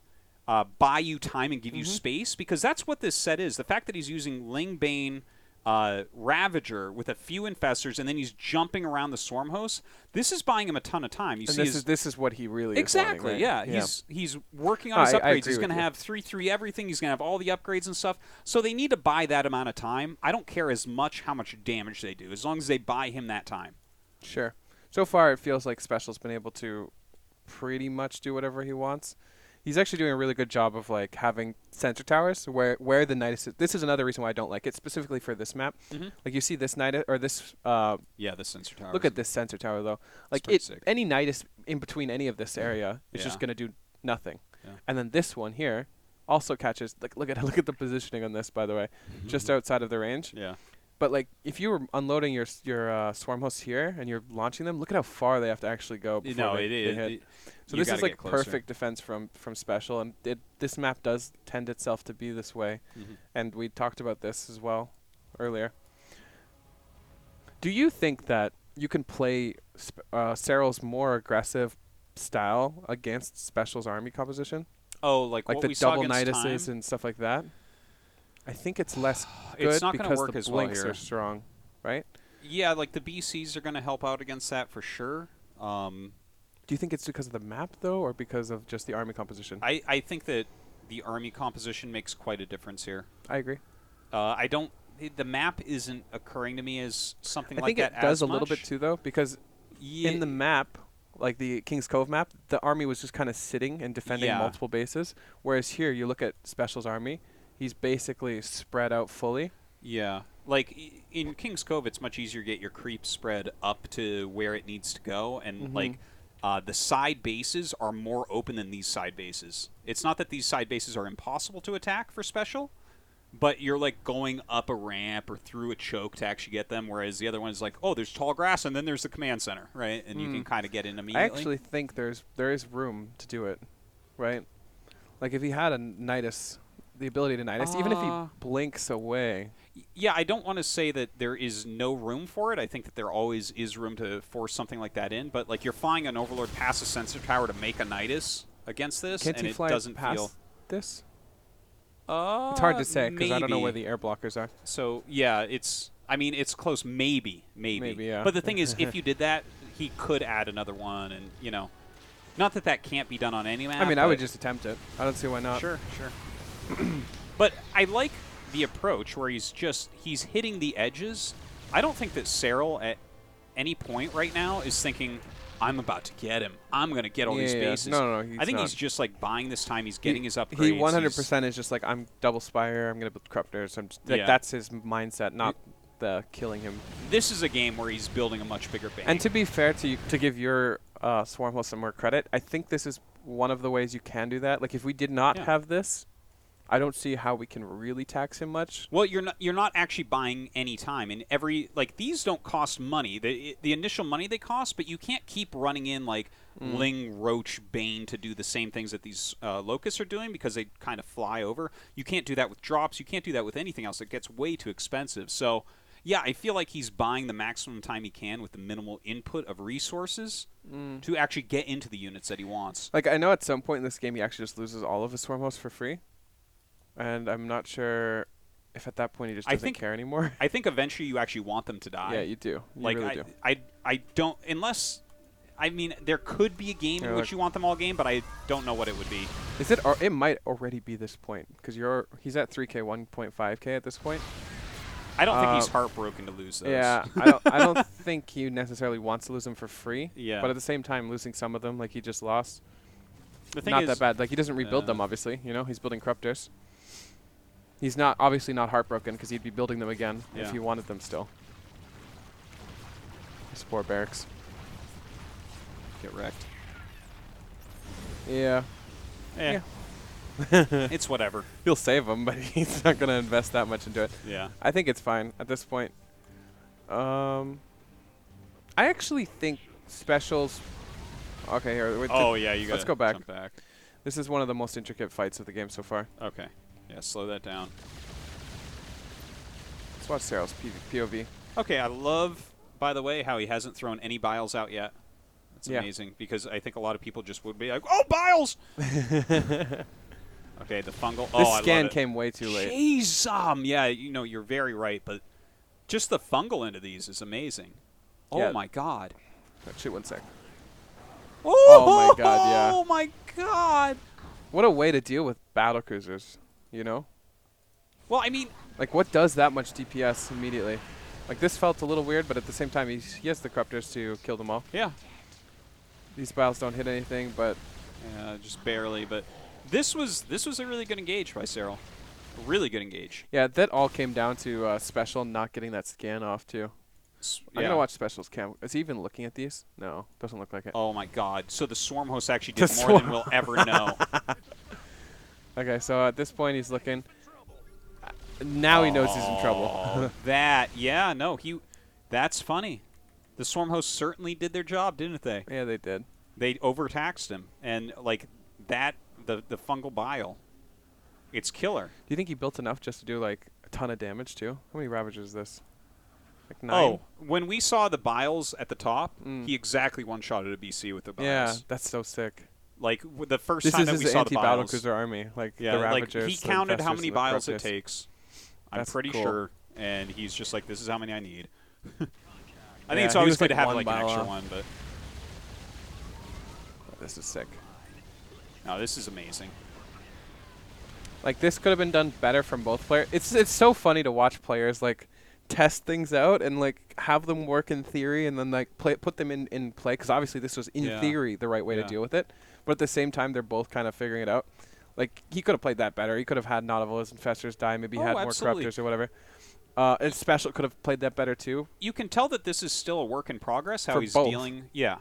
buy you time and give you space, because that's what this set is. The fact that he's using Lingbane Ravager with a few infestors and then he's jumping around the swarm hosts, this is buying him a ton of time. This is what he really exactly is wanting, right? He's working on his upgrades. He's going to have 3/3 everything. He's going to have all the upgrades and stuff. So they need to buy that amount of time. I don't care as much how much damage they do, as long as they buy him that time. Sure. So far, it feels like Special's been able to pretty much do whatever he wants. He's actually doing a really good job of like having sensor towers where the Nidus is. This is another reason why I don't like it, specifically for this map. Like you see this Nidus or this. This sensor tower. Look at this sensor tower though. Like any Nidus in between any of this area is just going to do nothing. Yeah. And then this one here also catches. Like look at the positioning on this, by the way, just outside of the range. Yeah. But like if you were unloading your swarm hosts here and you're launching them, look at how far they have to actually go before they hit. So this is like perfect defense from Special, and this map does tend itself to be this way. And we talked about this as well earlier. Do you think that you can play Serral's more aggressive style against Special's army composition? Oh, like what the we saw double against Niduses Time? And stuff like that? I think it's less good it's not because work the as blinks well here. are strong, right? Yeah, like the BCs are going to help out against that for sure. Do you think it's because of the map, though, or because of just the army composition? I think that the army composition makes quite a difference here. I agree. I don't. The map isn't occurring to me as something like that. I think it does a little bit too, though, because in the map, like the King's Cove map, the army was just kind of sitting and defending multiple bases. Whereas here, you look at Special's army, he's basically spread out fully. Yeah. Like in King's Cove, it's much easier to get your creep spread up to where it needs to go, and like the side bases are more open than these side bases. It's not that these side bases are impossible to attack for Special, but you're like going up a ramp or through a choke to actually get them, whereas the other one is like, oh, there's tall grass and then there's the command center, right? And you can kind of get in immediately. I actually think there is room to do it, right? Like if he had a Nidus, the ability to Nidus, even if he blinks away. Yeah, I don't want to say that there is no room for it. I think that there always is room to force something like that in. But like you're flying an Overlord past a sensor tower to make a Nidus against this, Can't and he it fly doesn't past feel this? It's hard to say because I don't know maybe. where the air blockers are. So yeah, it's close. Maybe. Yeah. But the thing is, if you did that, he could add another one, and not that can't be done on any map. I mean, I would just attempt it. I don't see why not. Sure. But I like the approach where he's hitting the edges. I don't think that Serral at any point right now is thinking, I'm about to get him. I'm going to get all these bases. No, I think he's just like buying this time. He's getting his upgrades. He 100% is just like, I'm double Spire. I'm going to build Corruptors. That's his mindset, not the killing him. This is a game where he's building a much bigger base. And to be fair, to give your Swarm Host some more credit, I think this is one of the ways you can do that. Like if we did not have this, I don't see how we can really tax him much. Well, you're not actually buying any time, and these don't cost money. The initial money they cost, but you can't keep running in like Ling, Roach, Bane to do the same things that these Locusts are doing because they kind of fly over. You can't do that with drops. You can't do that with anything else. It gets way too expensive. So yeah, I feel like he's buying the maximum time he can with the minimal input of resources to actually get into the units that he wants. Like I know at some point in this game he actually just loses all of his Swarm Hosts for free. And I'm not sure if at that point he just doesn't care anymore. I think eventually you actually want them to die. Yeah, you do. You really do. I don't, unless I mean, there could be a game in which you want them all game, but I don't know what it would be. Is it? Or it might already be this point because he's at 3K, 1.5K at this point. I don't think he's heartbroken to lose those. Yeah, I don't think he necessarily wants to lose them for free. Yeah. But at the same time, losing some of them, like he just lost, the thing not is, that bad. Like he doesn't rebuild them, obviously. You know, he's building Corruptors. He's obviously not heartbroken because he'd be building them again if he wanted them still. Spore barracks. Get wrecked. Yeah. Yeah. It's whatever. He'll save them, but he's not going to invest that much into it. Yeah. I think it's fine at this point. I actually think specials. Okay, here. Yeah, you got. Let's go back. Jump back. This is one of the most intricate fights of the game so far. Okay. Yeah, slow that down. Let's watch Serral's POV. Okay, I love, by the way, how he hasn't thrown any Biles out yet. That's amazing because I think a lot of people just would be like, "Oh, Biles!" Okay, the fungal. This scan came way too late. Jeez, yeah, you know, you're very right, but just the fungal into these is amazing. Oh my god. Shoot, 1 sec. Oh my god, yeah. Oh my god. What a way to deal with battle cruisers, you know? Well, I mean, like what does that much DPS immediately? Like this felt a little weird, but at the same time he has the Corruptors to kill them all. Yeah. These Biles don't hit anything, but just barely, but this was a really good engage by Serral. A really good engage. Yeah, that all came down to Special not getting that scan off too. I'm gonna watch Special's cam. Is he even looking at these? No, doesn't look like it. Oh my god. So the Swarm host actually did more than we'll ever know. Okay, so at this point he's looking. Now he knows he's in trouble. That's funny. The Swarm hosts certainly did their job, didn't they? Yeah, they did. They overtaxed him, and like that, the fungal bile, it's killer. Do you think he built enough just to do like a ton of damage too? How many Ravagers is this? Like 9? Oh, when we saw the Biles at the top, he exactly one-shotted a BC with the Biles. Yeah, that's so sick. Like the first time that we saw the anti-battle Biles, cruiser army, like yeah, the Ravagers. Like he counted how many Biles it takes. I'm That's pretty cool. sure, and he's just like, "This is how many I need." I think it's always good to have like an extra one, but this is sick. No, this is amazing. Like this could have been done better from both players. It's so funny to watch players like test things out and like have them work in theory and then like put them in play, because obviously this was in theory the right way to deal with it, but at the same time they're both kind of figuring it out. Like he could have played that better. He could have had not all his infestors die, maybe had more Corruptors or whatever. And Special could have played that better too. You can tell that this is still a work in progress, how he's dealing. Yeah.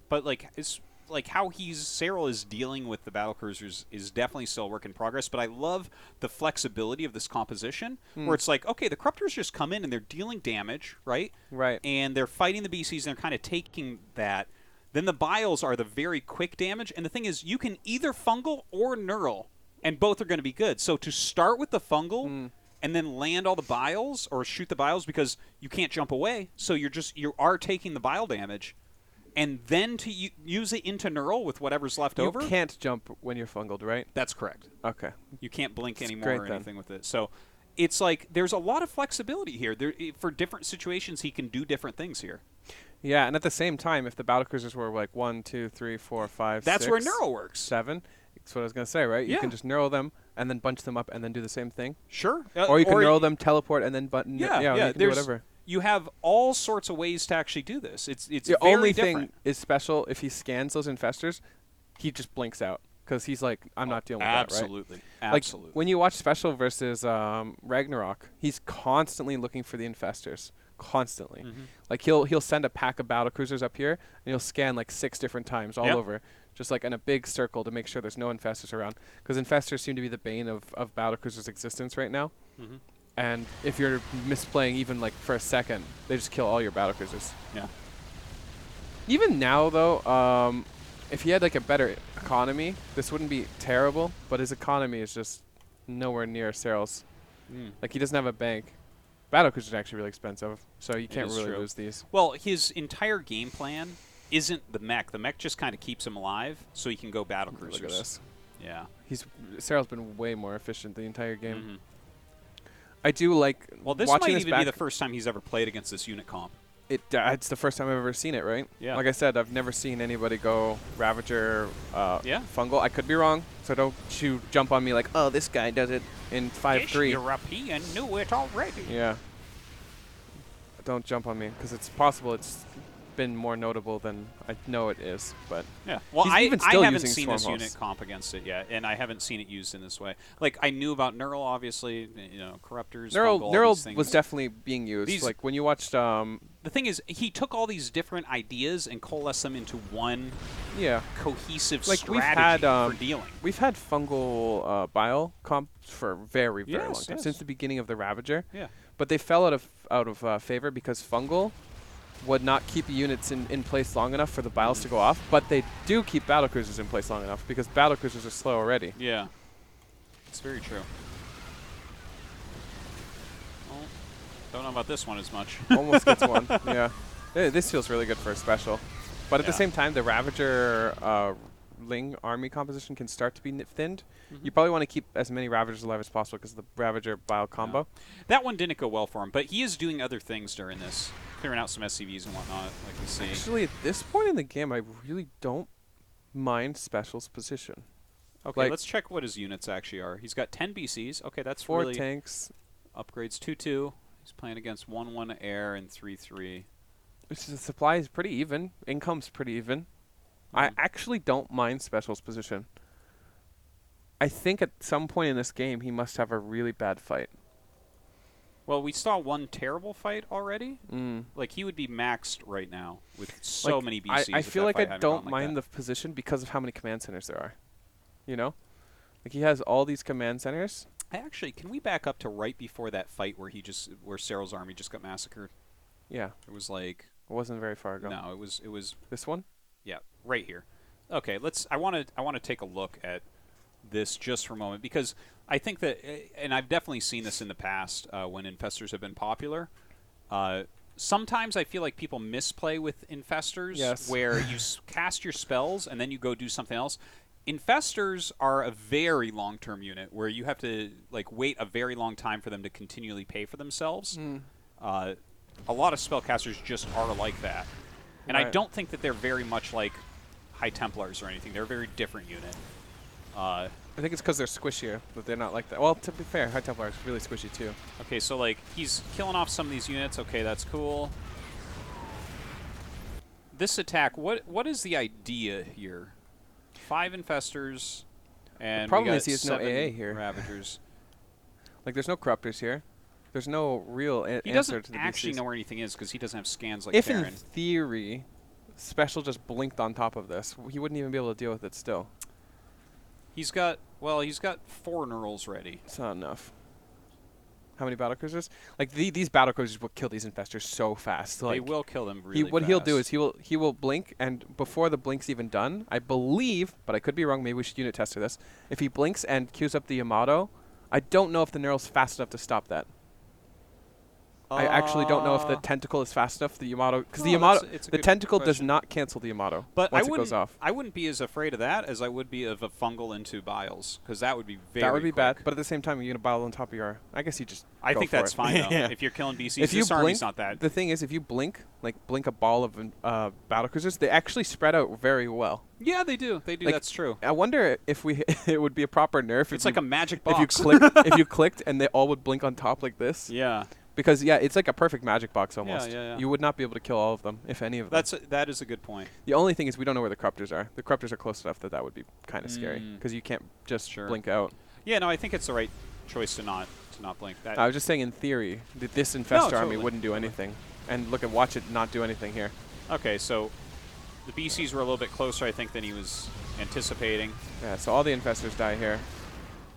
But like it's like how Serral is dealing with the battle cruisers is definitely still a work in progress, but I love the flexibility of this composition where it's like, okay, the Corruptors just come in and they're dealing damage, right? Right. And they're fighting the BCs and they're kind of taking that. Then the Biles are the very quick damage, and the thing is, you can either fungal or neural, and both are going to be good. So to start with the fungal and then land all the Biles or shoot the Biles because you can't jump away, so you are taking the bile damage. And then to use it into neural with whatever's left over. You can't jump when you're fungled, right? That's correct. Okay. You can't blink anymore or anything with it. So it's like there's a lot of flexibility here. For different situations, he can do different things here. Yeah, and at the same time, if the battle cruisers were like 1, 2, 3, 4, 5, that's 6, where neural works. 7. That's what I was gonna say, right? You can just neural them and then bunch them up and then do the same thing. Sure. Or you can neural them, teleport, and then button. You can do whatever. You have all sorts of ways to actually do this. It's the very only different. thing is Special. If he scans those infestors, he just blinks out because he's like, I'm not dealing with that, right? Absolutely. Like when you watch Special versus Ragnarok, he's constantly looking for the infestors. Constantly. Like he'll send a pack of battle cruisers up here and he'll scan like 6 different times all over, just like in a big circle to make sure there's no infestors around, because infestors seem to be the bane of battle cruisers' existence right now. And if you're misplaying even like for a second, they just kill all your battle cruisers. Yeah. Even now though, if he had like a better economy, this wouldn't be terrible, but his economy is just nowhere near Serral's. Like he doesn't have a bank. Battle cruisers are actually really expensive, so you can't really lose these. Well, his entire game plan isn't the mech. The mech just kind of keeps him alive, so he can go battle cruisers. Look at this. Yeah. Serral's been way more efficient the entire game. I do like. Well, this might even be the first time he's ever played against this unit comp. It's the first time I've ever seen it, right? Yeah. Like I said, I've never seen anybody go Ravager, Fungal. I could be wrong, so don't jump on me like, oh, this guy does it in 5-3. This European knew it already. Yeah. Don't jump on me, because it's possible it's been more notable than I know it is. But yeah, well, I haven't seen this unit comp against it yet, and I haven't seen it used in this way. Like, I knew about Neural, obviously, Corruptors, Neural was definitely being used. Like, when you watched... the thing is, he took all these different ideas and coalesced them into one cohesive strategy for dealing. We've had Fungal Bile comp for very, very long time, since the beginning of the Ravager. Yeah. But they fell out of favor because Fungal would not keep units in place long enough for the Biles to go off, but they do keep battlecruisers in place long enough because battlecruisers are slow already. Yeah, it's very true. Well, don't know about this one as much. Almost gets one, yeah. This feels really good for a special. But at the same time, the Ravager Ling army composition can start to be thinned. You probably want to keep as many Ravagers alive as possible because of the Ravager Bile combo. That one didn't go well for him, but he is doing other things during this. Clearing out some SCVs and whatnot, like we see. Actually, at this point in the game, I really don't mind Special's position. Okay, let's check what his units actually are. He's got 10 BCs. Okay, that's 4 really tanks. Upgrades 2-2. He's playing against 1-1 air and 3-3. The supply is pretty even. Income's pretty even. I actually don't mind Special's position. I think at some point in this game, he must have a really bad fight. Well, we saw one terrible fight already. Like, he would be maxed right now with many BCs. I feel like I don't mind the position because of how many command centers there are. You know? Like, he has all these command centers. Actually, can we back up to right before that fight where Serral's army just got massacred? Yeah. It was like... It wasn't very far ago. No, it was... This one? Yeah, right here. Okay, I want to take a look at this just for a moment, because I think that, and I've definitely seen this in the past when Infestors have been popular, sometimes I feel like people misplay with Infestors, where you cast your spells and then you go do something else. Infestors are a very long-term unit where you have to wait a very long time for them to continually pay for themselves. A lot of spellcasters just are like that. And I don't think that they're very much like High Templars or anything. They're a very different unit. I think it's because they're squishier, but they're not like that. Well, to be fair, High Templar is really squishy too. Okay, so he's killing off some of these units. Okay, that's cool. This attack, what is the idea here? 5 Infestors, and the problem we got is he has 7 no AA here. Ravagers. There's no Corruptors here. There's no real answer to the BCs. He doesn't actually know where anything is because he doesn't have scans like If Terran. in theory, Special just blinked on top of this, he wouldn't even be able to deal with it still. He's got 4 Neurals ready. It's not enough. How many battlecruisers? These battlecruisers will kill these Infestors so fast. They will kill them really fast. What he'll do is he will blink, and before the blink's even done, I believe, but I could be wrong, maybe we should unit test for this. If he blinks and queues up the Yamato, I don't know if the Neural's fast enough to stop that. I actually don't know if the tentacle is fast enough. The Yamato, because the Yamato, the tentacle does not cancel the Yamato once it goes off. I wouldn't be as afraid of that as I would be of a fungal into Biles, because that would be very. That would be quick. bad, but at the same time, you're gonna Bile on top of your. I guess you just. I think that's fine though. Yeah. If you're killing BCs, if you this army's not that. The thing is, if you blink a ball of battlecruisers, they actually spread out very well. Yeah, they do. They do. That's true. I wonder if it would be a proper nerf. It's like a magic box. If you clicked and they all would blink on top like this. Yeah. Because it's like a perfect magic box almost. Yeah. You would not be able to kill all of them, if any of them. That is a good point. The only thing is we don't know where the Corruptors are. The Corruptors are close enough that would be kind of scary because you can't just blink out. Yeah, no, I think it's the right choice to not blink. I was just saying in theory that this Infestor army wouldn't do anything, and watch it not do anything here. Okay, so the BCs were a little bit closer, I think, than he was anticipating. Yeah, so all the Infestors die here.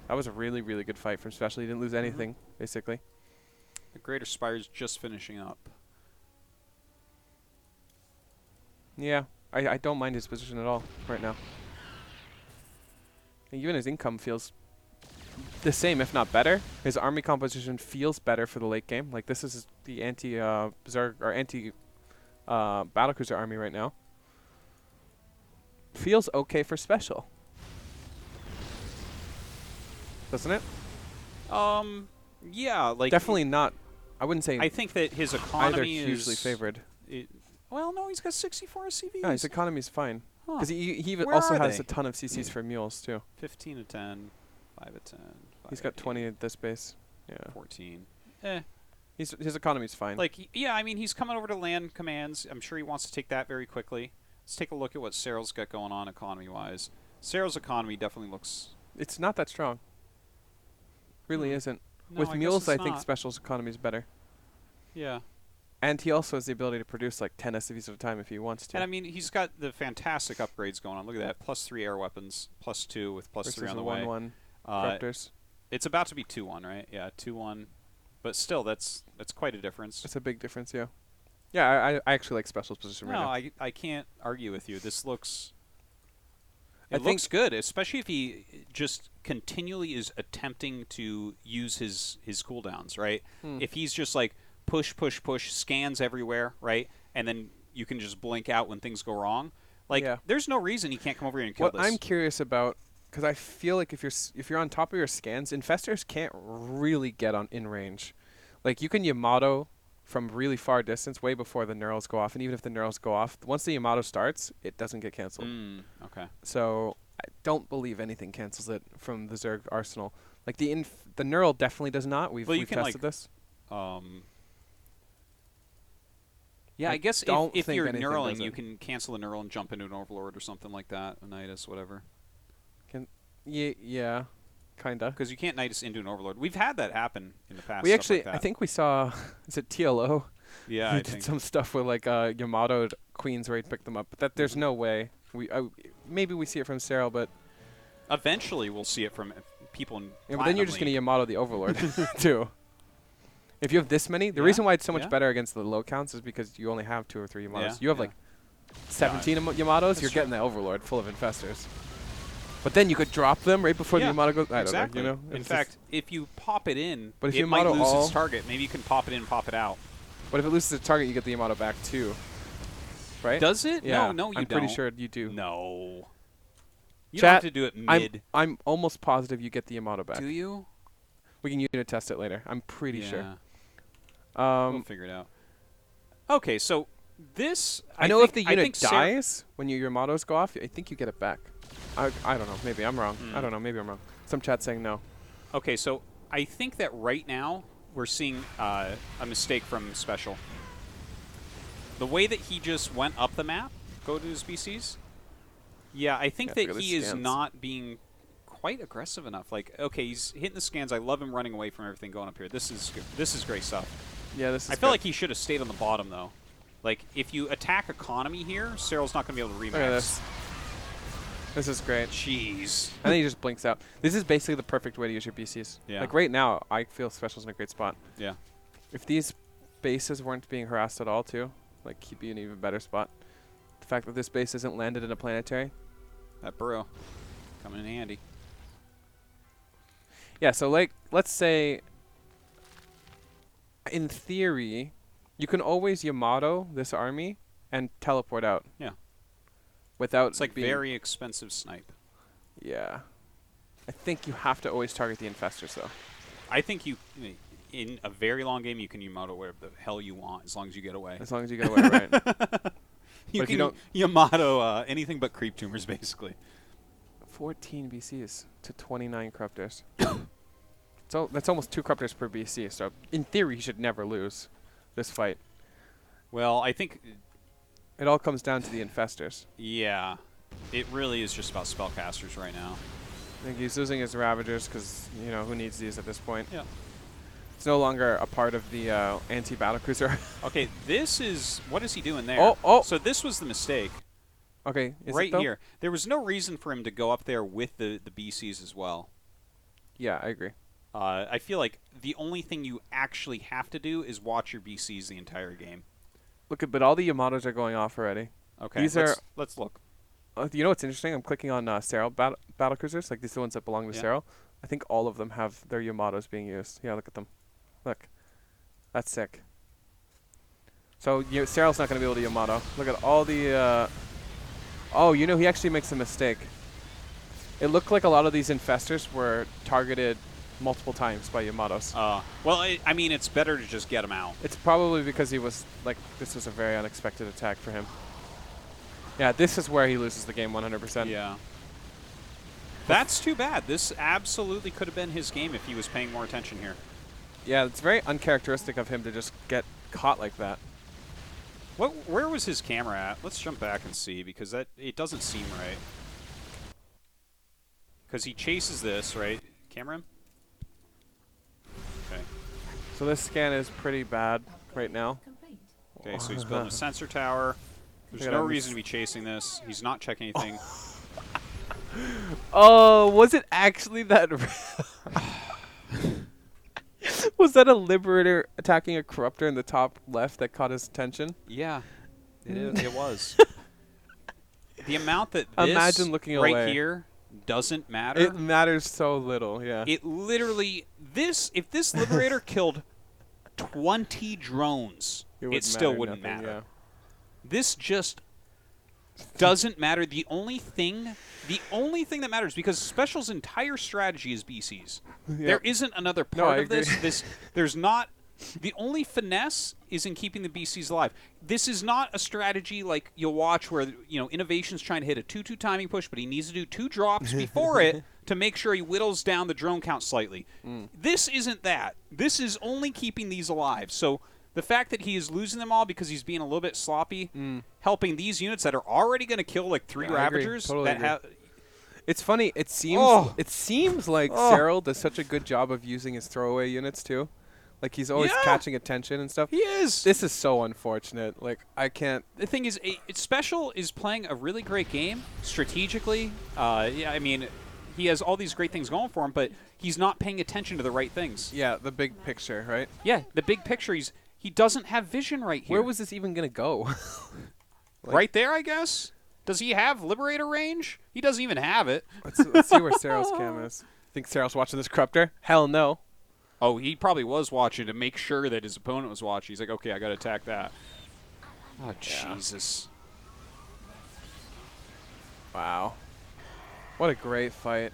That was a really, really good fight from Special. He didn't lose anything, basically. The Greater Spire's just finishing up. Yeah, I don't mind his position at all right now. And even his income feels the same, if not better. His army composition feels better for the late game. This is the anti-Zerg or anti-Battlecruiser army right now. Feels okay for Special. Doesn't it? Yeah, definitely not. I wouldn't say. I think that his economy is hugely favored. Well, no, he's got 64 SCVs. Yeah, his economy's fine. Huh. Because he Where also are has they? a ton of CCs for mules, too. 15 of 10, 5 of 10. He's got 20 at this base. Yeah. 14. His economy's fine. Like, yeah, I mean, he's coming over to land commands. I'm sure he wants to take that very quickly. Let's take a look at what Serral's got going on economy-wise. Serral's economy definitely looks... It's not that strong. Really isn't. No, With I mules, guess I it's think not. Special's economy is better. Yeah. And he also has the ability to produce like 10 SCVs at a time if he wants to. And I mean, he's got the fantastic upgrades going on. Look at that. +3 air weapons, +2 with +3 on the way. 1-1 Raptors. It's about to be 2-1, right? Yeah, 2-1. But still, that's quite a difference. It's a big difference, yeah. Yeah, I actually like Special's position right now. No, I can't argue with you. This looks... I It looks good, especially if he just continually is attempting to use his cooldowns, right? If he's just like push, scans everywhere, right? And then you can just blink out when things go wrong. Like, there's no reason he can't come over here and kill this. What I'm curious about, because I feel like if you're on top of your scans, infestors can't really get in range. Like, you can Yamato from really far distance way before the neurals go off, and even if the neurals go off, once the Yamato starts, it doesn't get canceled. Okay. So I don't believe anything cancels it from the Zerg arsenal. Like the neural definitely does not. We've tested this. Yeah, I guess if you're neuraling, you it. can cancel a neural and jump into an overlord or something like that, a Nidus, whatever. Yeah, kinda. Because you can't Nidus into an overlord. We've had that happen in the past. We actually, like that. I think we saw, is it TLO? Yeah, he did some stuff with like Yamato Queens where he picked them up, but that there's no way. Maybe we see it from Serral, but eventually we'll see it from people in. Yeah, but then you're just going to Yamato the overlord too. If you have this many, the reason why it's so much better against the low counts is because you only have 2 or 3 Yamatos. You have like 17 Yamatos. You're getting the overlord full of infestors. But then you could drop them right before the Yamato goes. I don't know, you know? In fact, if you pop it in, but if it might Yamato lose its target. Maybe you can pop it in and pop it out. But if it loses its target, you get the Yamato back too. Right? Does it? Yeah. No, you don't. I'm pretty sure you do. No. You Chat, don't have to do it mid. I'm almost positive you get the Yamato back. Do you? We can unit test it later. I'm pretty sure. We'll figure it out. Okay, so this... I know if the unit dies when your Yamatos go off, I think you get it back. I don't know. Maybe I'm wrong. I don't know. Maybe I'm wrong. Some chat's saying no. Okay, so I think that right now we're seeing a mistake from Special. The way that he just went up the map, go to his BCs. Yeah, I think that he is not being quite aggressive enough. Like, okay, he's hitting the scans. I love him running away from everything going up here. This is good. This is great stuff. Yeah, this is I feel like he should have stayed on the bottom, though. Like, if you attack economy here, Serral's not going to be able to remax. Look at this. This is great. Jeez. And then he just blinks out. This is basically the perfect way to use your BCs. Yeah. Like, right now, I feel Special's in a great spot. Yeah. If these bases weren't being harassed at all, too, like, he'd be in an even better spot. The fact that this base isn't landed in a planetary. That burrow coming in handy. Yeah, so, like, let's say, in theory, you can always Yamato this army and teleport out. Yeah. Without it's like very expensive snipe. Yeah. I think you have to always target the infestors, though. I think you, in a very long game, you can Yamato whatever the hell you want, as long as you get away. As long as you get away, right. You can Yamato anything but creep tumors, basically. 14 BCs to 29 corruptors. So that's almost 2 corruptors per BC. So in theory, he should never lose this fight. Well, I think it all comes down to the infestors. Yeah, it really is just about spellcasters right now. I think he's losing his Ravagers because, you know, who needs these at this point? Yeah. It's no longer a part of the anti-battlecruiser. Okay, this is... What is he doing there? Oh! So this was the mistake. Okay, is right it though? Here. There was no reason for him to go up there with the BCs as well. Yeah, I agree. I feel like the only thing you actually have to do is watch your BCs the entire game. Look, but all the Yamatos are going off already. Okay, let's look. You know what's interesting? I'm clicking on Serral battlecruisers, like these are the ones that belong to Serral. I think all of them have their Yamatos being used. Yeah, look at them. Look. That's sick. So Serral's not going to be able to Yamato. Look at all the... oh, you know, he actually makes a mistake. It looked like a lot of these infestors were targeted multiple times by Yamato's. Well, I mean, it's better to just get him out. It's probably because he was, like, this was a very unexpected attack for him. Yeah, this is where he loses the game 100%. Yeah. That's too bad. This absolutely could have been his game if he was paying more attention here. Yeah, it's very uncharacteristic of him to just get caught like that. Where was his camera at? Let's jump back and see, because it doesn't seem right. Because he chases this, right? Camera him? Okay. So this scan is pretty bad right now. Okay, so he's building a sensor tower. There's no reason to be chasing this. He's not checking anything. Oh, was it actually that? Was that a Liberator attacking a Corruptor in the top left that caught his attention? Yeah, it was. The amount that Imagine looking right away. Here doesn't matter. It matters so little, yeah. It literally, if this Liberator killed 20 drones, it still wouldn't matter. Yeah. This just doesn't matter. The only thing that matters, because Special's entire strategy is BCs. Yep. There isn't another part of this. There's not. The only finesse is in keeping the BCs alive. This is not a strategy like you'll watch where, Innovation's trying to hit a 2-2 timing push, but he needs to do 2 drops before it to make sure he whittles down the drone count slightly. This isn't that. This is only keeping these alive. So the fact that he is losing them all because he's being a little bit sloppy, helping these units that are already going to kill like 3 Ravagers. Totally agree. It's funny. It seems like Serral does such a good job of using his throwaway units too. Like, he's always catching attention and stuff. He is. This is so unfortunate. Like, I can't. The thing is, Special is playing a really great game strategically. Yeah, I mean, he has all these great things going for him, but he's not paying attention to the right things. Yeah, the big picture, right? Yeah, the big picture. He doesn't have vision right here. Where was this even going to go? Right there, I guess? Does he have Liberator range? He doesn't even have it. Let's see where Serral's cam is. Think Serral's watching this Corruptor? Hell no. Oh, he probably was watching to make sure that his opponent was watching. He's like, okay, I got to attack that. Oh, Jesus. Wow. What a great fight.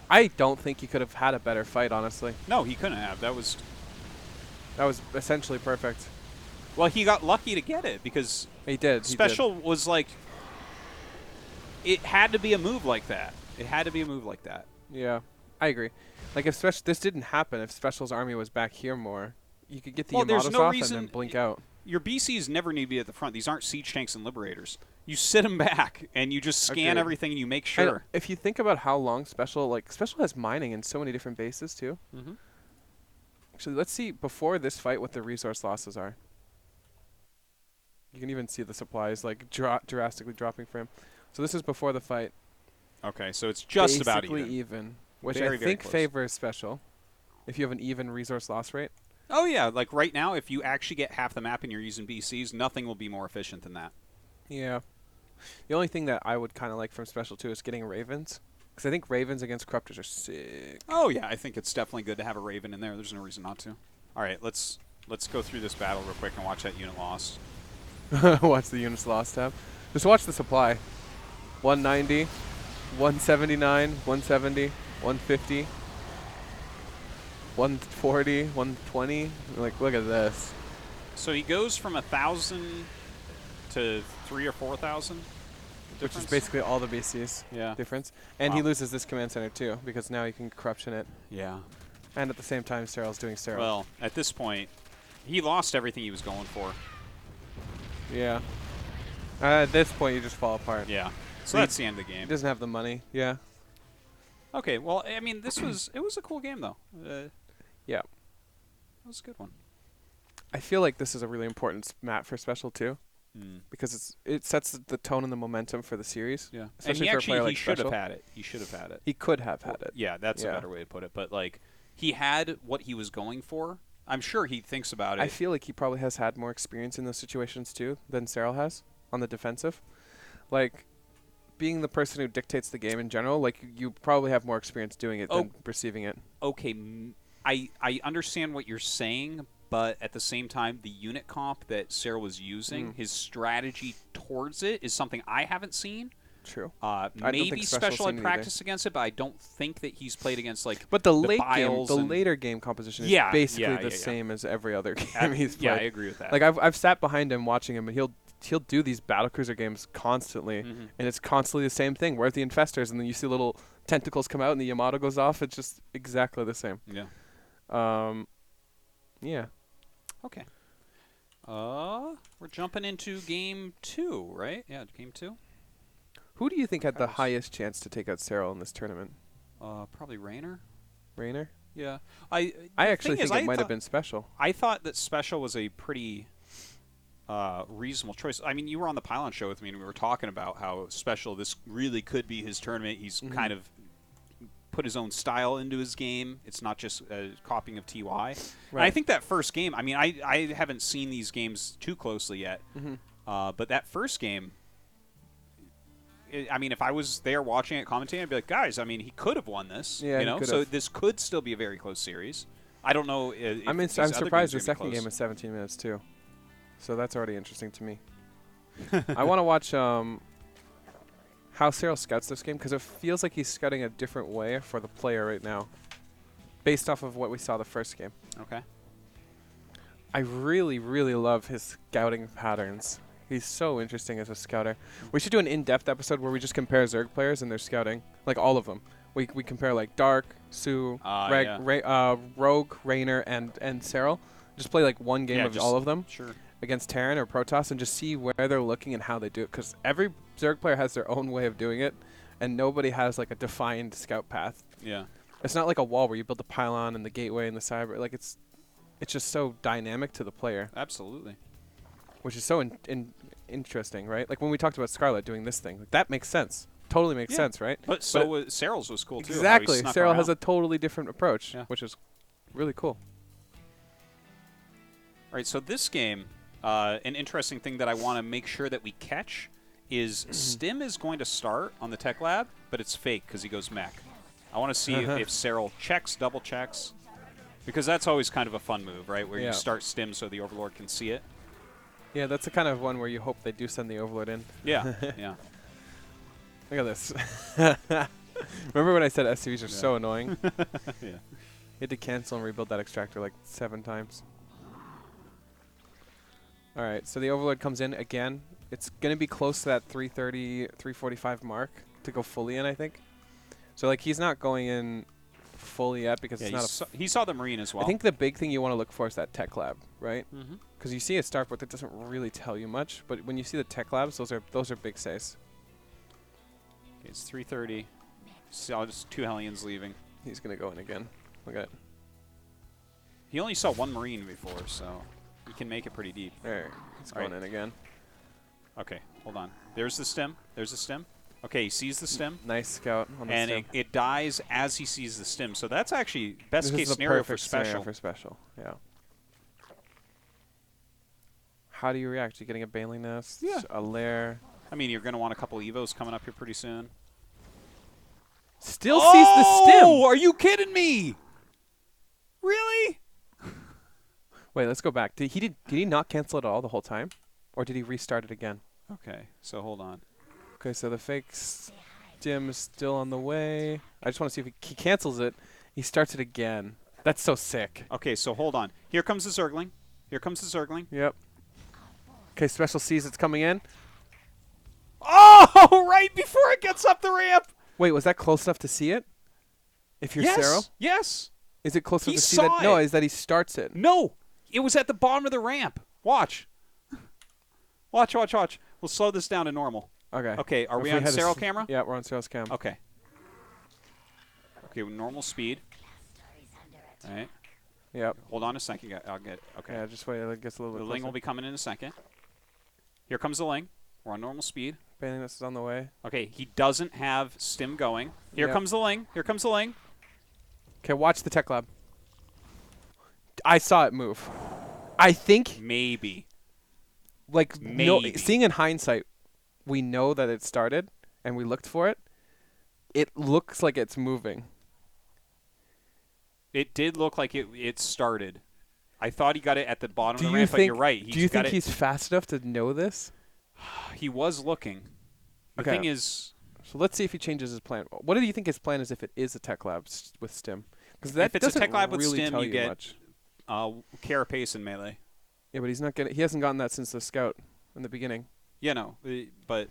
I don't think he could have had a better fight, honestly. No, he couldn't have. That was essentially perfect. Well, he got lucky to get it because he did. Special was like, it had to be a move like that. It had to be a move like that. Yeah, I agree. Like, if this didn't happen, if Special's army was back here more, you could get the Yamatos off and then blink out. Your BCs never need to be at the front. These aren't siege tanks and Liberators. You sit them back, and you just scan everything, and you make sure. If you think about how long Special has mining in so many different bases, too. Actually, let's see, before this fight, what the resource losses are. You can even see the supplies, like, drastically dropping for him. So this is before the fight. Okay, so it's just basically about even. Which very, I think favors Special, if you have an even resource loss rate. Oh, yeah. Like, right now, if you actually get half the map and you're using BCs, nothing will be more efficient than that. Yeah. The only thing that I would kind of like from Special, too, is getting Ravens. Because I think Ravens against Corruptors are sick. Oh, yeah. I think it's definitely good to have a Raven in there. There's no reason not to. All right, let's go through this battle real quick and watch that unit lost. Watch the units lost tab. Just watch the supply. 190, 179, 170. 150, 140, 120. Like, look at this. So he goes from 1,000 to 3,000 or 4,000, which is basically all the BCs. Yeah. Difference. And he loses this command center too, because now he can corruption it. Yeah. And at the same time, Serral's doing Serral. Well, at this point, he lost everything he was going for. Yeah. At this point, you just fall apart. Yeah. So that's the end of the game. He doesn't have the money. Yeah. Okay, well, I mean, it was a cool game, though. Yeah. It was a good one. I feel like this is a really important map for Special, too. Because it sets the tone and the momentum for the series. Yeah. Especially and for a player like he should Special. have had it. He should have had it. He could have had it. Yeah, that's a better way to put it. But, like, he had what he was going for. I'm sure he thinks about it. I feel like he probably has had more experience in those situations, too, than Serral has on the defensive. Like, being the person who dictates the game in general, like, you probably have more experience doing it than receiving it. Okay, I understand what you're saying, but at the same time, the unit comp that Serral was using, his strategy towards it is something I haven't seen. True. Maybe Special had practiced against it, but I don't think that he's played against But the later game composition is basically the same as every other game he's played. Yeah, I agree with that. Like I've sat behind him watching him, and he'll do these battlecruiser games constantly, and it's constantly the same thing. Where's the infestors, and then you see little tentacles come out, and the Yamato goes off. It's just exactly the same. Yeah. Yeah. Okay. We're jumping into game 2, right? Yeah, game 2. Who do you think had the highest chance to take out Serral in this tournament? Probably Raynor. Raynor? Yeah. I actually think it might have been Special. I thought that Special was a pretty reasonable choice. I mean, you were on the Pylon show with me, and we were talking about how Special this really could be his tournament. He's kind of put his own style into his game. It's not just a copying of TY. Right. And I think that first game, I mean, I haven't seen these games too closely yet, but that first game, I mean, if I was there watching it, commentating, I'd be like, guys, I mean, he could have won this. Yeah, you know, so this could still be a very close series. I don't know. I mean, I'm surprised the second game is 17 minutes too, so that's already interesting to me. I want to watch how Serral scouts this game, because it feels like he's scouting a different way for the player right now, based off of what we saw the first game. Okay. I really, really love his scouting patterns. He's so interesting as a scouter. We should do an in-depth episode where we just compare Zerg players and their scouting, like all of them. We compare like Dark, Sue, Rogue, Raynor, and Serral. Just play like one game of all of them against Terran or Protoss, and just see where they're looking and how they do it. Because every Zerg player has their own way of doing it, and nobody has like a defined scout path. Yeah. It's not like a wall where you build the pylon and the gateway and the cyber. Like it's just so dynamic to the player. Absolutely. Which is so interesting, right? Like when we talked about Scarlet doing this thing, like that makes sense. Totally makes sense, right? But Serral's was cool too. Exactly. Serral has a totally different approach, which is really cool. All right, so this game, an interesting thing that I want to make sure that we catch is Stim is going to start on the Tech Lab, but it's fake because he goes mech. I want to see if Serral checks, double checks, because that's always kind of a fun move, right? Where you start Stim so the Overlord can see it. Yeah, that's the kind of one where you hope they do send the Overlord in. Yeah, yeah. Look at this. Remember when I said SCVs are so annoying? Yeah. You had to cancel and rebuild that extractor like 7 times. All right, so the Overlord comes in again. It's going to be close to that 330, 345 mark to go fully in, I think. So like he's not going in fully yet because it's not he saw the Marine as well. I think the big thing you want to look for is that Tech Lab, right? Because you see a starport that doesn't really tell you much, but when you see the Tech Labs, those are big saves. Okay, it's 3:30. So just 2 Hellions leaving. He's gonna go in again. Look at it. He only saw 1 Marine before, so he can make it pretty deep. There, he's going in again. Okay, hold on. There's the stem. There's the stem. Okay, he sees the stem. Nice scout on the stem. And it dies as he sees the stem. So that's actually best case scenario for special. Scenario for special, yeah. How do you react? You getting a Baneling Nest? Yeah. A lair? I mean, you're going to want a couple Evos coming up here pretty soon. Still sees the stem! Oh, are you kidding me? Really? Wait, let's go back. Did he not cancel it all the whole time? Or did he restart it again? Okay, so hold on. Okay, so the fake stim is still on the way. I just want to see if he cancels it. He starts it again. That's so sick. Okay, so hold on. Here comes the Zergling. Here comes the Zergling. Yep. Okay, special sees it's coming in. Oh, right before it gets up the ramp. Wait, was that close enough to see it? If you're Serral? Yes. Is it close enough to see that? No, is that he starts it. No, it was at the bottom of the ramp. Watch. Watch. We'll slow this down to normal. Okay. Okay, are we on Serral camera? Yeah, we're on Serral's cam. Okay. Okay, normal speed. All right. Yep. Hold on a second. I'll get okay. Yeah, just wait. It gets a little bit The closer. Ling will be coming in a second. Here comes the Ling. We're on normal speed. Baneling Nest is on the way. Okay, he doesn't have stim going. Here comes the Ling. Here comes the Ling. Okay, watch the Tech Lab. I saw it move. I think maybe. Like maybe. Seeing in hindsight, we know that it started, and we looked for it. It looks like it's moving. It did look like it started. I thought he got it at the bottom of the ramp, but you're right. Do you think he's fast enough to know this? He was looking. The thing is... So let's see if he changes his plan. What do you think his plan is if it is a tech lab with Stim? Because that if it's a tech lab with really Stim, tell you get much. Carapace and melee. Yeah, but he's not getting. He hasn't gotten that since the scout in the beginning. Yeah, no, but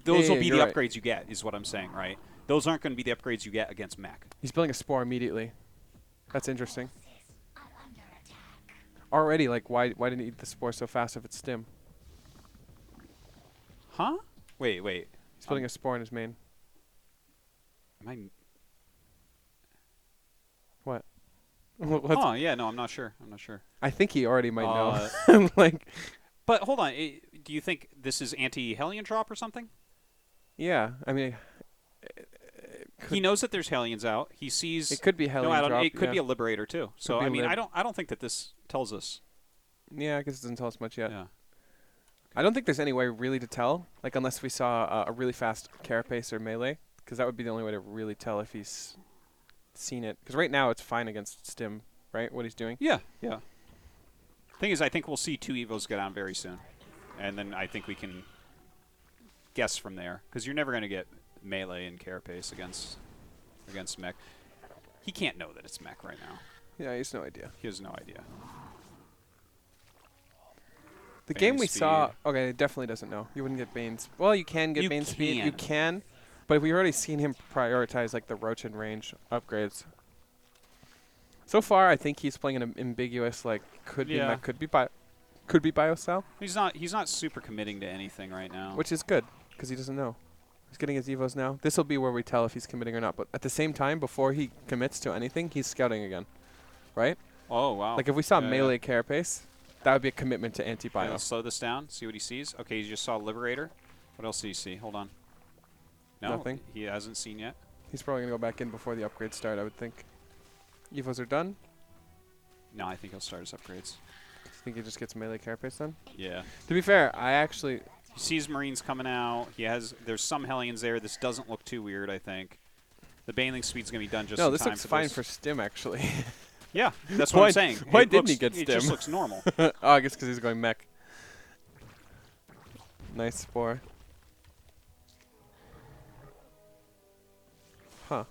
those will be the right. upgrades you get, is what I'm saying, right? Those aren't going to be the upgrades you get against mech. He's building a spore immediately. That's interesting. Already, like, why didn't he eat the spore so fast if it's Stim? Huh? Wait. He's building a spore in his main. Am I... What? Oh, yeah, no, I'm not sure. I think he already might know. Like, but hold on. Do you think this is anti-Hellion drop or something? Yeah, I mean... He knows that there's Hellions out. He sees... It could be Hellion drop. It could be a Liberator, too. So, I mean, I don't think that this tells us. Yeah, I guess it doesn't tell us much yet. Yeah. I don't think there's any way really to tell, like unless we saw a really fast Carapace or melee, because that would be the only way to really tell if he's seen it. Because right now it's fine against Stim, right? What he's doing. Yeah. Thing is, I think we'll see 2 Evos go down very soon, and then I think we can guess from there. Because you're never going to get melee and Carapace against mech. He can't know that it's mech right now. Yeah, he has no idea. He has no idea. The game we saw, okay, it definitely doesn't know. You wouldn't get Bane's. Well, you can get Bane's speed. You can, but we've already seen him prioritize like the Roach and range upgrades. So far, I think he's playing an ambiguous, like could be mech, could be biocell. He's not super committing to anything right now, which is good because he doesn't know. He's getting his Evos now. This will be where we tell if he's committing or not. But at the same time, before he commits to anything, he's scouting again, right? Oh wow! Like if we saw melee Carapace. That would be a commitment to anti-bio. Let's slow this down, see what he sees. Okay, you just saw Liberator. What else do you see? Hold on. No, nothing. He hasn't seen yet. He's probably going to go back in before the upgrades start, I would think. Evos are done? No, I think he'll start his upgrades. You think he just gets melee Carapace then? Yeah. To be fair, I actually... He sees Marines coming out. There's some Hellions there. This doesn't look too weird, I think. The Baneling speed's going to be done just in time. No, this looks fine for Stim, actually. Yeah, that's what I'm saying. Why didn't he get Stim? It just looks normal. Oh, I guess because he's going mech. Nice spore. Huh.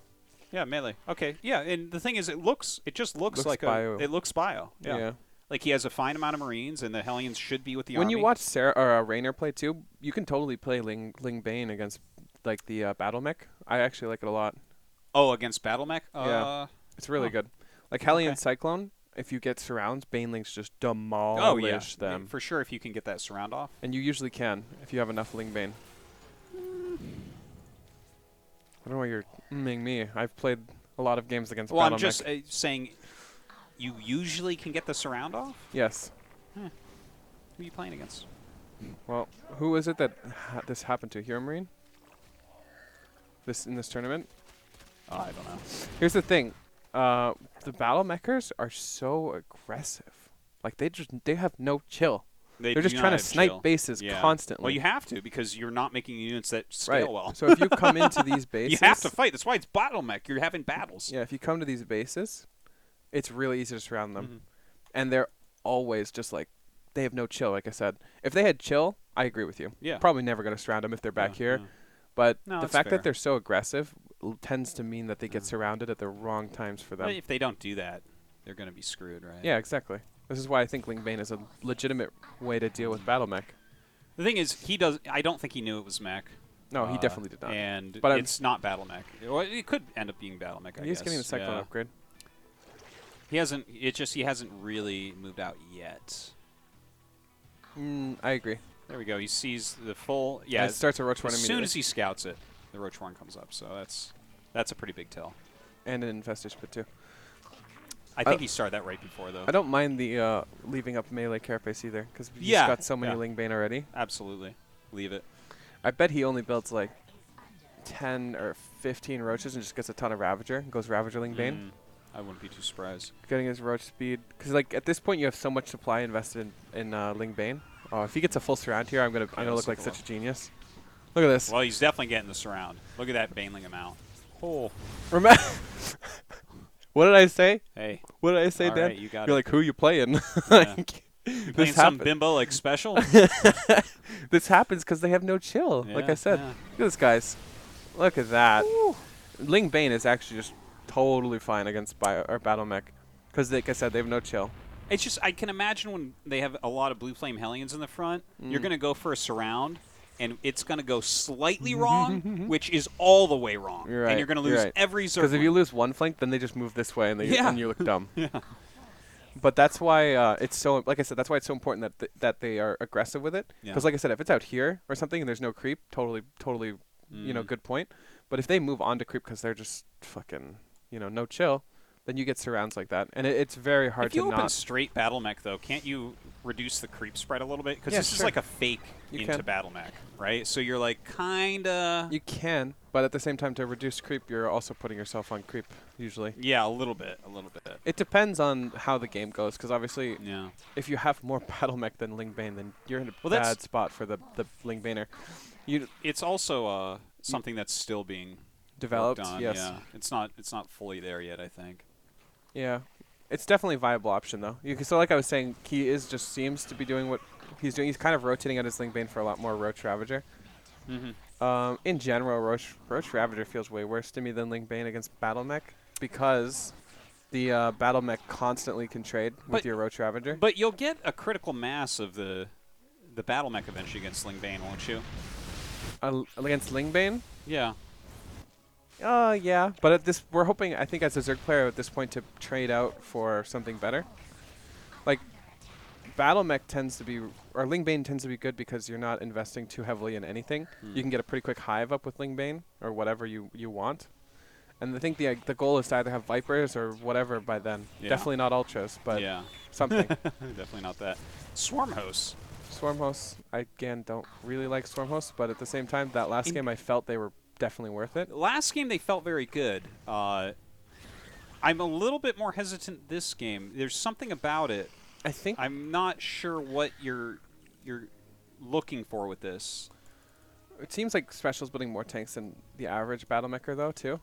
Yeah, melee. Okay, yeah, and the thing is, it just looks like bio. It looks bio. Yeah. Like he has a fine amount of Marines, and the Hellions should be with the army. When you watch Serral or Raynor play too, you can totally play Ling Bane against like the battle mech. I actually like it a lot. Oh, against battle mech? Yeah, it's really good. Like Hellion Cyclone, if you get surrounds, Banelings just demolish them. Yeah, for sure, if you can get that surround off. And you usually can, if you have enough Ling Bane. I don't know why you're me. I've played a lot of games against Battle Mech. I'm just saying, you usually can get the surround off? Yes. Who are you playing against? Well, who is it that this happened to? Hero Marine? In this tournament? Oh, I don't know. Here's the thing. The battle mechers are so aggressive. Like they have no chill. They're just trying to snipe bases constantly. Well, you have to because you're not making units that scale well. So if you come into these bases, you have to fight. That's why it's battle mech. You're having battles. Yeah, if you come to these bases, it's really easy to surround them, and they're always just like they have no chill. Like I said, if they had chill, I agree with you. Yeah, probably never going to surround them if they're back here. Yeah. But the fact that they're so aggressive tends to mean that they get surrounded at the wrong times for them. But if they don't do that, they're going to be screwed, right? Yeah, exactly. This is why I think Ling Bane is a legitimate way to deal with battle mech. The thing is, I don't think he knew it was mech. No, he definitely did not. But it's not battle mech. Well, it could end up being battle mech, I guess. He's getting the Cyclone upgrade. He hasn't really moved out yet. I agree. There we go. He sees the full. Yeah, and it starts a Roach Horn immediately. As soon as he scouts it, the Roach Horn comes up. So that's a pretty big tell. And an Infestation Pit too. I think he started that right before, though. I don't mind the leaving up melee Carapace either, because he's got so many Ling Bane already. Absolutely. Leave it. I bet he only builds like 10 or 15 Roaches and just gets a ton of Ravager and goes Ravager Ling Bane. I wouldn't be too surprised. Getting his Roach speed. Because like at this point you have so much supply invested in Ling Bane. Oh, if he gets a full surround here, I'm gonna look like such a genius. Look at this. Well, he's definitely getting the surround. Look at that Baneling amount. Oh. What did I say? Hey. What did I say, Dan? Right, you got You're like, who you playing? Yeah. You playing some bimbo like special? This happens because they have no chill. Yeah, like I said, yeah. look at this, guys. Look at that. Ooh. Ling Bane is actually just totally fine against Battle Mech. Because, like I said, they have no chill. It's just, I can imagine when they have a lot of Blue Flame Hellions in the front, you're going to go for a surround, and it's going to go slightly wrong, which is all the way wrong. You're right. And you're going to lose every circle. Because if you lose one flank, then they just move this way, and, and you look dumb. Yeah. But that's why it's so, like I said, that's why it's so important that they are aggressive with it. Because, like I said, if it's out here or something and there's no creep, totally, good point. But if they move on to creep because they're just fucking, no chill, then you get surrounds like that. And it's very hard to not. If you open straight Battle Mech, though, can't you reduce the creep spread a little bit? Because this is like a fake into Battle Mech, right? So you're like kind of... You can, but at the same time, to reduce creep, you're also putting yourself on creep, usually. Yeah, a little bit. It depends on how the game goes, because obviously, if you have more Battle Mech than Ling Bane, then you're in a bad spot for the Ling Baner. It's also something that's still being developed. On. Yes, yeah, it's not fully there yet, I think. Yeah, it's definitely a viable option though. So like I was saying, he just seems to be doing what he's doing. He's kind of rotating out his Ling Bane for a lot more Roach Ravager. In general, Roach Ravager feels way worse to me than Ling Bane against Battle Mech because the Battle Mech constantly can trade with your Roach Ravager. But you'll get a critical mass of the Battle Mech eventually against Ling Bane, won't you? Against Ling Bane? Yeah. Yeah, but we're hoping, I think, as a Zerg player at this point, to trade out for something better. Like, Battle Mech tends to be, or Ling Bane tends to be good because you're not investing too heavily in anything. You can get a pretty quick hive up with Ling Bane, or whatever you want. And I think the goal is to either have Vipers or whatever by then. Yeah. Definitely not Ultras, but something. Definitely not that. Swarm Hosts. Swarm Hosts, I, again, don't really like Swarm Hosts, but at the same time, that last game I felt they were definitely worth it. Last game they felt very good. I'm a little bit more hesitant this game. There's something about it. I think I'm not sure what you're looking for with this. It seems like Special's building more tanks than the average Battle Mecher though too.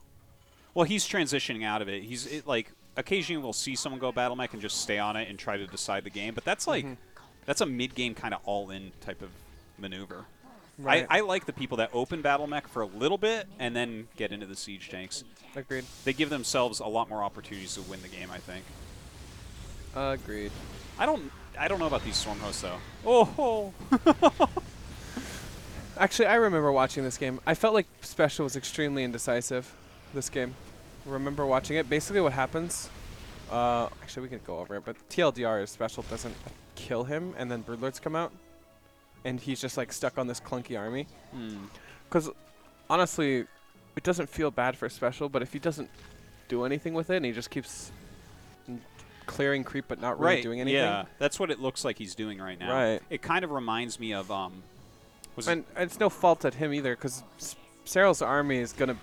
Well, he's transitioning out of it. Like occasionally we'll see someone go Battle Mech and just stay on it and try to decide the game, but that's like that's a mid-game kind of all-in type of maneuver. Right. I like the people that open Battle Mech for a little bit and then get into the siege tanks. Agreed. They give themselves a lot more opportunities to win the game, I think. Agreed. I don't know about these Swarm Hosts though. Oh. Actually, I remember watching this game. I felt like Special was extremely indecisive this game. I remember watching it. Basically what happens, actually we can go over it, but TLDR is Special doesn't kill him and then Broodlords come out. And he's just like stuck on this clunky army. Because honestly, it doesn't feel bad for Special, but if he doesn't do anything with it and he just keeps clearing creep but not really doing anything. Yeah, that's what it looks like he's doing right now. Right. It kind of reminds me of and it's no fault at him either, because Serral's army is gonna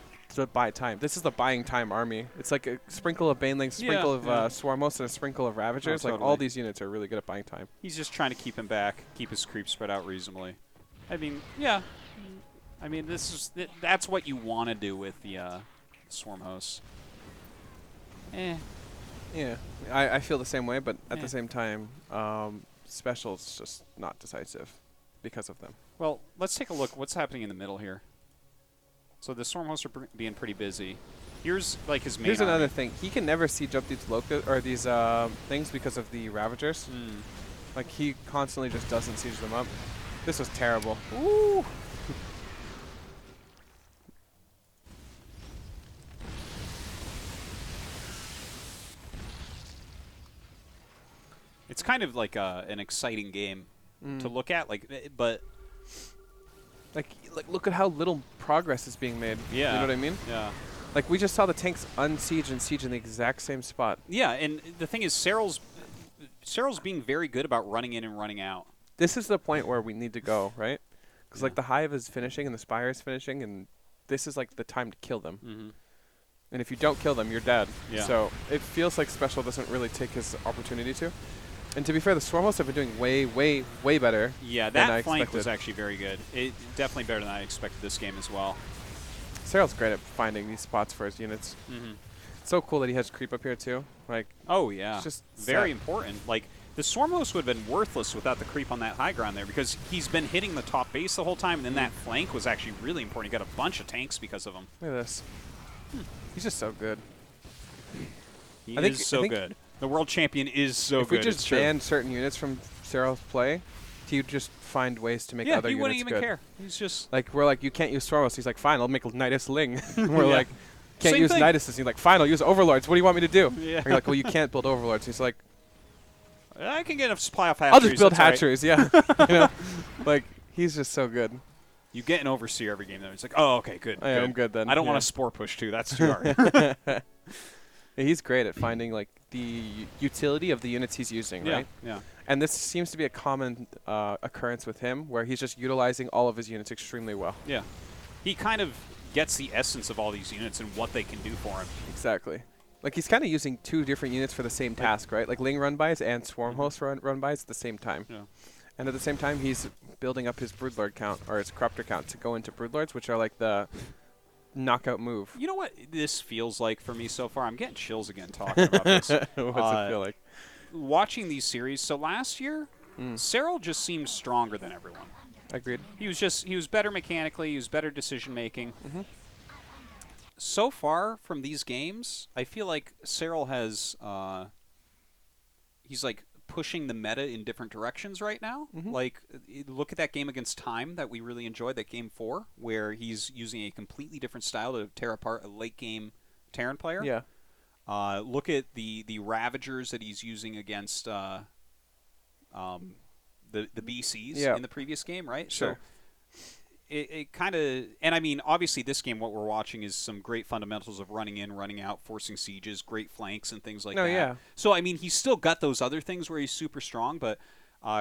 buy time. This is the buying time army. It's like a sprinkle of Banelings, sprinkle of Swarmos, and a sprinkle of Ravagers. Totally. Like all these units are really good at buying time. He's just trying to keep him back, keep his creep spread out reasonably. I mean, yeah. I mean, that's what you want to do with the Swarm Hosts. Yeah, I feel the same way, but at the same time, Special's just not decisive because of them. Well, let's take a look. What's happening in the middle here? So the Swarm Hosts are being pretty busy. Here's like his main. Here's another thing. He can never siege up these these things because of the Ravagers. Like he constantly just doesn't siege them up. This was terrible. Ooh. It's kind of like an exciting game to look at, but like look at how little progress is being made. Yeah, you know what I mean? Yeah. Like we just saw the tanks unsiege and siege in the exact same spot. Yeah, and the thing is, Serral's being very good about running in and running out. This is the point where we need to go, right? Because like the Hive is finishing and the Spire is finishing, and this is like the time to kill them. And if you don't kill them, you're dead. Yeah. So it feels like Special doesn't really take his opportunity to. And to be fair, the Swarm Hosts have been doing way, way, way better. Yeah, that flank was actually very good. It definitely better than I expected this game as well. Serral's great at finding these spots for his units. It's so cool that he has creep up here too. Like, oh yeah, it's just very important. Like The Swarm Host would have been worthless without the creep on that high ground there, because he's been hitting the top base the whole time, and then that flank was actually really important. He got a bunch of tanks because of him. Look at this. He's just so good. He is so good. The world champion is so good. If we just banned certain units from Serral's play, he would just find ways to make other units good. Yeah, he wouldn't even care. He's just... Like, we're like, you can't use Swarmos. He's like, fine, I'll make Nidus Ling. We're like, can't use Nidus. He's like, fine, I'll use Overlords. What do you want me to do? Yeah. You're like, well, you can't build Overlords. He's like... I can get a supply of hatcheries. I'll just build hatcheries, yeah. You know? Like, he's just so good. You get an Overseer every game, though. It's like, oh, okay, good. Yeah, I'm good then. I don't want a Spore Push, too. That's too hard. Yeah, he's great at finding, like, the utility of the units he's using, right? Yeah. And this seems to be a common occurrence with him, where he's just utilizing all of his units extremely well. Yeah. He kind of gets the essence of all these units and what they can do for him. Exactly. Like, he's kind of using 2 different units for the same task, right? Like, Ling run-bys and Swarm Host run-bys at the same time. Yeah. And at the same time, he's building up his Broodlord count, or his Corruptor count, to go into Broodlords, which are like the knockout move. You know what this feels like for me so far? I'm getting chills again talking about this. What's it feel like? Watching these series. So last year, Serral just seemed stronger than everyone. Agreed. He was better mechanically. He was better decision making. So far from these games, I feel like Serral has he's like pushing the meta in different directions right now. Like, look at that game against Time that we really enjoyed, that game 4, where he's using a completely different style to tear apart a late game Terran player. Yeah. Look at the Ravagers that he's using against the BCs in the previous game, right? Sure. So it kind of, and I mean, obviously this game, what we're watching is some great fundamentals of running in, running out, forcing sieges, great flanks, and things like that. Yeah. So, I mean, he's still got those other things where he's super strong, but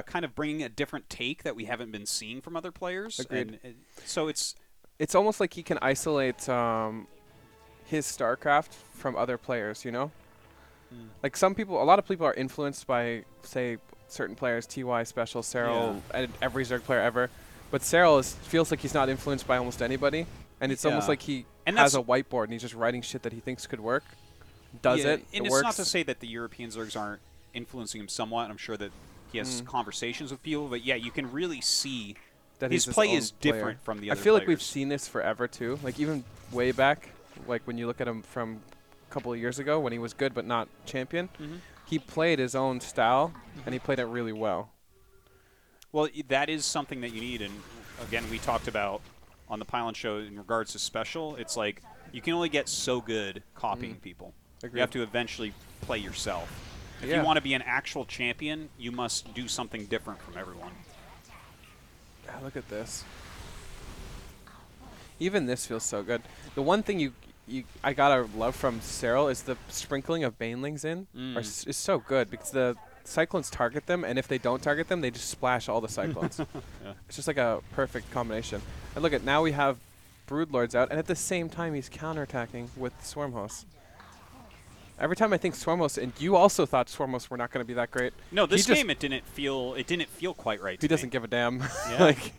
kind of bringing a different take that we haven't been seeing from other players. Agreed. And so it's almost like he can isolate his StarCraft from other players, you know? Like, a lot of people are influenced by, say, certain players, TY, Special, Serral, and every Zerg player ever. But Serral feels like he's not influenced by almost anybody, and it's almost like he has a whiteboard and he's just writing shit that he thinks could work. Does it? And it it's works. not to say that the European Zergs aren't influencing him somewhat. I'm sure that he has conversations with people, but yeah, you can really see that his play is different from the other I feel players. like we've seen this forever too. Like, even way back, like when you look at him from a couple of years ago when he was good but not champion, he played his own style and he played it really well. Well, that is something that you need, and again, we talked about on the Pylon show in regards to Special. It's like you can only get so good copying people. Agreed. You have to eventually play yourself. If you want to be an actual champion, you must do something different from everyone. Yeah, look at this. Even this feels so good. The one thing I gotta love from Serral is the sprinkling of Banelings in is so good, because the Cyclones target them, and if they don't target them, they just splash all the Cyclones. It's just like a perfect combination. And look at, now we have Broodlords out, and at the same time he's counterattacking with Swarm Hosts. Every time I think Swarm Hosts, and you also thought Swarm Hosts were not going to be that great. No, this game it didn't feel quite right. He doesn't give a damn. Yeah. Like,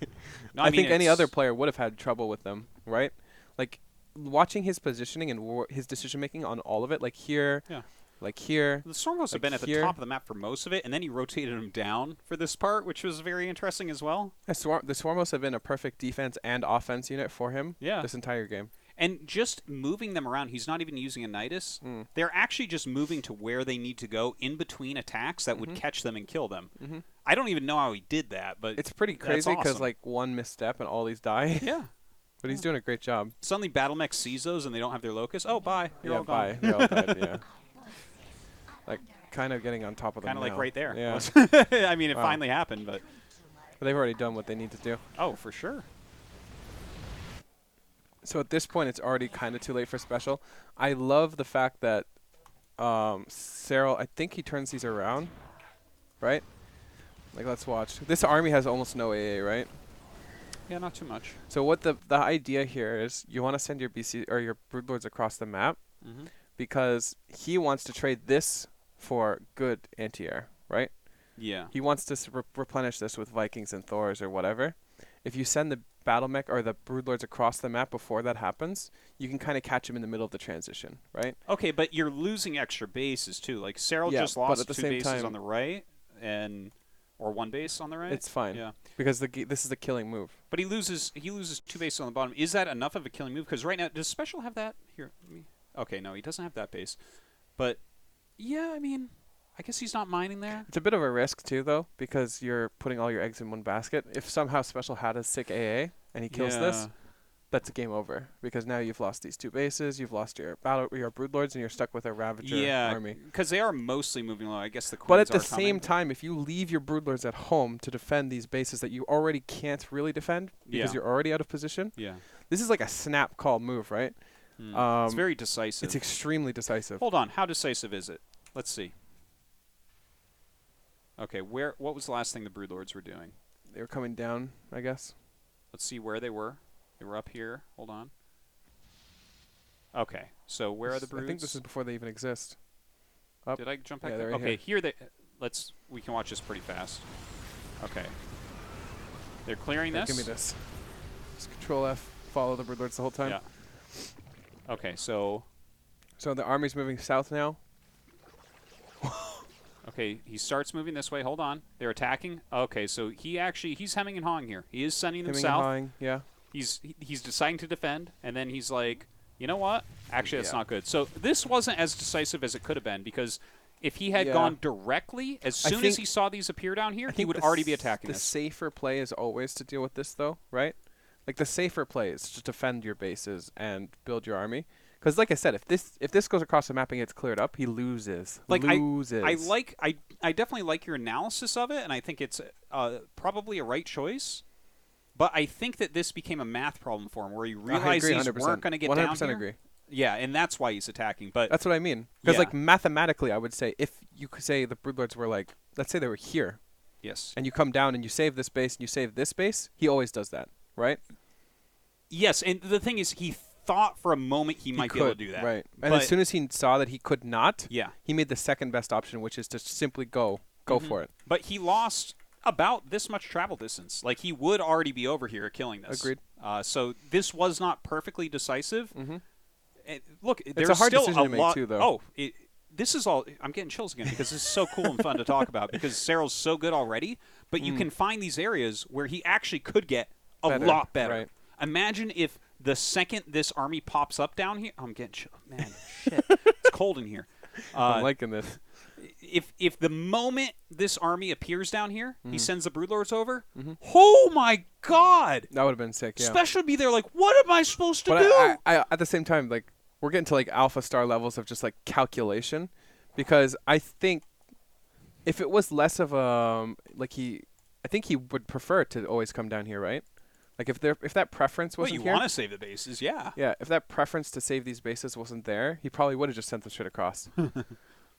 no, I think any other player would have had trouble with them, right? Like, watching his positioning and his decision making on all of it, like here. Yeah. Like here. The Storm Hosts have been at the top of the map for most of it, and then he rotated him down for this part, which was very interesting as well. The Swarm Hosts have been a perfect defense and offense unit for him this entire game. And just moving them around, he's not even using a Nidus. They're actually just moving to where they need to go in between attacks that would catch them and kill them. I don't even know how he did that, but it's pretty crazy because awesome. like one misstep and all these die. Yeah. But he's doing a great job. Suddenly Battlemech sees those and they don't have their locus. Oh, bye. You're all gone. Bye. You're all dead, yeah. Like, kind of getting on top of them. Kind of like right there. Yeah. I mean, it finally happened, but they've already done what they need to do. Oh, for sure. So at this point, it's already kind of too late for Special. I love the fact that Serral, I think he turns these around, right? Like, let's watch. This army has almost no AA, right? Yeah, not too much. So what the idea here is, you want to send your BC or your Broodlords across the map because he wants to trade this for good anti-air, right? Yeah. He wants to replenish this with Vikings and Thors or whatever. If you send the Battlemech or the Broodlords across the map before that happens, you can kind of catch him in the middle of the transition, right? Okay, but you're losing extra bases too. Like Serral just lost 2 bases on the right. or 1 base on the right. It's fine. Yeah. Because this is a killing move. But he loses 2 bases on the bottom. Is that enough of a killing move? Because right now, does Special have that? Here. Okay, no, he doesn't have that base. But, yeah, I mean, I guess he's not mining there. It's a bit of a risk, too, though, because you're putting all your eggs in one basket. If somehow Special had a sick AA and he kills this, that's a game over. Because now you've lost these 2 bases, you've lost your Broodlords, and you're stuck with a Ravager army. Because they are mostly moving low. I guess the Queens But at the coming. same time, if you leave your Broodlords at home to defend these bases that you already can't really defend because you're already out of position, this is like a snap call move, right? It's very decisive. It's extremely decisive. Hold on. How decisive is it? Let's see. Okay, what was the last thing the Broodlords were doing? They were coming down, I guess. Let's see where they were. They were up here. Hold on. Okay, so where are the Broods? I think this is before they even exist. Up. Did I jump back yeah, there? Right Okay, here they. We can watch this pretty fast. Okay. They're clearing this. Give me this. Just Control F. Follow the Broodlords the whole time. Yeah. Okay, so. So the army's moving south now. Okay, he starts moving this way. Hold on. They're attacking. Okay, so he's hemming and hawing here. He is sending them south. Hawing, yeah. He's deciding to defend, and then he's like, you know what? Actually, that's not good. So this wasn't as decisive as it could have been, because if he had gone directly, as soon as he saw these appear down here, he would already be attacking this. The safer play is always to deal with this, though, right? Like, the safer play is to defend your bases and build your army. Because, like I said, if this goes across the map and gets cleared up, he loses. I definitely like your analysis of it, and I think it's probably a right choice. But I think that this became a math problem for him, where he realized these weren't going to get down here. 100% agree. Yeah, and that's why he's attacking. But that's what I mean. Because, like, mathematically, I would say, if you could say the Broodlords were, like, let's say they were here. Yes. And you come down and you save this base and you save this base, he always does that, right? Yes, and the thing is, he thought for a moment he might be able to do that. Right. And as soon as he saw that he could not, he made the second best option, which is to simply go for it. But he lost about this much travel distance. Like, he would already be over here killing this. Agreed. So this was not perfectly decisive. And look, it's a hard decision to make, too, though. This is all. I'm getting chills again because this is so cool and fun to talk about, because Serral's so good already. But you can find these areas where he actually could get a lot better. Right. Imagine if the second this army pops up down here, I'm getting chills. Man, shit, it's cold in here. I'm liking this. If the moment this army appears down here, he sends the Broodlords over. Oh my God! That would have been sick. Yeah. Special would be there, like, what am I supposed to do? I at the same time, like, we're getting to like alpha star levels of just like calculation, because I think if it was less of a I think he would prefer to always come down here, right? Like, if that preference wasn't here. Well, you want to save the bases, yeah. Yeah, if that preference to save these bases wasn't there, he probably would have just sent them straight across.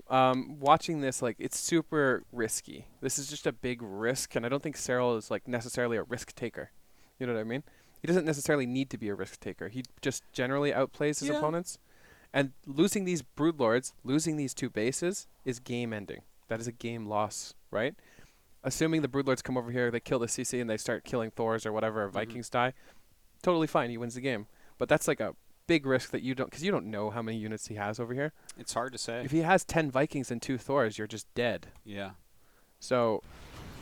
Watching this, like, it's super risky. This is just a big risk, and I don't think Serral is, like, necessarily a risk taker. You know what I mean? He doesn't necessarily need to be a risk taker. He just generally outplays his opponents. And losing these Broodlords, losing these 2 bases, is game ending. That is a game loss, right? Assuming the Broodlords come over here, they kill the CC, and they start killing Thors or whatever, or Vikings die, totally fine. He wins the game. But that's like a big risk that you don't, because you don't know how many units he has over here. It's hard to say. If he has 10 Vikings and 2 Thors, you're just dead. Yeah. So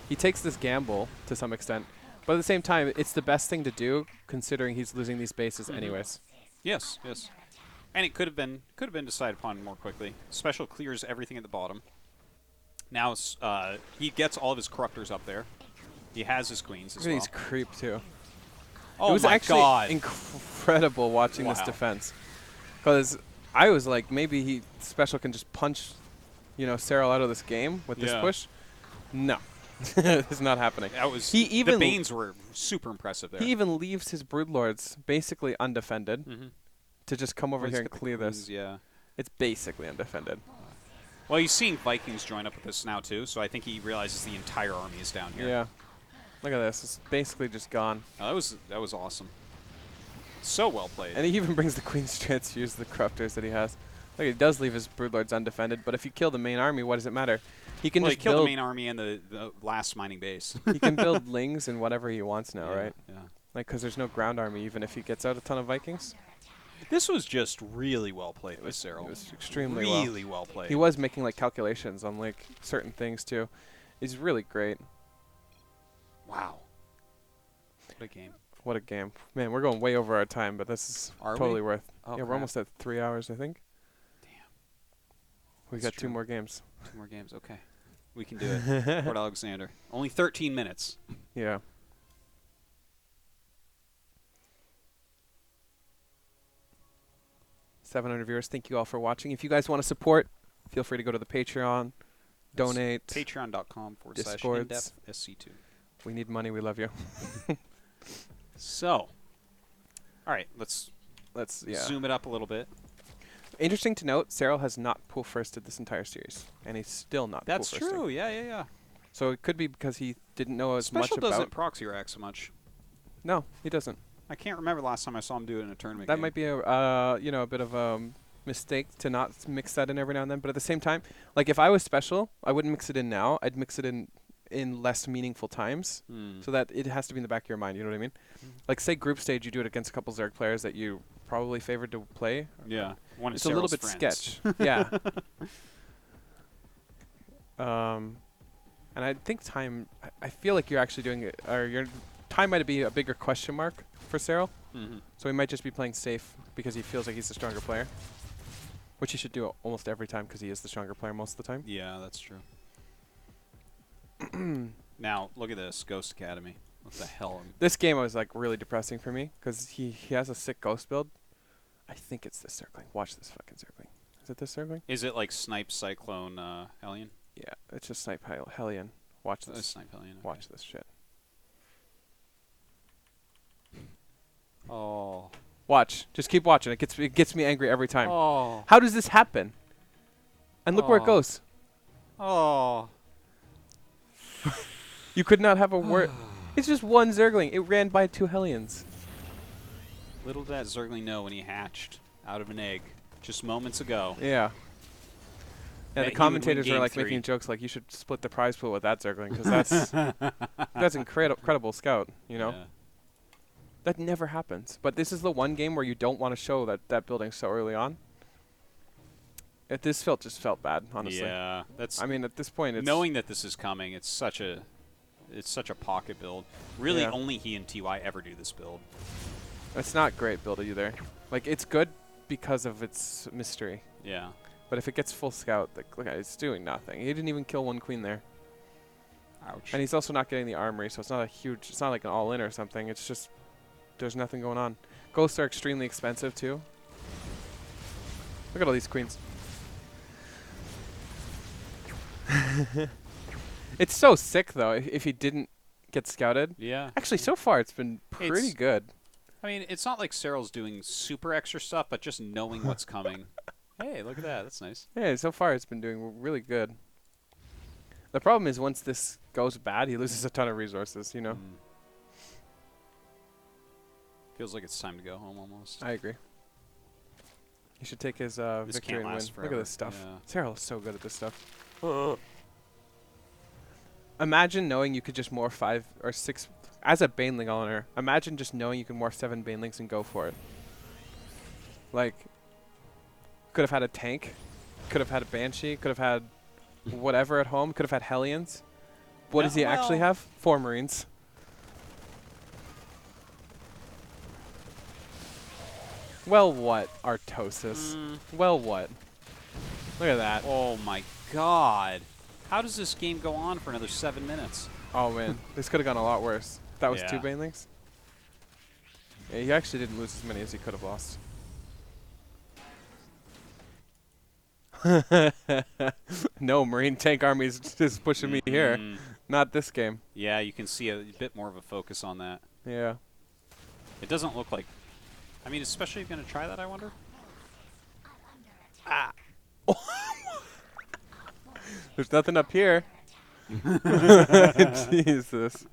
he takes this gamble to some extent. But at the same time, it's the best thing to do, considering he's losing these bases anyways. Yes, yes. And it could have been decided upon more quickly. Special clears everything at the bottom. Now he gets all of his corruptors up there. He has his queens as well. Look at these creep, too. Oh, it was actually incredible watching this defense. Because I was like, maybe Special can just punch, Serral out of this game with this push. No. It's not happening. The Banes were super impressive there. He even leaves his Broodlords basically undefended to just come over here and clear this. Yeah. It's basically undefended. Well, he's seeing Vikings join up with this now, too, so I think he realizes the entire army is down here. Yeah. Look at this. It's basically just gone. Oh, that was awesome. So well played. And he even brings the Queen straight to use the corruptors that he has. Look, he does leave his Broodlords undefended, but if you kill the main army, what does it matter? He can just kill the main army and the last mining base. He can build Lings and whatever he wants now, right? Yeah. Like, because there's no ground army, even if he gets out a ton of Vikings. This was just really well played with Serral. It was extremely really well played. He was making, like, calculations on, like, certain things, too. He's really great. Wow. What a game. What a game. Man, we're going way over our time, but this is totally worth. Oh, yeah, we're almost at 3 hours, I think. Damn. We got 2 more games. 2 more games. Okay. We can do it. Port Alexander. Only 13 minutes. Yeah. $700 viewers. Thank you all for watching. If you guys want to support, feel free to go to the Patreon, donate. Patreon.com/indepthsc2. We need money. We love you. So, all right, let's zoom it up a little bit. Interesting to note, Serral has not pool firsted this entire series, and he's still not That's pool firsting. true. Yeah. So it could be because he didn't know as much about. Special doesn't proxy rack so much. No, he doesn't. I can't remember last time I saw him do it in a tournament. That might be a bit of a mistake to not mix that in every now and then. But at the same time, like if I was special, I wouldn't mix it in now. I'd mix it in less meaningful times, so that it has to be in the back of your mind. You know what I mean? Like say group stage, you do it against a couple Zerg players that you probably favored to play. Yeah, it's a little bit sketch. Yeah. And I think time. I feel like you're actually doing it, or your time might be a bigger question mark for Serral. So he might just be playing safe because he feels like he's the stronger player, which he should do almost every time because he is the stronger player most of the time. Yeah, that's true. Now look at this Ghost Academy. What the hell? This game was like really depressing for me because he has a sick Ghost build. I think it's this circling. Watch this fucking circling. Is it this circling? Is it like Snipe Cyclone Hellion? Yeah, it's just Snipe Hellion. Watch this. Snipe Hellion. Watch this shit. Oh. Watch. Just keep watching. It gets me angry every time. Oh. How does this happen? And look where it goes. Oh. You could not have a word. It's just one Zergling. It ran by 2 Hellions. Little did that Zergling know when he hatched out of an egg just moments ago. Yeah. Yeah, the commentators are like making jokes like you should split the prize pool with that Zergling because that's incredible scout, you know? Yeah. That never happens. But this is the one game where you don't want to show that building so early on. This just felt bad, honestly. Yeah, I mean, at this point, it's knowing that this is coming. It's such a pocket build. Really, only he and TY ever do this build. It's not great build either. Like it's good because of its mystery. Yeah. But if it gets full scout, look, it's doing nothing. He didn't even kill 1 queen there. Ouch. And he's also not getting the armory, so it's not it's not like an all-in or something. It's just there's nothing going on. Ghosts are extremely expensive too. Look at all these queens. It's so sick though if he didn't get scouted. Yeah. Actually, so far it's been pretty good. I mean, it's not like Serral's doing super extra stuff, but just knowing what's coming. Hey, look at that. That's nice. Yeah, so far it's been doing really good. The problem is once this goes bad, he loses a ton of resources, you know? Feels like it's time to go home almost. I agree. He should take his victory and win. Look at this stuff. Yeah. Serral is so good at this stuff. Imagine knowing you could just morph 5 or 6 as a Baneling owner. Imagine just knowing you can morph 7 Banelings and go for it. Like, could have had a tank, could have had a Banshee, could have had whatever at home, could have had Hellions. What does he actually have? 4 Marines. Well, what, Artosis? Well, what? Look at that. Oh, my God. How does this game go on for another 7 minutes? Oh, man. This could have gone a lot worse. That was 2 Banelings? Yeah, he actually didn't lose as many as he could have lost. No, Marine tank army's just pushing me here. Not this game. Yeah, you can see a bit more of a focus on that. Yeah. It doesn't look like... I mean, especially if you're going to try that, I wonder? Ah! There's nothing up here. Jesus.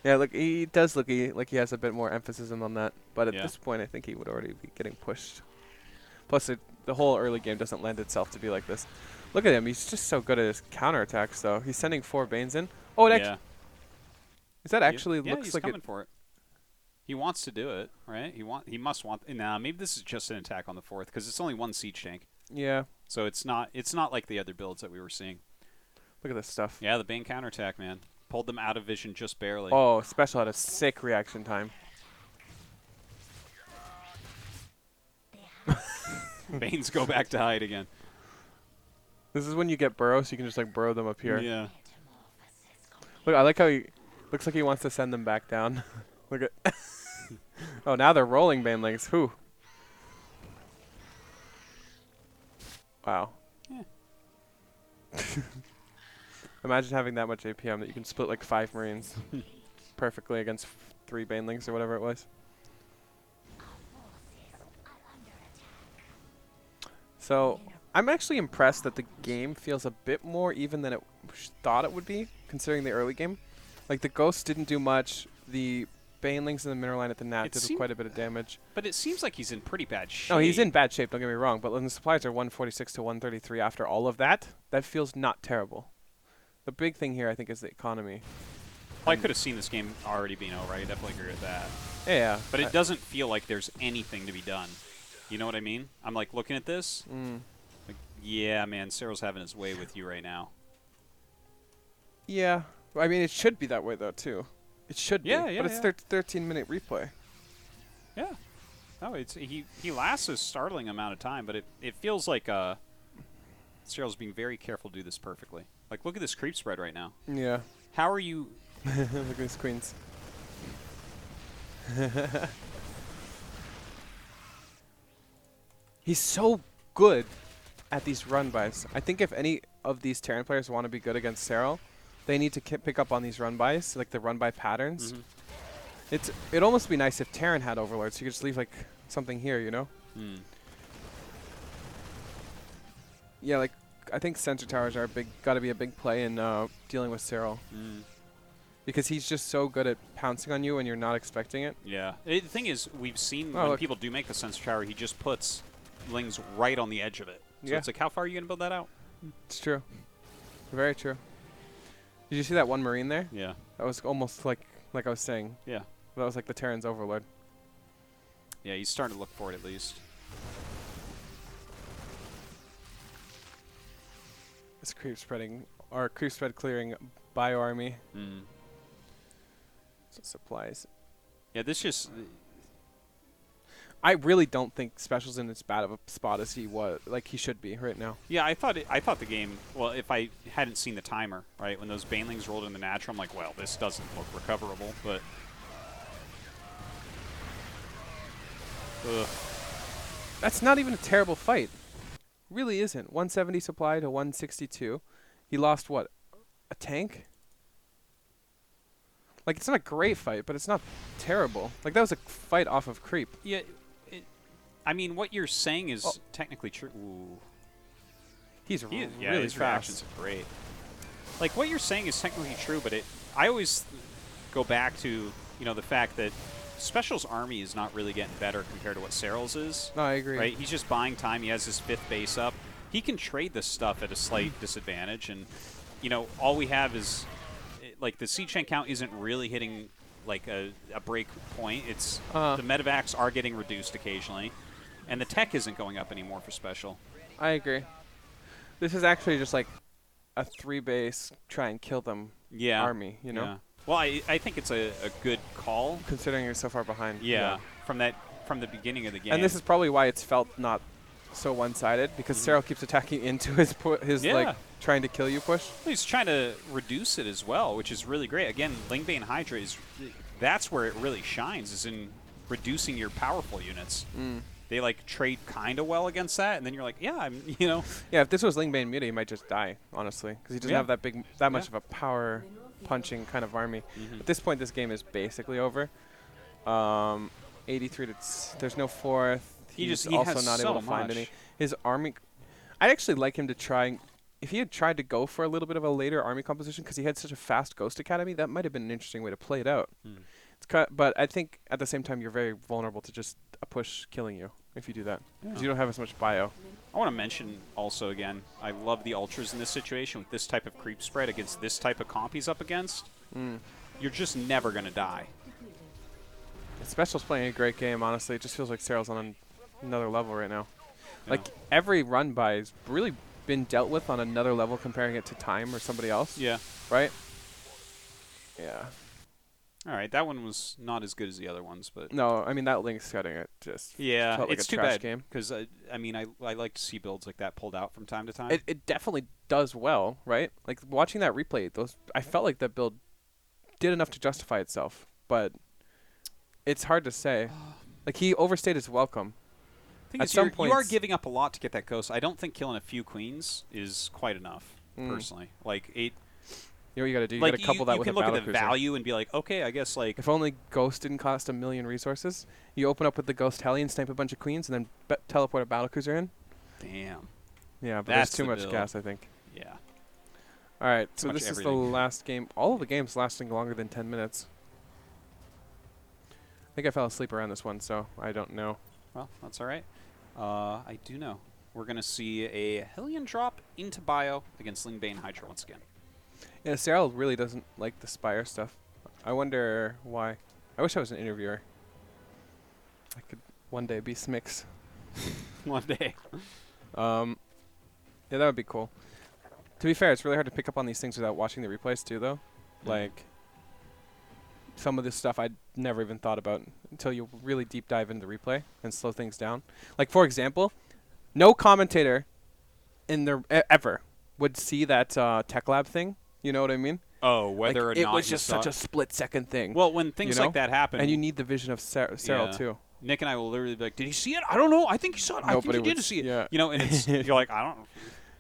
Yeah, look, he does look like he has a bit more emphasis on that. But at this point, I think he would already be getting pushed. Plus, the whole early game doesn't lend itself to be like this. Look at him. He's just so good at his counterattacks, though. He's sending 4 Banes in. Oh, it actually... Is that actually looks he's like coming for it. He wants to do it, right? He must want... Nah, maybe this is just an attack on the 4th, because it's only 1 siege tank. Yeah. So it's not like the other builds that we were seeing. Look at this stuff. Yeah, the Bane counterattack, man. Pulled them out of vision just barely. Oh, Special had a sick reaction time. Banes go back to hide again. This is when you get burrow, so you can just like burrow them up here. Yeah. Look, I like how he looks like he wants to send them back down. Look at. Oh, now they're rolling banelings. Whew. Wow. Yeah. Imagine having that much APM that you can split like 5 Marines perfectly against 3 banelings or whatever it was. So I'm actually impressed that the game feels a bit more even than it thought it would be, considering the early game. Like the Ghosts didn't do much. The Banelings in the mineral line at the Nat did quite a bit of damage. But it seems like he's in pretty bad shape. No, he's in bad shape, don't get me wrong. But when the supplies are 146 to 133 after all of that, that feels not terrible. The big thing here, I think, is the economy. Well, I could have seen this game already being over. I definitely agree with that. Yeah. But it doesn't feel like there's anything to be done. You know what I mean? I'm like looking at this. Like, yeah, man, Serral's having his way with you right now. Yeah. I mean, it should be that way, though, too. It should be. Yeah, But it's 13-minute replay. Yeah. No, he lasts a startling amount of time, but it feels like Serral's being very careful to do this perfectly. Like, look at this creep spread right now. Yeah. How are you... Look at these queens. He's so good at these run-bys. I think if any of these Terran players want to be good against Serral, they need to pick up on these run-bys, like the run-by patterns. It'd almost be nice if Terran had Overlord, so you could just leave like something here, you know? Yeah, like I think sensor towers are got to be a big play in dealing with Serral. Because he's just so good at pouncing on you when you're not expecting it. Yeah. The thing is, we've seen when people do make the sensor tower, he just puts Lings right on the edge of it. So it's like, how far are you going to build that out? It's true. Very true. Did you see that one Marine there? Yeah. That was almost like I was saying. Yeah. That was like the Terran's Overlord. Yeah, he's starting to look for it at least. This creep spreading, or creep spread clearing bio army. So supplies. Yeah, this just... I really don't think Special's in as bad of a spot as he should be right now. Yeah, I thought the game. Well, if I hadn't seen the timer, right, when those Banelings rolled in the natural, I'm like, well, this doesn't look recoverable. But that's not even a terrible fight. Really isn't. 170 supply to 162. He lost what? A tank? Like, it's not a great fight, but it's not terrible. Like, that was a fight off of creep. Yeah. I mean, what you're saying is technically true. Ooh. He's really his fast. reactions are great. Like, what you're saying is technically true, but I always go back to, the fact that Special's army is not really getting better compared to what Serral's is. No, I agree. Right? He's just buying time. He has his 5th base up. He can trade this stuff at a slight disadvantage, and, all we have is, like, the siege tank count isn't really hitting, like, a break point. It's the medevacs are getting reduced occasionally. And the tech isn't going up anymore for Special. I agree. This is actually just like a 3-base try and kill them army, you know? Yeah. Well, I think it's a good call. Considering you're so far behind. Yeah. From the beginning of the game. And this is probably why it's felt not so one-sided, because Serral keeps attacking into his like, trying to kill you push. He's trying to reduce it as well, which is really great. Again, Lingbane Hydra that's where it really shines, is in reducing your powerful units. They like trade kind of well against that, and then you're like, yeah, Yeah, if this was Lingbane Muta, he might just die, honestly, because he doesn't have that much of a power punching kind of army. At this point, this game is basically over. 83 to there's no 4th. He's also not able to find any. His army, I'd actually like him to try. If he had tried to go for a little bit of a later army composition, because he had such a fast Ghost Academy, that might have been an interesting way to play it out. But I think at the same time, you're very vulnerable to just a push killing you if you do that, because you don't have as much bio. I want to mention also, again, I love the Ultras in this situation with this type of creep spread against this type of comp he's up against. You're just never going to die. Special's playing a great game, honestly. It just feels like Serral's on another level right now. Like, every run by is really been dealt with on another level, comparing it to time or somebody else. Yeah. Right? Yeah. All right, that one was not as good as the other ones, but no, I mean that Link scouting it just felt like it's a too trash bad game. because I mean I like to see builds like that pulled out from time to time. It definitely does well, right? Like watching that replay, I felt like that build did enough to justify itself, but it's hard to say. Like he overstayed his welcome. At some point, you are giving up a lot to get that ghost. I don't think killing a few queens is quite enough, personally. Like 8. You know what you got to do? You got to couple that with a battle cruiser. You can look at the value and be like, okay, I guess like if only ghost didn't cost 1 million resources, you open up with the ghost heli and snipe a bunch of queens, and then teleport a battle cruiser in. Damn. Yeah, but there's too much gas, I think. Yeah. All right, so this is the last game. All of the games lasting longer than 10 minutes. I think I fell asleep around this one, so I don't know. Well, that's all right. I do know. We're going to see a Hellion drop into Bio against Lingbane Hydra once again. Yeah, Serral really doesn't like the Spire stuff. I wonder why. I wish I was an interviewer. I could one day be Smix. One day. Yeah, that would be cool. To be fair, it's really hard to pick up on these things without watching the replays too, though. Like, some of this stuff I'd never even thought about until you really deep dive into the replay and slow things down. Like, for example, no commentator in their ever would see that Tech Lab thing. You know what I mean? Oh, whether like or not it was just such a split-second thing. Well, when things like that happen, and you need the vision of Serral too. Nick and I will literally be like, "Did he see it? I don't know. I think he saw it. I think he did see it." Yeah. You know, and it's you're like, "I don't know."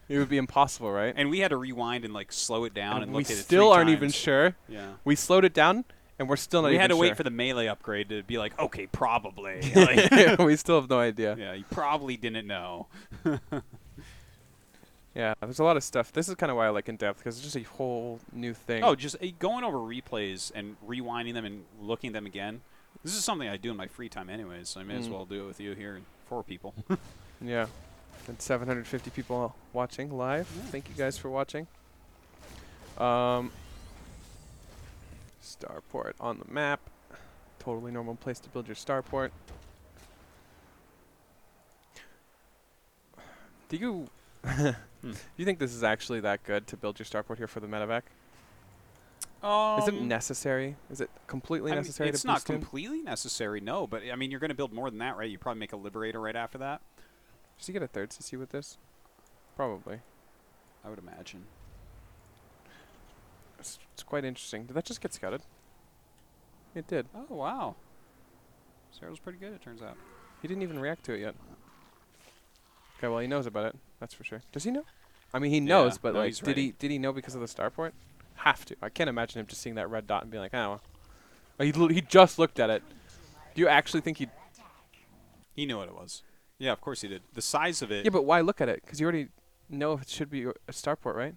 It would be impossible, right? And we had to rewind and like slow it down and look at it. We still aren't even sure. Yeah. We slowed it down, and we're still not. We even had to sure. wait for the melee upgrade to be like, "Okay, probably." Like, we still have no idea. Yeah, you probably didn't know. Yeah, there's a lot of stuff. This is kind of why I like in-depth, because it's just a whole new thing. Oh, just going over replays and rewinding them and looking at them again. This is something I do in my free time anyways, so I may as well do it with you here and 4 people. Yeah. And 750 people watching live. Yeah. Thank you guys for watching. Starport on the map. Totally normal place to build your starport. Do you... Do you think this is actually that good to build your starport here for the medevac? Is it necessary? Is it completely necessary? It's not completely necessary, no. But I mean, you're going to build more than that, right? You probably make a Liberator right after that. Does he get a third CC with this? Probably. I would imagine. It's quite interesting. Did that just get scouted? It did. Oh wow. Serral's pretty good, it turns out. He didn't even react to it yet. Okay, well he knows about it. That's for sure. Does he know? I mean, he knows, but like, did he know because of the starport? Have to. I can't imagine him just seeing that red dot and being like, oh. Well. He just looked at it. Do you actually think he knew what it was? Yeah, of course he did. The size of it. Yeah, but why look at it? Because you already know if it should be a starport, right?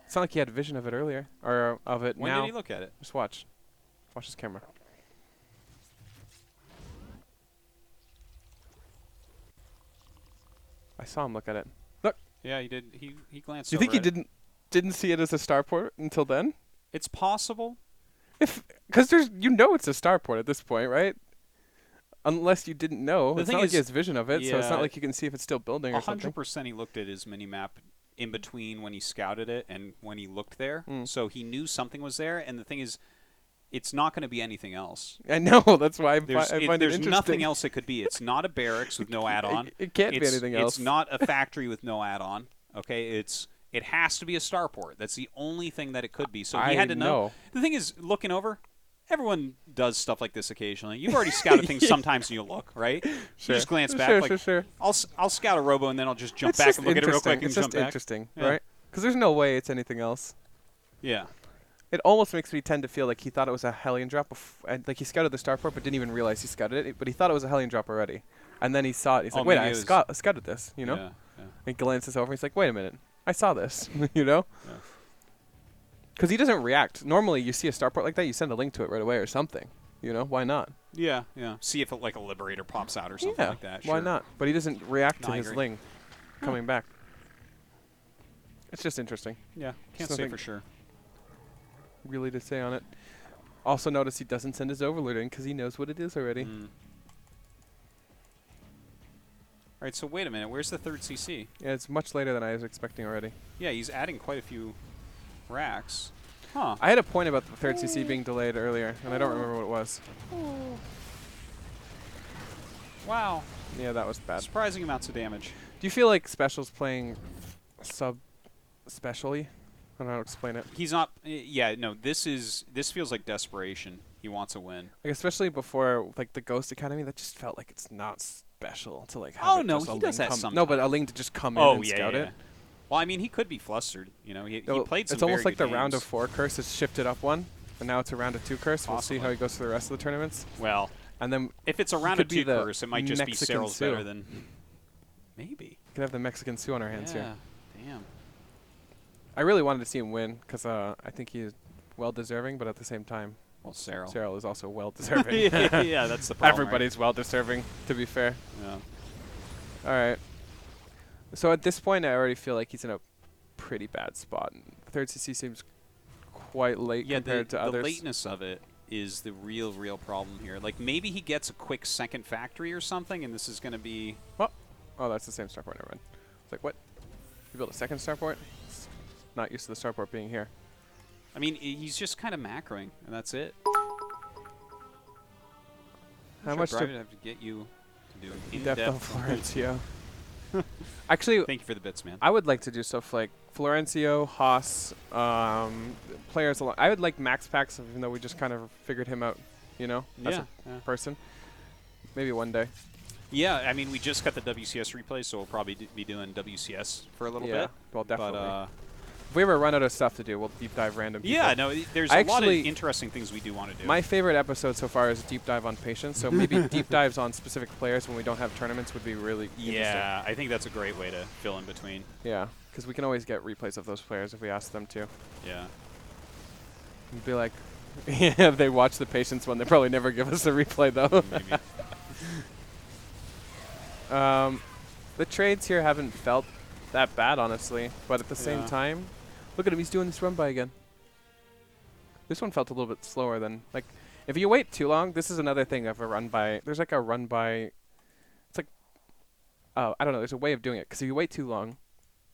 It's not like he had vision of it earlier or of it when now. When did he look at it? Just watch. Watch his camera. I saw him look at it. Look. Yeah, he did. He glanced. You think he didn't see it as a starport until then? It's possible. Because it's a starport at this point, right? Unless you didn't know. It's not like he has vision of it, so it's not like you can see if it's still building or something. 100% he looked at his mini-map in between when he scouted it and when he looked there. So he knew something was there, and the thing is, it's not going to be anything else. I know, that's why I find it interesting. There's nothing else it could be. It's not a barracks with no add-on. It can't be anything else. It's not a factory with no add-on. Okay, it has to be a starport. That's the only thing that it could be. So he had to know. The thing is, looking over, everyone does stuff like this occasionally. You've already scouted things sometimes and you look, right? Sure. You just glance back. Sure. I'll scout a robo and then I'll just jump back and look at it real quick and jump back. It's just interesting, right? Because there's no way it's anything else. Yeah. It almost makes me tend to feel like he thought it was a Hellion drop. Like he scouted the starport but didn't even realize he scouted it. But he thought it was a Hellion drop already. And then he saw it. He's like, wait, I scouted this, you know? Yeah. And he glances over. He's like, wait a minute. I saw this, you know? Yeah. Because he doesn't react. Normally, you see a starport like that, you send a link to it right away or something. You know, why not? Yeah. See if like a Liberator pops out or something like that. Why not? But he doesn't react to his ling coming back. It's just interesting. Yeah, can't say for sure. Really to say on it. Also notice he doesn't send his Overlord in because he knows what it is already. right, so wait a minute. Where's the third CC? Yeah, it's much later than I was expecting already. Yeah, he's adding quite a few racks. Huh. I had a point about the third CC being delayed earlier, and I don't remember what it was. Wow. Yeah, that was bad. Surprising amounts of damage. Do you feel like Special's playing sub-specially? I don't know how to explain it. He's not. Yeah, no. This feels like desperation. He wants a win. Like especially before like the Ghost Academy, that just felt like it's not special to like have Oh it no, just he a does Ling that sometimes. No, but a Ling to just come in and scout it. Well, I mean, he could be flustered. You know, he played some It's almost very like the good round games. of 4 curse has shifted up one, and now it's a round of 2 curse. We'll see how he goes through the rest of the tournaments. Well, and then if it's a round of 2 curse, it might just be Mexican Serral's Sioux. better than. Maybe. We could have the Mexican Sioux on our hands here. Damn. I really wanted to see him win because I think he's well deserving, but at the same time, Well, Serral. Serral is also well deserving. Yeah, that's the problem. Everybody's well deserving, to be fair. Yeah. All right. So at this point, I already feel like he's in a pretty bad spot. Third CC seems quite late compared to others. The lateness of it is the real problem here. Like maybe he gets a quick second factory or something, and this is going to be. Oh, that's the same starport. Never mind. It's like what? You built a second starport? It's not used to the starport being here. I mean, he's just kind of macroing, and that's it. How much do I have to get you to do in-depth on Florencio? Actually, thank you for the bits, man. I would like to do stuff like Florencio, Haas, players along. I would like Max Packs, even though we just kind of figured him out, you know, as a person. Maybe one day. Yeah, I mean, we just got the WCS replay, so we'll probably be doing WCS for a little bit. Well, definitely. But, if we ever run out of stuff to do, we'll deep dive random people. Yeah, no, there's a lot of interesting things we do want to do. My favorite episode so far is deep dive on patience, so maybe deep dives on specific players when we don't have tournaments would be really interesting. Yeah, I think that's a great way to fill in between. Yeah, because we can always get replays of those players if we ask them to. Yeah. And be like, yeah, if they watch the patience one, they probably never give us a replay, though. Maybe. The trades here haven't felt that bad, honestly, but at the same time, look at him, he's doing this run by again. This one felt a little bit slower than, like, if you wait too long, this is another thing of a run by, there's like a run by, it's like, I don't know, there's a way of doing it, because if you wait too long,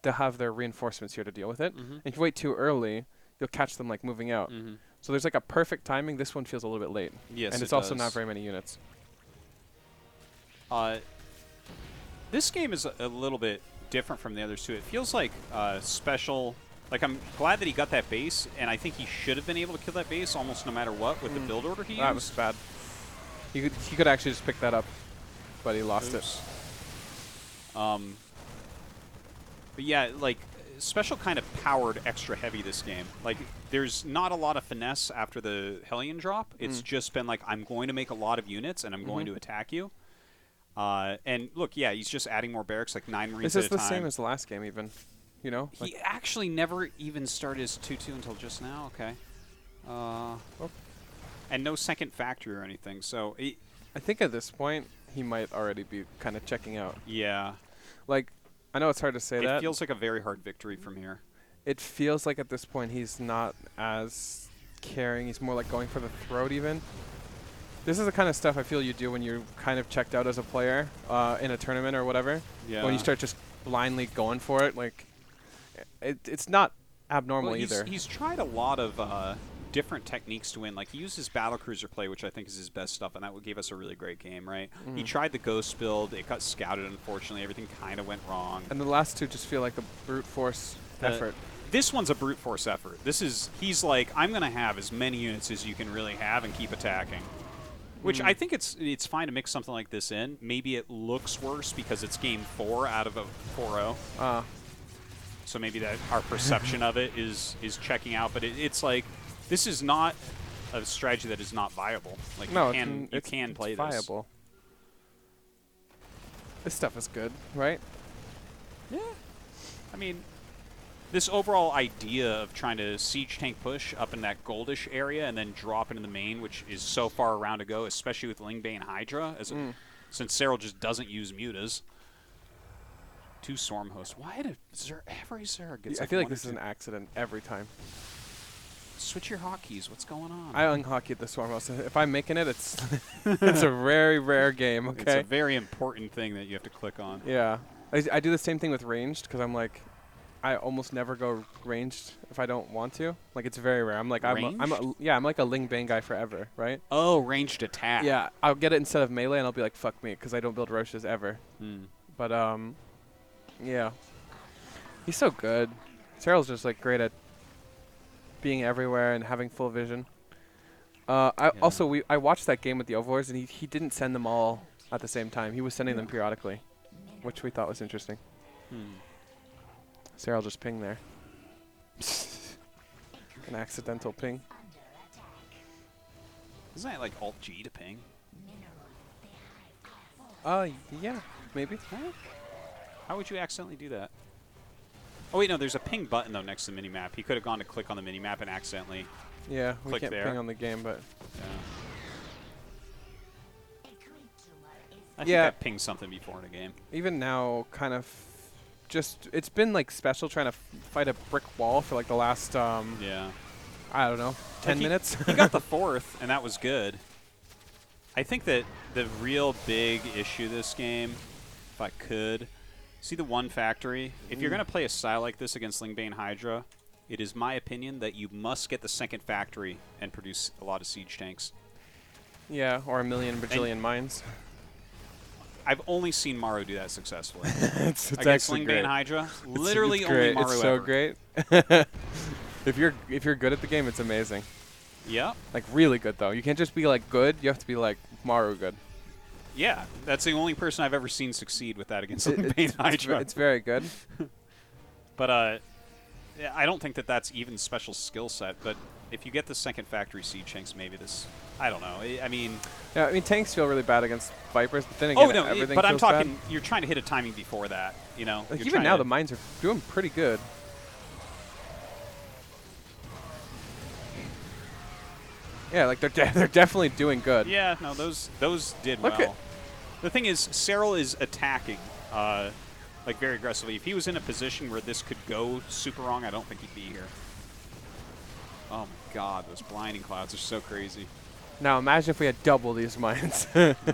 they'll have their reinforcements here to deal with it, and if you wait too early, you'll catch them, like, moving out. So there's like a perfect timing, this one feels a little bit late. Yes, and it's also not very many units. This game is a little bit different from the others too. It feels like special. Like I'm glad that he got that base, and I think he should have been able to kill that base almost no matter what with the build order he used. That was bad. He could actually just pick that up, but he lost it. But yeah, like special kind of powered extra heavy this game. Like there's not a lot of finesse after the Hellion drop. It's just been like I'm going to make a lot of units and I'm going to attack you. And look, yeah, he's just adding more barracks, like 9 Marines at a time. This is the same as the last game, even. You know? He actually never even started his 2-2 until just now. Okay. And no second factory or anything. So I think at this point he might already be kind of checking out. Yeah. Like, I know it's hard to say that. It feels like a very hard victory from here. It feels like at this point he's not as caring. He's more like going for the throat even. This is the kind of stuff I feel you do when you're kind of checked out as a player in a tournament or whatever. Yeah. When you start just blindly going for it, like it's not abnormal either. He's tried a lot of different techniques to win. Like he used his battlecruiser play, which I think is his best stuff, and that gave us a really great game, right? He tried the ghost build. It got scouted, unfortunately. Everything kind of went wrong. And the last two just feel like the brute force effort. This one's a brute force effort. He's like, I'm going to have as many units as you can really have and keep attacking. Which I think it's fine to mix something like this in. Maybe it looks worse because it's game 4 out of a 4-0. So maybe that our perception of it is checking out. But it's like this is not a strategy that is not viable. Like no, you can play it's viable. This stuff is good, right? Yeah. I mean, this overall idea of trying to siege tank push up in that goldish area and then drop into the main, which is so far around to go, especially with Lingbane Hydra, since Serral just doesn't use mutas. 2 Storm Hosts. Why did every Serra gets? I feel like this is an accident every time. Switch your hotkeys. What's going on? I unhotkeyed the swarm. So if I'm making it, it's it's a very rare game. Okay. It's a very important thing that you have to click on. Yeah. I do the same thing with ranged because I'm like, I almost never go ranged if I don't want to. Like it's very rare. I'm like I'm like a Ling Bang guy forever, right? Oh, ranged attack. Yeah, I'll get it instead of melee, and I'll be like, fuck me, because I don't build Roches ever. But yeah, he's so good. Serral's just like great at being everywhere and having full vision. Also I watched that game with the Overlords, and he didn't send them all at the same time. He was sending them periodically, which we thought was interesting. Serral just ping there. An accidental ping. Isn't that like Alt-G to ping? Yeah, maybe. How would you accidentally do that? Oh, wait, no, there's a ping button, though, next to the minimap. He could have gone to click on the minimap and accidentally we click can't there. ping on the game, but... I think I've pinged something before in a game. Even now, kind of... Just, it's been like special trying to fight a brick wall for like the last, I don't know, 10 minutes. He got the 4th, and that was good. I think that the real big issue this game, if I could, see the one factory. If you're going to play a style like this against Lingbane Hydra, it is my opinion that you must get the second factory and produce a lot of siege tanks. Yeah, or a million bajillion mines. I've only seen Maru do that successfully. it's against Lingbane Hydra. Literally only Maru It's so ever. great. If you're good at the game, it's amazing. Yeah. Like really good though. You can't just be like good. You have to be like Maru good. Yeah, that's the only person I've ever seen succeed with that against Lingbane Hydra. It's very good. But I don't think that that's even special skill set. But if you get the second factory siege tanks, maybe this. I don't know. I mean. Yeah, I mean tanks feel really bad against Vipers, but then again, everything. But I'm feels talking. bad. You're trying to hit a timing before that. You know. Like even now, the mines are doing pretty good. Yeah, like they're definitely doing good. Yeah, no, those did well. The thing is, Serral is attacking like very aggressively. If he was in a position where this could go super wrong, I don't think he'd be here. Oh my God, those blinding clouds are so crazy. Now imagine if we had double these mines. Here's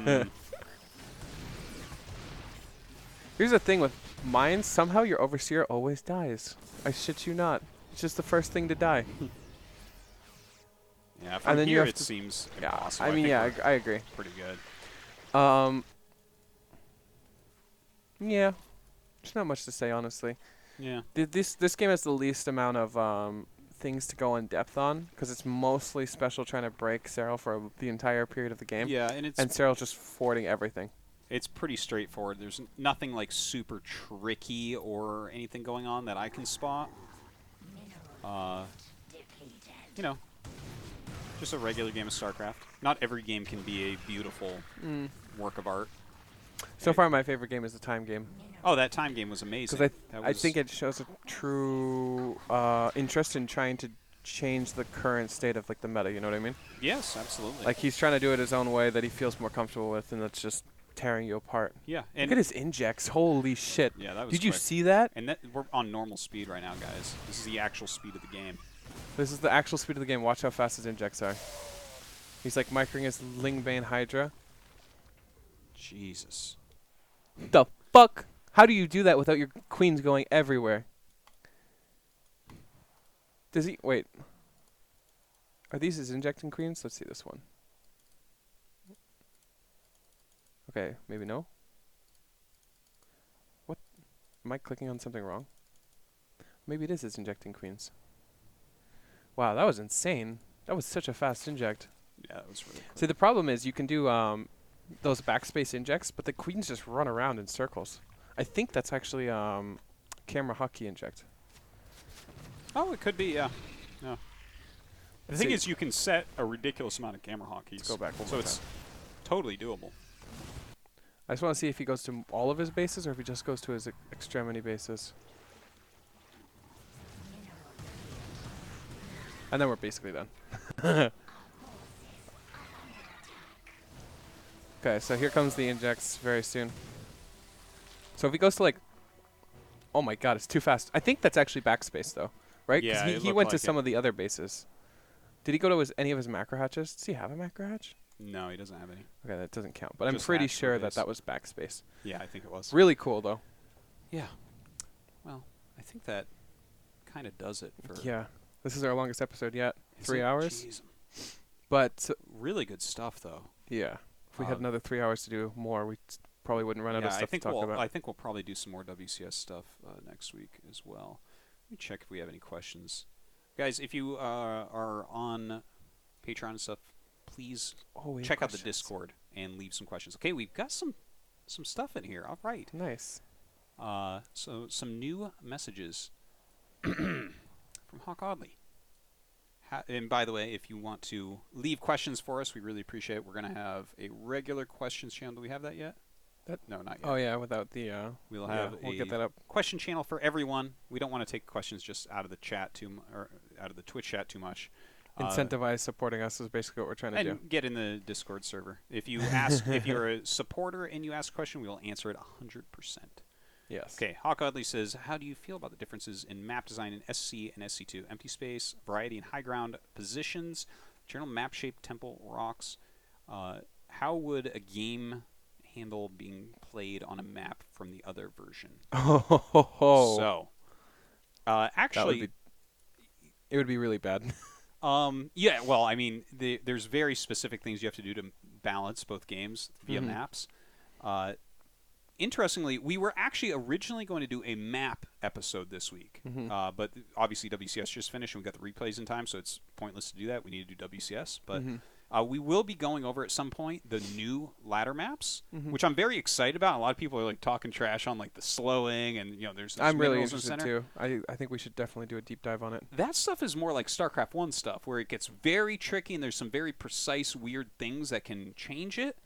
the thing with mines: somehow your overseer always dies. I shit you not. It's just the first thing to die. Yeah, from and then here it seems impossible. I mean, yeah, I agree. Pretty good. Yeah, there's not much to say, honestly. Yeah. This game has the least amount of things to go in depth on because it's mostly special trying to break Serral for the entire period of the game. Yeah, and Serral's just forwarding everything. It's pretty straightforward. There's nothing like super tricky or anything going on that I can spot. You know, just a regular game of StarCraft. Not every game can be a beautiful work of art. So far, my favorite game is the time game. Oh, that time game was amazing. Because I think it shows a true interest in trying to change the current state of like the meta. You know what I mean? Yes, absolutely. Like he's trying to do it his own way that he feels more comfortable with, and that's just tearing you apart. Yeah. And look at his injects. Holy shit. Yeah, that was Did you see that? And we're on normal speed right now, guys. This is the actual speed of the game. This is the actual speed of the game. Watch how fast his injects are. He's like microing his Lingbane Hydra. Jesus. The fuck? How do you do that without your queens going everywhere? Does he... Wait. Are these his injecting queens? Let's see this one. Okay, maybe no. What? Am I clicking on something wrong? Maybe it is his injecting queens. Wow, that was insane. That was such a fast inject. Yeah, that was really cool. See, the problem is you can do those backspace injects, but the queens just run around in circles. I think that's actually camera hotkey inject. Oh, it could be, yeah. No. The thing is, you can set a ridiculous amount of camera hotkeys. Let's go back one so more it's time. totally doable. I just want to see if he goes to all of his bases or if he just goes to his extremity bases. And then we're basically done. Okay, so here comes the injects very soon. So if he goes to like... Oh my god, it's too fast. I think that's actually backspace though, right? Yeah, he went to some of the other bases. Did he go to any of his macro hatches? Does he have a macro hatch? No, he doesn't have any. Okay, that doesn't count. But Just I'm pretty hatch sure surveys. that was backspace. Yeah, I think it was. Really cool, though. Yeah. Well, I think that kind of does it for... Yeah. This is our longest episode yet. 3 it? hours. Jeez. But... really good stuff, though. Yeah. If we had another 3 hours to do more, we probably wouldn't run out of stuff to talk about. I think we'll probably do some more WCS stuff next week as well. Let me check if we have any questions. Guys, if you are on Patreon and stuff, please check out the Discord and leave some questions. Okay, we've got some stuff in here. All right. Nice. So some new messages from Hawk Audley. And by the way, if you want to leave questions for us, we really appreciate it. We're going to have a regular questions channel. Do we have that yet? No, not yet. Oh, yeah, without the... we'll have we'll get that up. Question channel for everyone. We don't want to take questions just out of the chat or out of the Twitch chat too much. Incentivize supporting us is basically what we're trying to do. And get in the Discord server. If you ask, if you're a supporter and you ask a question, we will answer it 100%. Yes. Okay, Hawk Audley says, how do you feel about the differences in map design in SC and SC2? Empty space, variety in high ground positions, general map shape, temple, rocks. How would a game handle being played on a map from the other version? So, actually... it would be really bad. Yeah, well, I mean, there's very specific things you have to do to balance both games via maps. Interestingly, we were actually originally going to do a map episode this week, but obviously WCS just finished and we got the replays in time, so it's pointless to do that. We need to do WCS, but we will be going over at some point the new ladder maps, which I'm very excited about. A lot of people are like talking trash on like the slowing and there's. I'm really interested too. I think we should definitely do a deep dive on it. That stuff is more like StarCraft 1 stuff, where it gets very tricky and there's some very precise, weird things that can change it.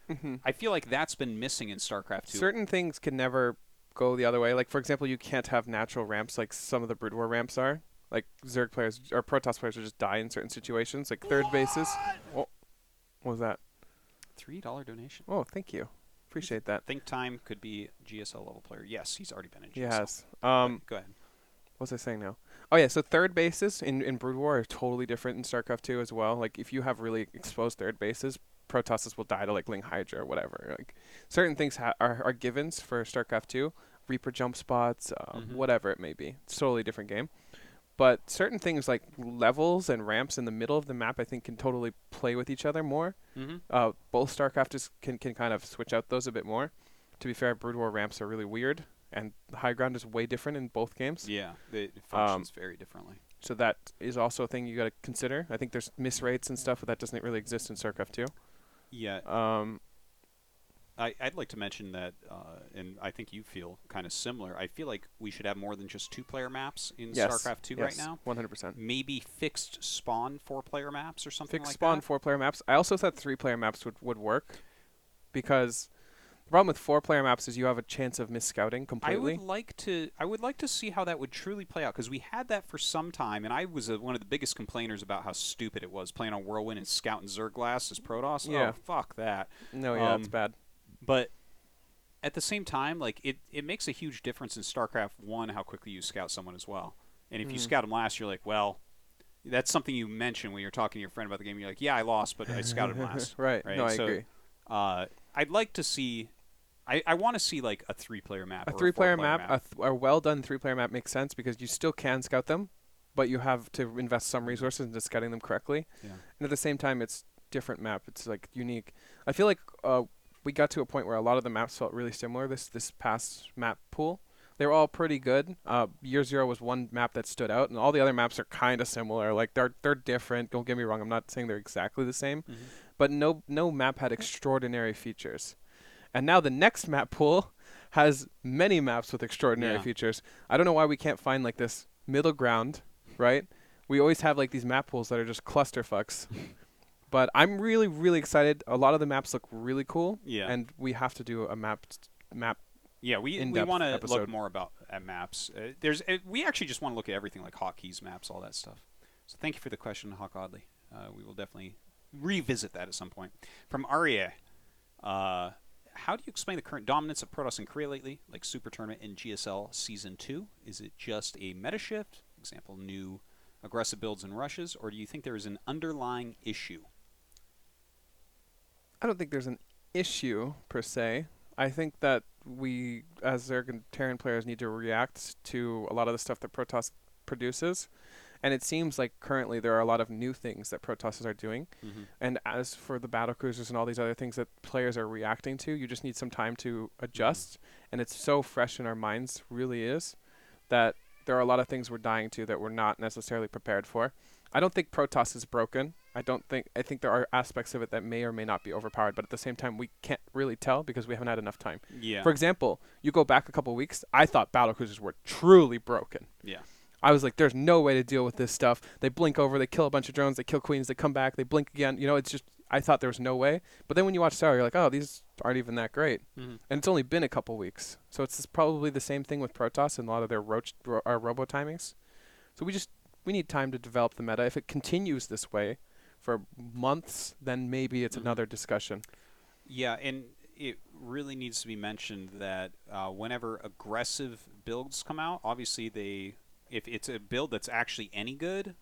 I feel like that's been missing in StarCraft 2. Certain things can never go the other way. Like for example, you can't have natural ramps like some of the Brood War ramps are. Like Zerg players or Protoss players will just die in certain situations, like third bases. Oh. What was that? $3 donation. Oh, thank you. Appreciate that. Think Time could be GSL level player. Yes, he's already been in GSL. Yes. Go ahead. What was I saying now? Oh, yeah, so third bases in Brood War are totally different in StarCraft 2 as well. Like, if you have really exposed third bases, Protosses will die to, like, Ling Hydra or whatever. Like, certain things are givens for StarCraft 2. Reaper jump spots, whatever it may be. It's a totally different game. But certain things like levels and ramps in the middle of the map, I think, can totally play with each other more. Both StarCraft can kind of switch out those a bit more. To be fair, Brood War ramps are really weird, and the high ground is way different in both games. Yeah, it functions very differently. So that is also a thing you got to consider. I think there's miss rates and stuff, but that doesn't really exist in StarCraft 2. Yeah. I'd like to mention that, and I think you feel kind of similar. I feel like we should have more than just 2-player maps in StarCraft 2 right now. 100%. Maybe fixed spawn 4-player maps or something like that. Fixed spawn 4-player maps. I also thought 3-player maps would work, because the problem with 4-player maps is you have a chance of mis-scouting completely. I would like to see how that would truly play out, because we had that for some time, and I was one of the biggest complainers about how stupid it was playing on Whirlwind and scouting Zerglass as Protoss. Yeah. Oh, fuck that. No, yeah, it's bad. But at the same time, like it makes a huge difference in StarCraft 1 how quickly you scout someone as well. And if you scout them last, you're like, well, that's something you mentioned when you're talking to your friend about the game. You're like, yeah, I lost, but I scouted him last. Right. No, I agree. I'd like to see... I want to see like a 3-player map. A 3-player map, a well-done 3-player map makes sense, because you still can scout them, but you have to invest some resources into scouting them correctly. Yeah. And at the same time, it's different map. It's like unique. I feel like... we got to a point where a lot of the maps felt really similar this past map pool. They were all pretty good. Year Zero was one map that stood out, and all the other maps are kind of similar. Like they're different. Don't get me wrong. I'm not saying they're exactly the same, but no map had extraordinary features. And now the next map pool has many maps with extraordinary features. I don't know why we can't find like this middle ground, right? We always have like these map pools that are just clusterfucks. But I'm really, really excited. A lot of the maps look really cool. Yeah. And we have to do a map. Yeah, we want to look more at maps. We actually just want to look at everything like hotkeys, maps, all that stuff. So thank you for the question, Hawk Audley. We will definitely revisit that at some point. From Arya, how do you explain the current dominance of Protoss in Korea lately, like Super Tournament and GSL Season 2? Is it just a meta shift? Example, new aggressive builds and rushes, or do you think there is an underlying issue? I don't think there's an issue per se. I think that we, as Zerg and Terran players, need to react to a lot of the stuff that Protoss produces. And it seems like currently there are a lot of new things that Protosses are doing. And as for the battlecruisers and all these other things that players are reacting to, you just need some time to adjust. And it's so fresh in our minds, really is, that there are a lot of things we're dying to that we're not necessarily prepared for. I don't think Protoss is broken. I think there are aspects of it that may or may not be overpowered, but at the same time, we can't really tell because we haven't had enough time. Yeah. For example, you go back a couple weeks, I thought battlecruisers were truly broken. Yeah. I was like, there's no way to deal with this stuff. They blink over, they kill a bunch of drones, they kill queens, they come back, they blink again. You know, it's just, I thought there was no way. But then when you watch Serral, you're like, oh, these aren't even that great. And it's only been a couple weeks. So it's probably the same thing with Protoss and a lot of their robo timings. So we need time to develop the meta. If it continues this way for months, then maybe it's another discussion. Yeah, and it really needs to be mentioned that whenever aggressive builds come out, obviously if it's a build that's actually any good,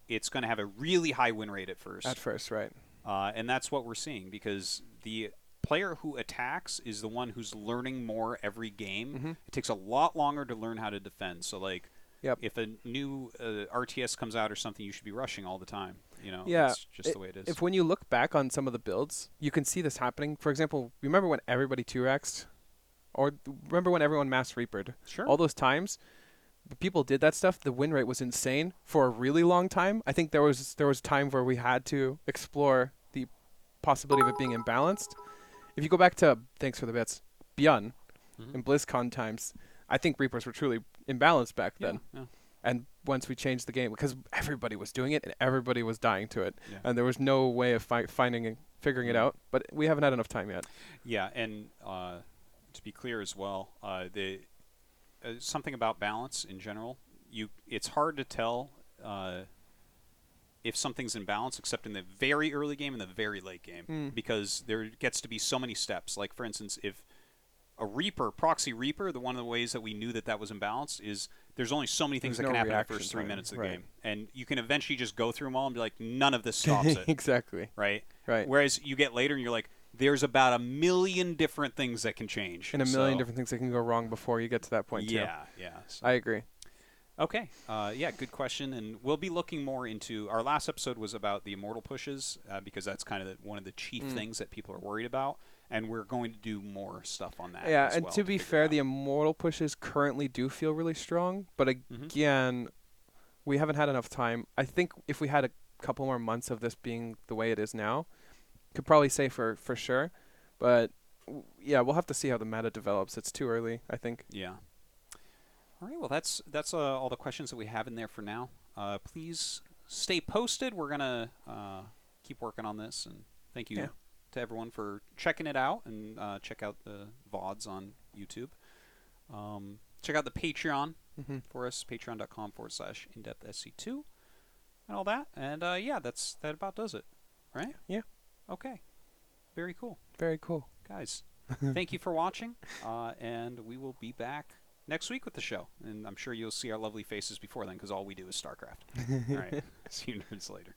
it's going to have a really high win rate at first. At first, right. And that's what we're seeing because the player who attacks is the one who's learning more every game. It takes a lot longer to learn how to defend. So, like, if a new RTS comes out or something, you should be rushing all the time. You know, it's just the way it is. If when you look back on some of the builds, you can see this happening. For example, remember when everybody 2-Rex'd? Or remember when everyone mass reapered? Sure. All those times, people did that stuff. The win rate was insane for a really long time. I think there was time where we had to explore the possibility of it being imbalanced. If you go back to, thanks for the bits, Beyond in BlizzCon times, I think Reapers were truly imbalanced back then. Yeah. And once we changed the game, because everybody was doing it and everybody was dying to it, and there was no way of figuring it out. But we haven't had enough time yet. Yeah, and to be clear as well, something about balance in general. It's hard to tell if something's in balance, except in the very early game and the very late game, because there gets to be so many steps. Like, for instance, if a proxy Reaper, one of the ways that we knew that was imbalanced is there's only so many things that can happen in the first 3 minutes of the game. And you can eventually just go through them all and be like, none of this stops it. Exactly. Right? Right. Whereas you get later and you're like, there's about 1 million different things that can change. And a million different things that can go wrong before you get to that point, too. Yeah. So. I agree. Okay. Good question. And we'll be looking more into... Our last episode was about the Immortal pushes, because that's kind of one of the chief things that people are worried about. And we're going to do more stuff on that. Yeah, and to be fair, the Immortal pushes currently do feel really strong. But again, we haven't had enough time. I think if we had a couple more months of this being the way it is now, could probably say for sure. But yeah, we'll have to see how the meta develops. It's too early, I think. Yeah. All right, well, that's all the questions that we have in there for now. Please stay posted. We're going to keep working on this. And thank you to everyone for checking it out. And check out the VODs on YouTube. Check out the Patreon for us, patreon.com/indepthsc2 and all that. And that about does it, right? Yeah. Okay. Very cool. Very cool. Guys, thank you for watching. And we will be back next week with the show. And I'm sure you'll see our lovely faces before then because all we do is StarCraft. All right. See you nerds later.